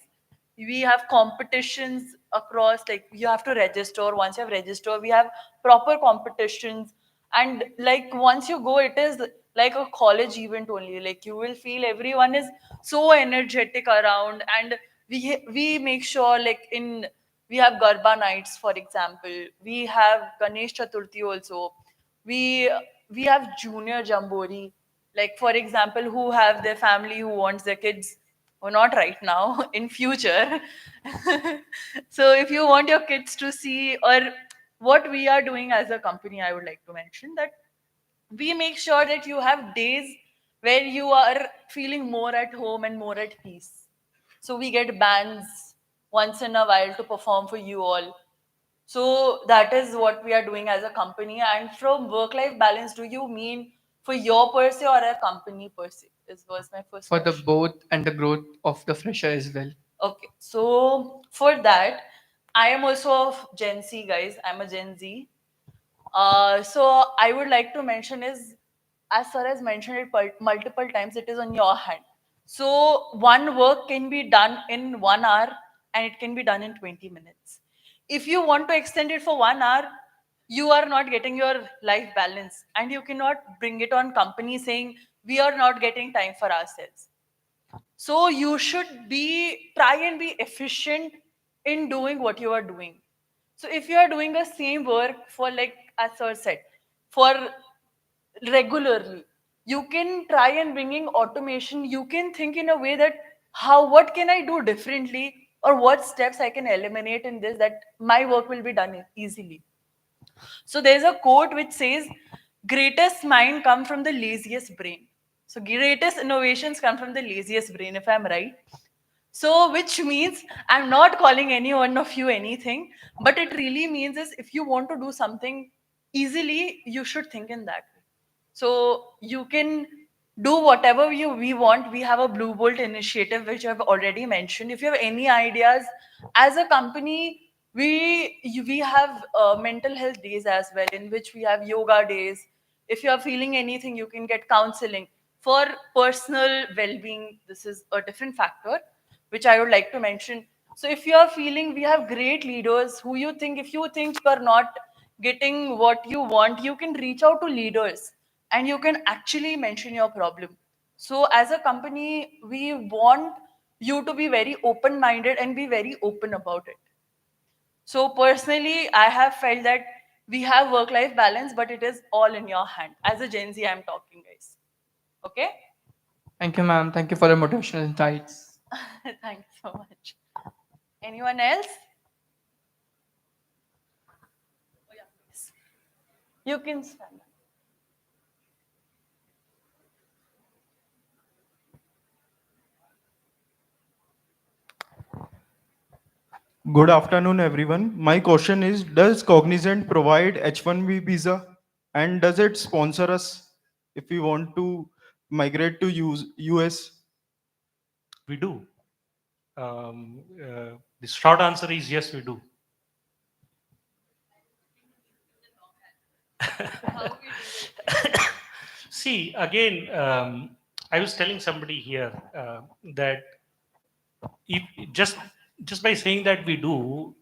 Speaker 14: we have competitions across, like you have to register. Once you have registered, we have proper competitions, and like once you go, it is like a college event only. Like you will feel everyone is so energetic around, and we make sure, like in we have garba nights, for example. We have Ganesh Chaturthi also. We we have junior jambori, like for example, who have their family, who wants their kids, or not right now, in future. So if you want your kids to see, or what we are doing as a company, I would like to mention that we make sure that you have days where you are feeling more at home and more at peace. So we get bands once in a while to perform for you all. So that is what we are doing as a company. And from work-life balance, do you mean for your per se or a company per se? This was my first
Speaker 5: For the
Speaker 14: question.
Speaker 5: both and the growth of the fresher as well.
Speaker 14: Okay, so for that, I am also of Gen Z, guys. I'm a Gen Z. So I would like to mention is, as Sir has mentioned it multiple times, it is on your hand. So one work can be done in 1 hour and it can be done in 20 minutes. If you want to extend it for 1 hour, you are not getting your life balance, and you cannot bring it on company saying we are not getting time for ourselves. So you should be try and be efficient in doing what you are doing. So if you are doing the same work for, like as Sir said, for regularly, you can try and bringing automation. You can think in a way that how what can I do differently, or what steps I can eliminate in this, that my work will be done easily. So there's a quote which says, greatest mind come from the laziest brain. So greatest innovations come from the laziest brain, if I'm right. So which means, I'm not calling any one of you anything, but it really means is, if you want to do something easily, you should think in that way. So you can do whatever we want. We have a Blue Bolt initiative, which I've already mentioned. If you have any ideas, as a company, we have mental health days as well, in which we have yoga days. If you are feeling anything, you can get counseling. For personal well-being, this is a different factor, which I would like to mention. So if you are feeling, we have great leaders who you think, if you think you are not getting what you want, you can reach out to leaders and you can actually mention your problem. So as a company, we want you to be very open-minded and be very open about it. So personally, I have felt that we have work-life balance, but it is all in your hand. As a Gen Z, I'm talking, guys. Okay?
Speaker 5: Thank you, ma'am. Thank you for the motivational insights.
Speaker 14: Thank you so much. Anyone else? Oh, yeah, please. You can stand up.
Speaker 20: Good afternoon, everyone. My question is, does Cognizant provide H-1B visa, and does it sponsor us if we want to migrate to US?
Speaker 11: We do. The short answer is yes, we do. See, again, I was telling somebody here that if just by saying that we do,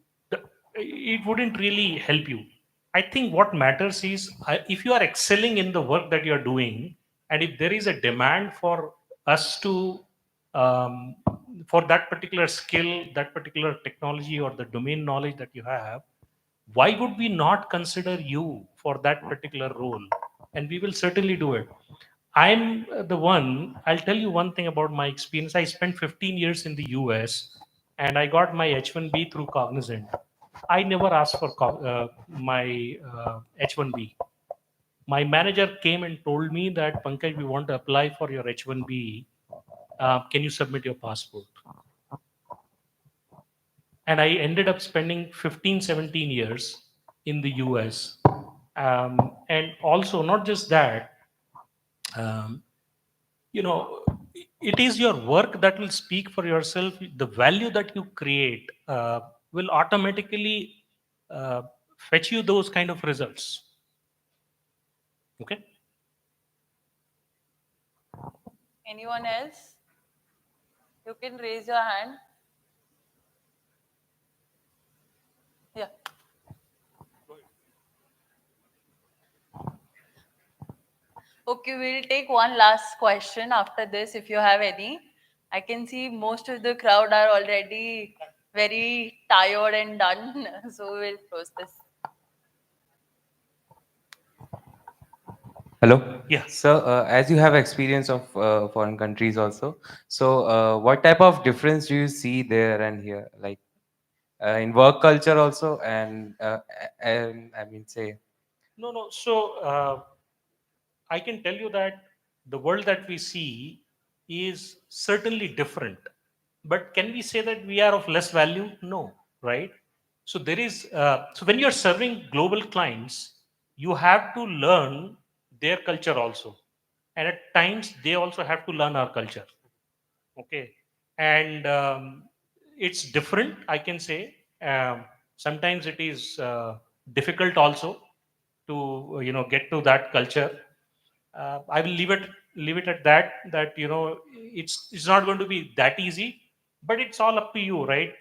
Speaker 11: it wouldn't really help you. I think what matters is if you are excelling in the work that you are doing, and if there is a demand for us to um, for that particular skill, that particular technology, or the domain knowledge that you have, why would we not consider you for that particular role? And we will certainly do it. I'm the one, I'll tell you one thing about my experience. I spent 15 years in the US and I got my H1B through Cognizant. I never asked for my H1B. My manager came and told me that, Pankaj, we want to apply for your H1B. Can you submit your passport? And I ended up spending 15, 17 years in the US. And also, not just that, um, you know, it is your work that will speak for yourself. The value that you create will automatically uh, fetch you those kind of results. Okay.
Speaker 14: Anyone else? You can raise your hand. Yeah. Okay, we'll take one last question after this if you have any. I can see most of the crowd are already very tired and done. So we'll close this.
Speaker 21: Hello.
Speaker 11: Yeah.
Speaker 21: So, as you have experience of foreign countries also, so what type of difference do you see there and here, like in work culture also, and I mean, say,
Speaker 11: No. So I can tell you that the world that we see is certainly different. But can we say that we are of less value? No, right? So there is. So when you are serving global clients, you have to learn their culture also, and at times they also have to learn our culture. Okay, and it's different. I can say sometimes it is difficult also to get to that culture. I will leave it at that. That it's not going to be that easy, but it's all up to you, right?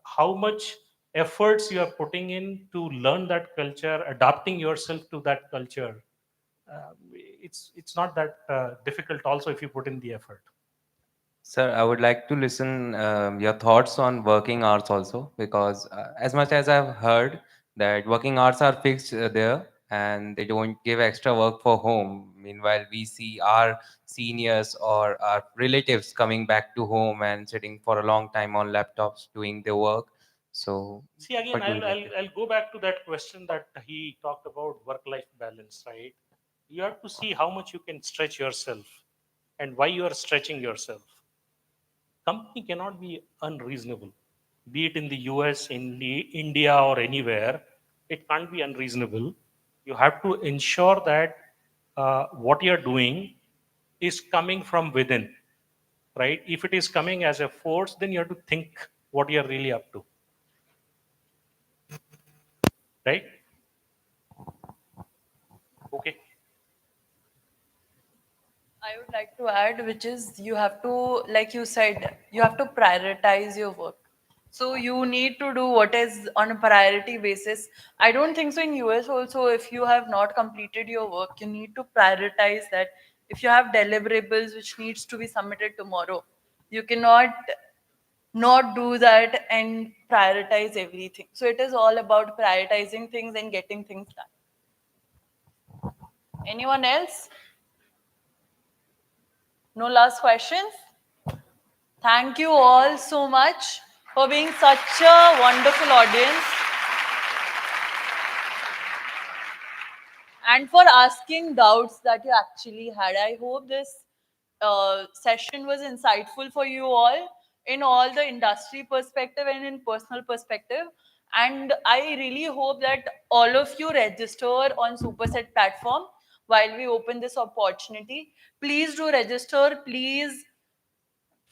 Speaker 11: How much efforts you are putting in to learn that culture, adapting yourself to that culture. It's not that difficult. Also, if you put in the effort.
Speaker 21: sir, I would like to listen your thoughts on working hours also, because as much as I've heard that working hours are fixed there and they don't give extra work for home. Meanwhile, we see our seniors or our relatives coming back to home and sitting for a long time on laptops doing their work. So,
Speaker 11: See, again,
Speaker 21: what do
Speaker 11: I'll,
Speaker 21: you like
Speaker 11: I'll,
Speaker 21: to?
Speaker 11: I'll go back to that question that he talked about, work-life balance, right? You have to see how much you can stretch yourself and why you are stretching yourself. Company cannot be unreasonable, be it in the US, in India, or anywhere. It can't be unreasonable. You have to ensure that what you're doing is coming from within, right? If it is coming as a force, then you have to think what you're really up to, right? Okay.
Speaker 14: I would like to add, which is you have to, like you said, you have to prioritize your work. So you need to do what is on a priority basis. I don't think so in US also, if you have not completed your work, you need to prioritize that. If you have deliverables which needs to be submitted tomorrow, you cannot not do that and prioritize everything. So it is all about prioritizing things and getting things done. Anyone else? No last questions? Thank you all so much for being such a wonderful audience and for asking doubts that you actually had. I hope this session was insightful for you all in all the industry perspective and in personal perspective. And I really hope that all of you register on Superset platform while we open this opportunity. Please do register. Please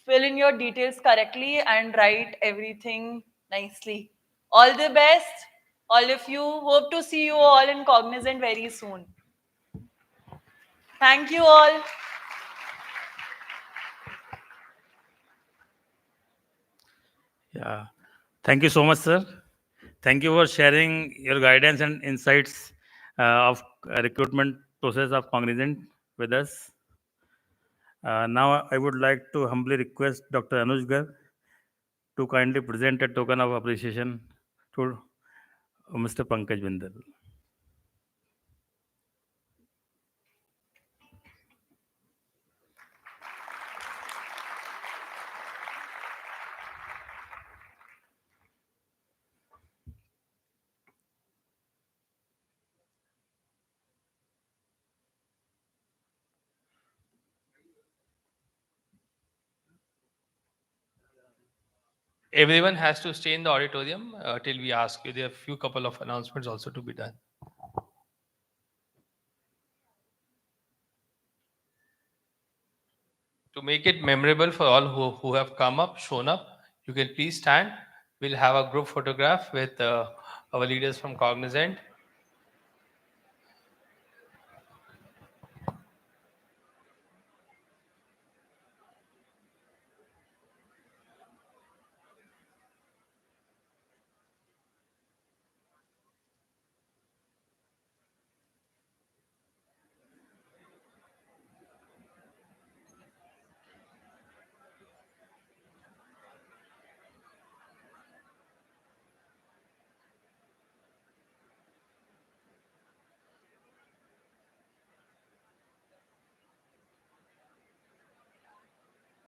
Speaker 14: fill in your details correctly and write everything nicely. All the best, all of you. Hope to see you all in Cognizant very soon. Thank you all.
Speaker 4: Yeah. Thank you so much, sir. Thank you for sharing your guidance and insights of recruitment process of Cognizant with us. Now, I would like to humbly request Dr. Anuj Gar to kindly present a token of appreciation to Mr. Pankaj Bindal.
Speaker 9: Everyone has to stay in the auditorium till we ask you. There are a few couple of announcements also to be done. To make it memorable for all who have come up, shown up, you can please stand. We'll have a group photograph with our leaders from Cognizant.